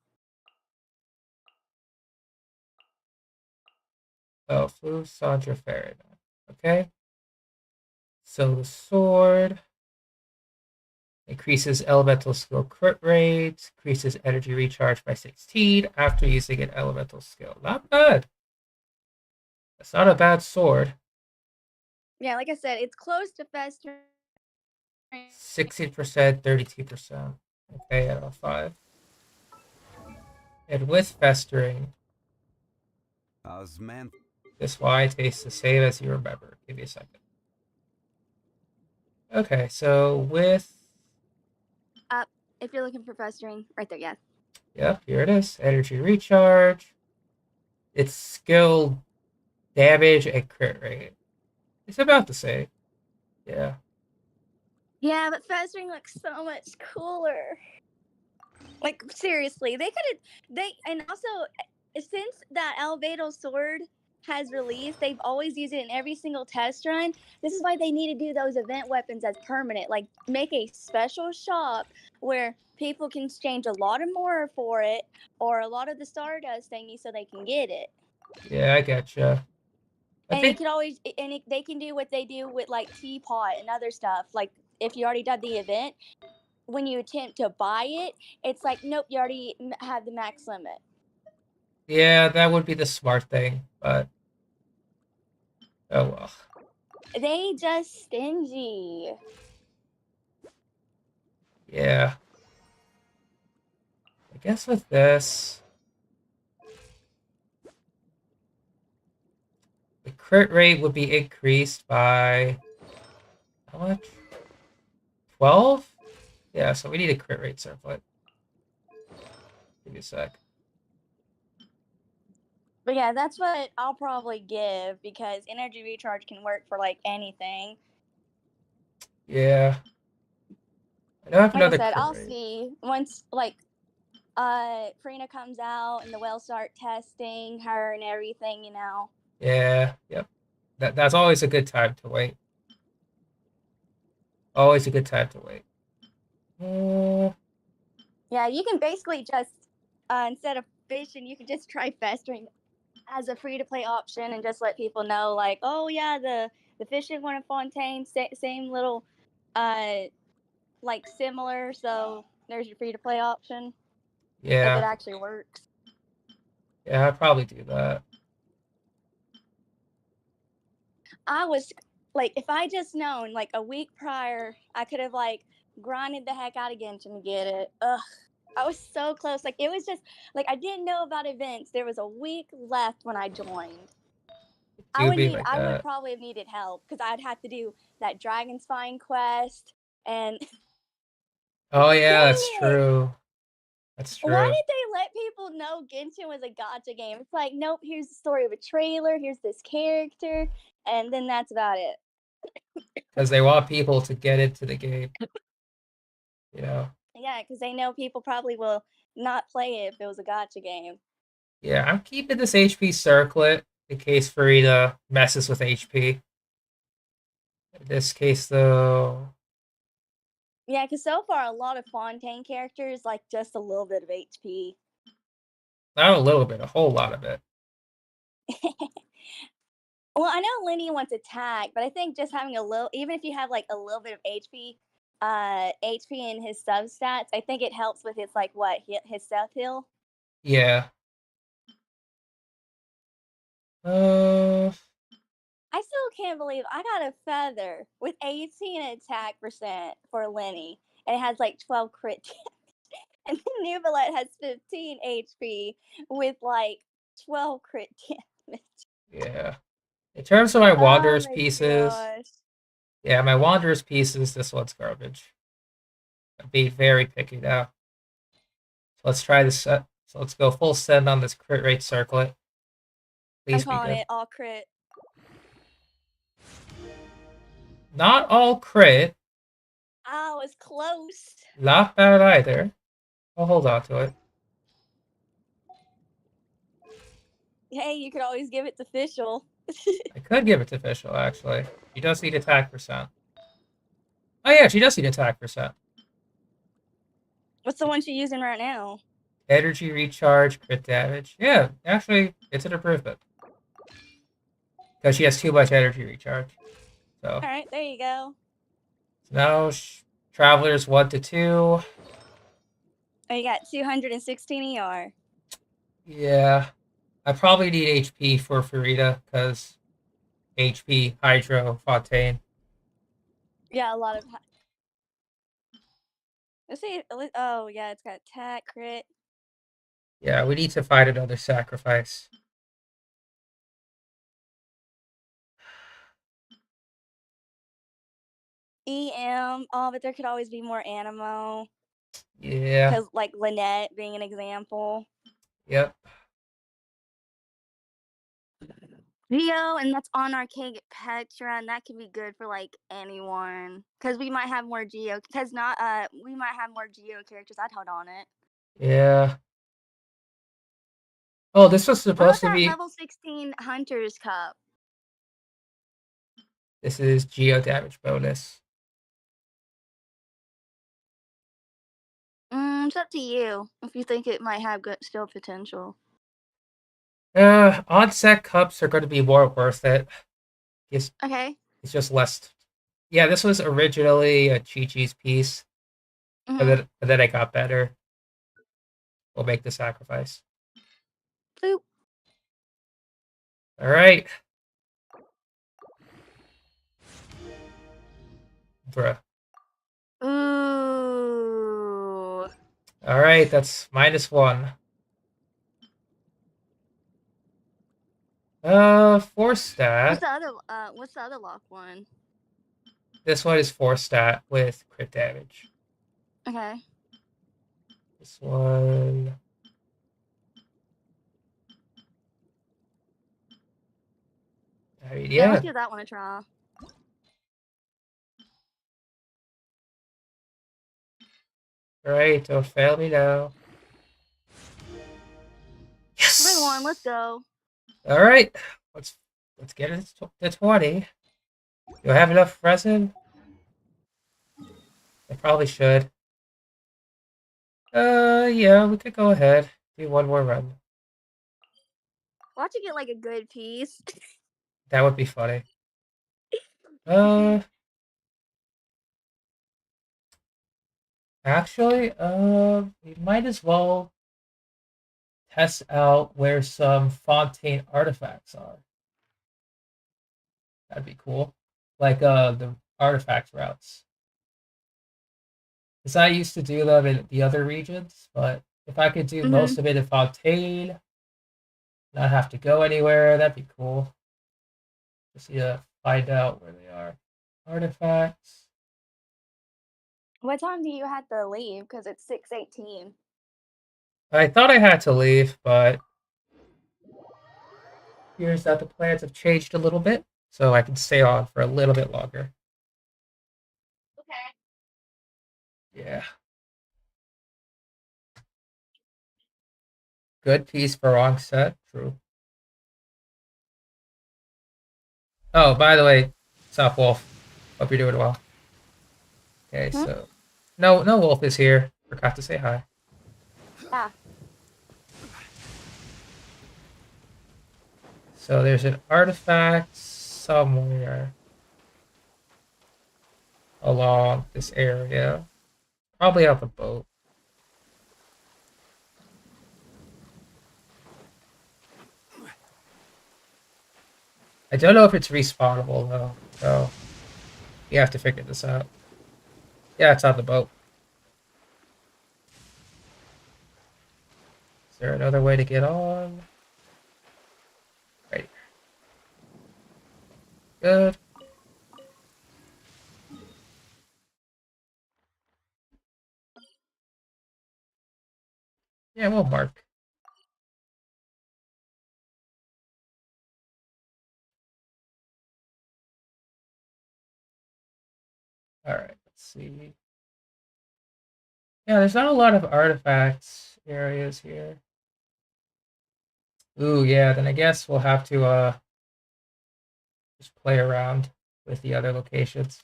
Oh, Flu Sandra Ferryman. Okay. So the sword increases elemental skill crit rate, increases energy recharge by 16 after using an elemental skill. Not bad. That's not a bad sword. Yeah, like I said, it's close to festering. 16%, 32%. Okay, out of 5. And with festering, this wine tastes the same as you remember. Give me a second. Okay, so with... Up, if you're looking for festering, right there, yeah. Yep, here it is. Energy recharge. It's skill, damage, and crit rate. It's about the same. Yeah. Yeah, but festering looks so much cooler. Like seriously, and also since that Albedo sword has released, they've always used it in every single test run. This is why they need to do those event weapons as permanent. Like make a special shop where people can exchange a lot of more for it, or a lot of the Stardust thingy, so they can get it. Yeah, I gotcha. They can always, they can do what they do with like Teapot and other stuff. Like if you already done the event, when you attempt to buy it, it's like, nope, you already have the max limit. Yeah, that would be the smart thing, but oh well. They just stingy. Yeah. I guess with this, the crit rate would be increased by how much? 12? Yeah, so we need a crit rate circlet. Give me a sec. But yeah, that's what I'll probably give, because energy recharge can work for like anything. Yeah. I don't have like another I said, crit I'll rate. see once like Farina comes out and the well start testing her and everything, you know. Yeah, yep. That's always a good time to wait. always a good time to wait. Uh, Yeah, you can basically just instead of fishing, you can just try festering as a free to play option and just let people know, like, oh yeah, the fishing one in Fontaine, same little, like similar. So there's your free to play option if it yeah, actually works. yeah, I'd probably do that. I was like, if I just known like a week prior, I could have like grinded the heck out of Genshin to get it. Ugh. I was so close. Like it was just like I didn't know about events. There was a week left when I joined. Do be like I would that. probably have needed help because I'd have to do that Dragon Spine quest and Oh yeah, dang that's it. true. That's Why true. did they let people know Genshin was a gacha game? It's like, nope, here's the story of a trailer, here's this character, and then that's about it. Because they want people to get into the game. You know. Yeah, because they know people probably will not play it if it was a gacha game. Yeah, I'm keeping this HP circlet in case Farida messes with HP. In this case, though, Yeah, because so far a lot of Fontaine characters like just a little bit of HP. not a little bit, a whole lot of it. Well, I know Lenny wants attack, but I think just having a little, even if you have like a little bit of HP in his substats, I think it helps with his like his stealth heal. Yeah. I still can't believe I got a feather with 18 attack percent for Lenny, and it has like 12 crit damage. And then Nubilet has 15 HP with like 12 crit damage. Yeah. In terms of my Oh Wanderer's my pieces, gosh. yeah, my Wanderer's pieces, this one's garbage. I'm being very picky now. So let's try this set. So let's go full send on this crit rate circlet. Please I'm be calling good. it all crit. Not all crit. I was close. Not bad either. I'll hold on to it. Hey, you could always give it to Fischl. I could give it to Fischl, actually. She does need attack percent. Oh yeah, she does need attack percent. What's the one she's using right now? Energy recharge, crit damage. Yeah, actually, it's an improvement. Because she has too much energy recharge. So Alright, there you go. now Travelers 1 to 2. Oh, you got 216 ER. Yeah. I probably need HP for Farida, because HP, Hydro, Fontaine. Yeah, a lot of. Let's see. Oh, yeah, it's got attack, crit. Yeah, we need to find another sacrifice. EM. Oh, but there could always be more Animo. Yeah. Because, like, Lynette being an example. Yep. Rio, and that's on Archaic Petra, and that could be good for, like, anyone. Because we might have more Geo. Because we might have more Geo characters. I'd hold on it. Yeah. Oh, this was What supposed about to that be... level 16 Hunter's Cup? This is Geo damage bonus. It's up to you if you think it might have good still potential. On-set cups are going to be more worth it. Okay. It's just less... Yeah, this was originally a Chi-Chi's piece. Mm-hmm. But then it got better. We'll make the sacrifice. Boop. Alright. Bruh. Ooh. Alright, that's -1. Force stat. What's the other lock one? This one is force stat with crit damage. Okay. This one... I mean, Yeah, yeah. let's give that one a try. Alright, don't fail me now. Yes! Everyone, let's go. Alright, let's get it to 20. Do I have enough resin? I probably should. Yeah, we could go ahead. Do one more run. Watch it get like a good piece. That would be funny. Actually, we might as well test out where some Fontaine artifacts are. That'd be cool. Like, the artifact routes. Because I used to do them in the other regions, but if I could do most of it in Fontaine, not have to go anywhere, that'd be cool. Just need to find out where they are. Artifacts. What time do you have to leave? Because it's 6:18. I thought I had to leave, but here's that the plans have changed a little bit, so I can stay on for a little bit longer. Okay. Yeah. Good piece for wrong set. True. Oh, by the way, what's up, Wolf? Hope you're doing well. Okay, so no Wolf is here. Forgot to say hi. Ah. So there's an artifact somewhere along this area. Probably on the boat. I don't know if it's respawnable though, so you have to figure this out. Yeah, it's on the boat. Is there another way to get on? Right. Good. Yeah, we'll mark. Alright, let's see. Yeah, there's not a lot of artifacts areas here. Ooh, yeah, then I guess we'll have to just play around with the other locations.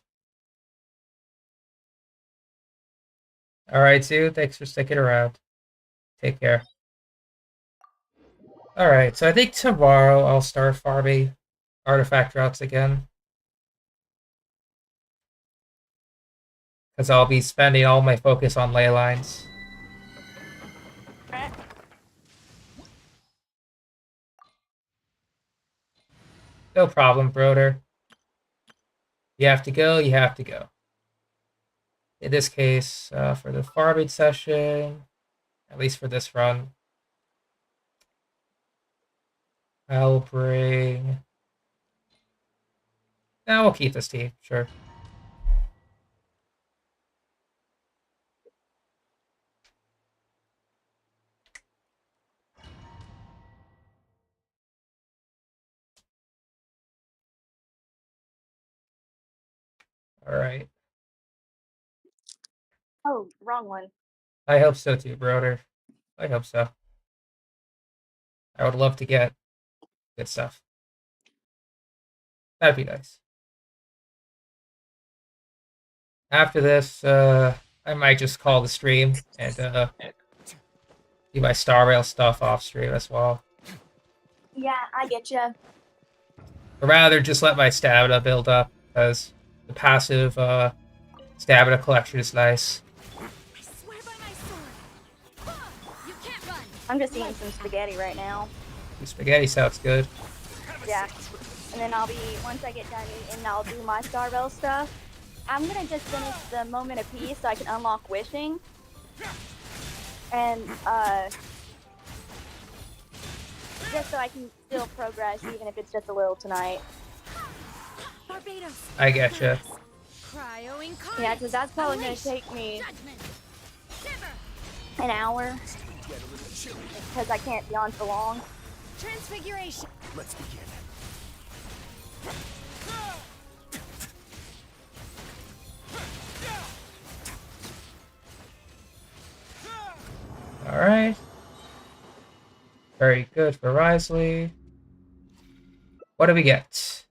Alright, Sue, thanks for sticking around. Take care. Alright, so I think tomorrow I'll start farming artifact routes again. Because I'll be spending all my focus on ley lines. No problem, Broder. You have to go, you have to go. In this case, for the farming session, at least for this run, I'll bring... Now we'll keep this team, sure. Alright. Oh, wrong one. I hope so too, Broder. I hope so. I would love to get good stuff. That'd be nice. After this, I might just call the stream and do my Star Rail stuff off stream as well. Yeah, I get you. Or rather, just let my stamina build up, because the passive stamina collection is nice. I swear by my sword. You can't run. I'm just eating some spaghetti right now. The spaghetti sounds good. Yeah. And then once I get done eating, I'll do my Starvell stuff. I'm gonna just finish the moment of peace so I can unlock wishing. And, just so I can still progress, even if it's just a little tonight. Barbados. I getcha. Cryo incarnate. Yeah, because that's probably gonna take me an hour. Because I can't be on for long. Transfiguration. Let's begin. Alright. Very good for Risley. What do we get?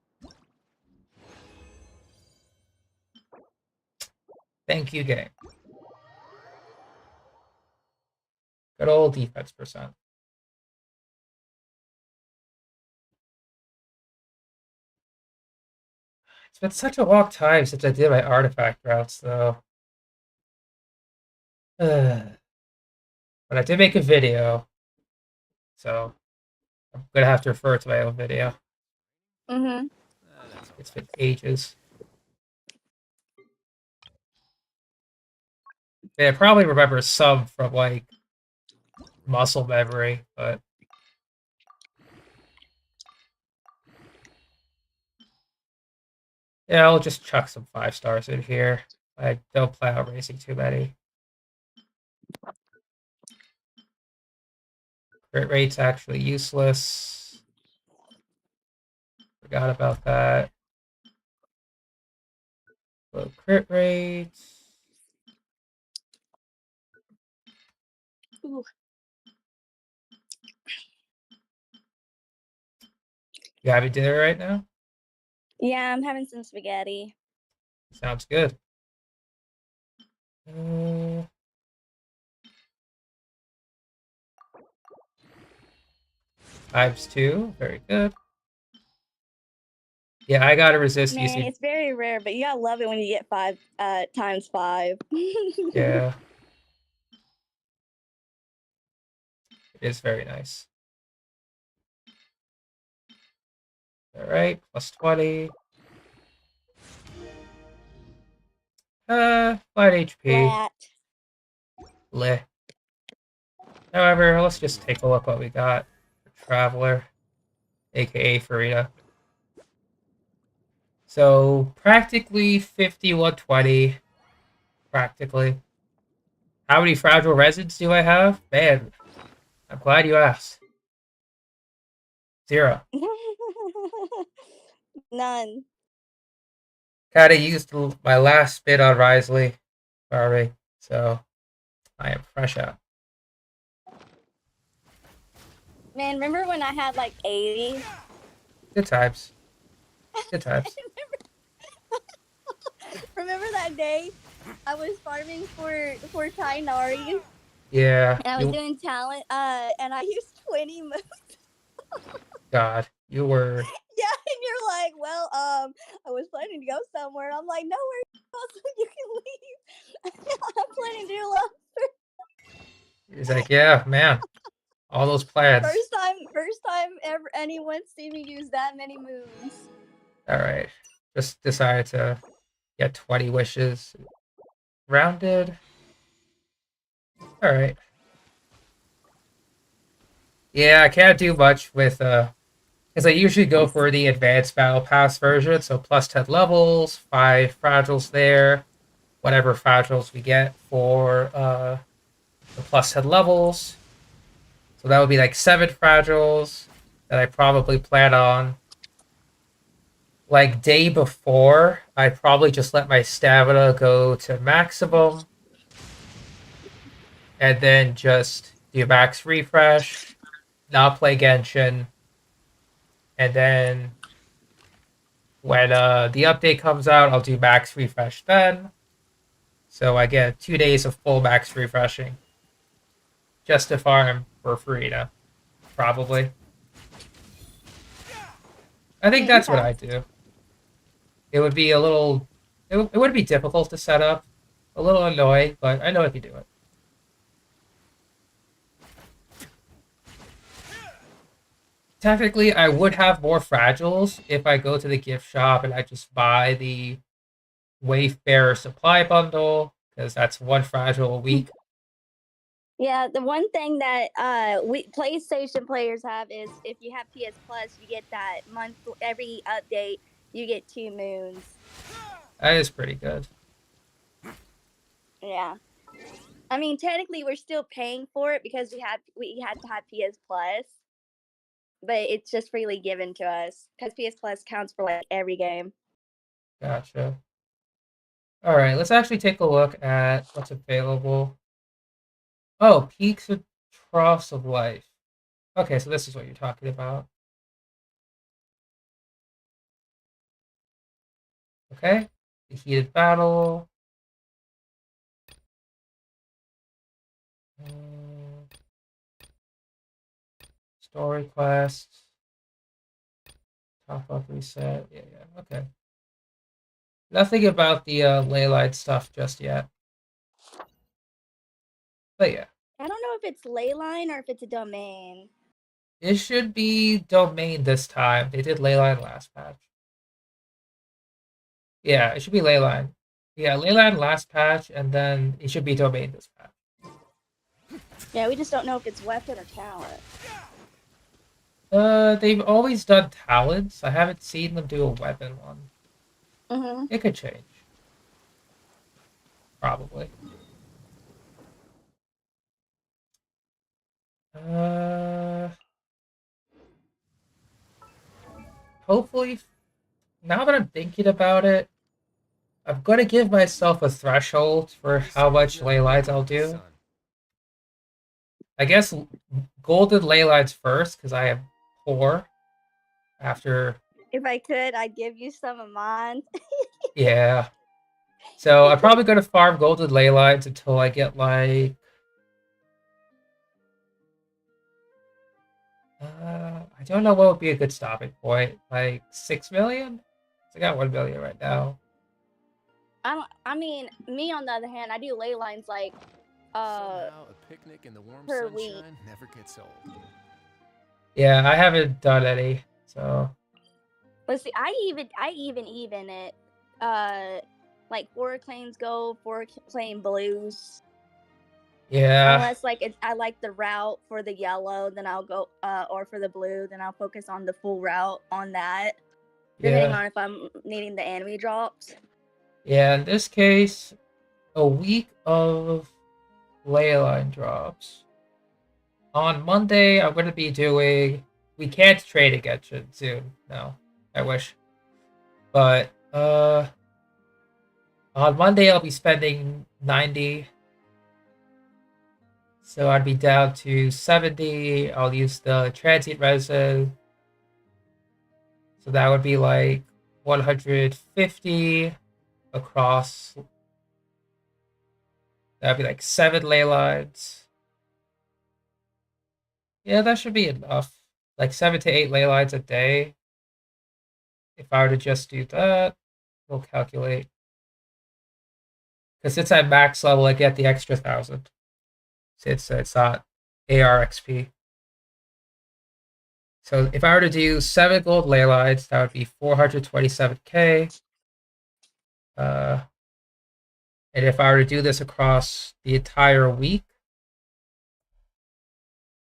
Thank you, game. Good old defense percent. It's been such a long time since I did my artifact routes, though. But I did make a video, so I'm gonna have to refer to my own video. Mm-hmm. It's been ages. Yeah, I probably remember some from like muscle memory, but yeah, I'll just chuck some 5 stars in here. I don't plan on racing too many. Crit rate's actually useless. Forgot about that. Low crit rate. Ooh. You having dinner right now? Yeah, I'm having some spaghetti. Sounds good. Times 2, very good. Yeah, I gotta resist Man, using. it's very rare, but you gotta love it when you get 5 times 5. Yeah, it is very nice. All right, plus 20. Flat HP. Flat. Leh. However, let's just take a look what we got. Traveler, aka Farida. So practically 5120. Practically. How many fragile resins do I have? Man, I'm glad you asked. 0. None. Kinda used my last bit on Risley already, so I am fresh out. Man, remember when I had like 80? Good times. Good times. Remember that day I was farming for Kainari? Yeah. And I was doing talent, and I used 20 moves. God, you were. Yeah, and you're like, well, I was planning to go somewhere. And I'm like, no worries, you can leave. I'm planning to do lobster. He's like, yeah, man. All those plans. First time ever anyone's seen me use that many moves. All right. Just decided to get 20 wishes. Rounded. All right. Yeah, I can't do much with because I usually go for the advanced battle pass version, so plus 10 levels, 5 fragiles there, whatever fragiles we get for the plus 10 levels. So that would be like 7 fragiles that I probably plan on. Like day before, I probably just let my stamina go to maximum, and then just do max refresh, not play Genshin, and then when the update comes out, I'll do max refresh then. So I get 2 days of full max refreshing. Just to farm for Farida. Probably. I think that's what I do. It would be a little... It would be difficult to set up. A little annoying, but I know I can do it. Technically, I would have more fragiles if I go to the gift shop and I just buy the Wayfarer supply bundle, because that's 1 fragile a week. Yeah, the one thing that we PlayStation players have is if you have PS Plus, you get that month every update, you get 2 moons. That is pretty good. Yeah. I mean, technically, we're still paying for it because we had to have PS Plus, but it's just freely given to us because PS Plus counts for like every game. Gotcha. All right, let's actually take a look at what's available. Oh, peaks and troughs of life. Okay, so this is what you're talking about. Okay, the heated battle. Story quests. Top up reset. Yeah, okay. Nothing about the Leyline stuff just yet. But yeah. I don't know if it's Leyline or if it's a domain. It should be domain this time. They did Leyline last patch. Yeah, it should be Leyline. Yeah, Leyline last patch, and then it should be domain this patch. Yeah, we just don't know if it's weapon or talent. They've always done talents. I haven't seen them do a weapon one. Mm-hmm. It could change. Probably. Hopefully, now that I'm thinking about it, I'm gonna give myself a threshold for how much ley lines I'll do. I guess golden ley lines first, because I have 4 after. If I could, I'd give you some of mine. Yeah. So I'm probably gonna farm golden ley lines until I get like I don't know what would be a good stopping point. Like 6 million? I got 1 million right now. I mean, me on the other hand, I do ley lines like Somehow a picnic in the warm per sunshine week. never gets old. Yeah, I haven't done any, so But see, I even it. Like 4 claims gold, 4 claim blues. yeah. Unless like I like the route for the yellow, then I'll go or for the blue, then I'll focus on the full route on that. Depending Yeah. on if I'm needing the enemy drops. Yeah, in this case, a week of leyline drops. On Monday, I'm going to be doing. We can't trade a Genshin soon. No, I wish. But on Monday, I'll be spending 90. So I'd be down to 70. I'll use the transient resin. So that would be like 150 across. That'd be like 7 ley lines. Yeah, that should be enough. Like 7 to 8 ley lines a day. If I were to just do that, we'll calculate. Because since I'm max level, I get the extra 1,000. Since it's not ARXP. So if I were to do 7 gold ley lines, that would be 427k. And if I were to do this across the entire week,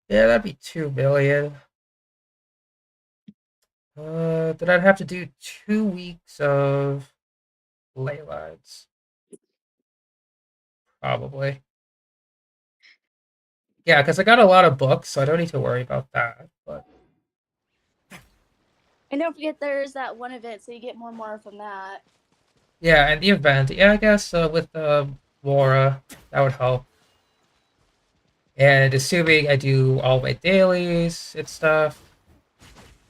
yeah, that'd be 2 million. Then I'd have to do 2 weeks of ley lines. Probably. Yeah, because I got a lot of books, so I don't need to worry about that. But And don't forget there's that one event, so you get more from that. yeah, and the event, yeah, I guess with Laura, that would help. And assuming I do all my dailies and stuff,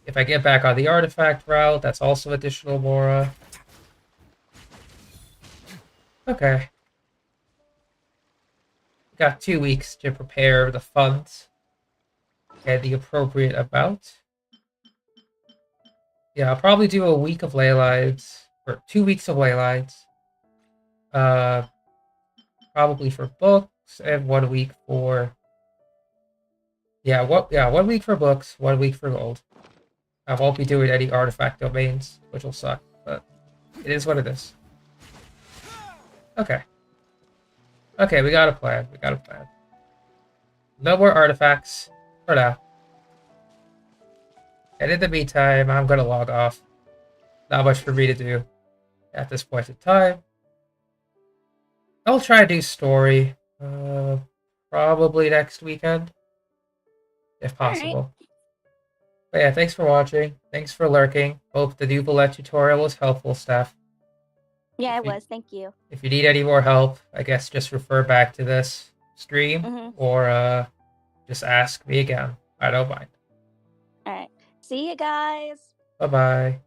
if I get back on the artifact route, that's also additional Laura. Okay. Got 2 weeks to prepare the funds and the appropriate amount. Yeah, I'll probably do a week of ley lines, or 2 weeks of ley lines. Probably for books, and 1 week for... Yeah, 1 week for books, 1 week for gold. I won't be doing any artifact domains, which will suck, but it is what it is. Okay. Okay, we got a plan. No more artifacts for now. And in the meantime, I'm going to log off. Not much for me to do at this point in time. I'll try to do story probably next weekend, if possible. Right. But yeah, thanks for watching. Thanks for lurking. Hope the new bullet tutorial was helpful, Steph. Yeah, it was. Thank you. If you need any more help, I guess just refer back to this stream or just ask me again. I don't mind. All right. See you guys. Bye-bye.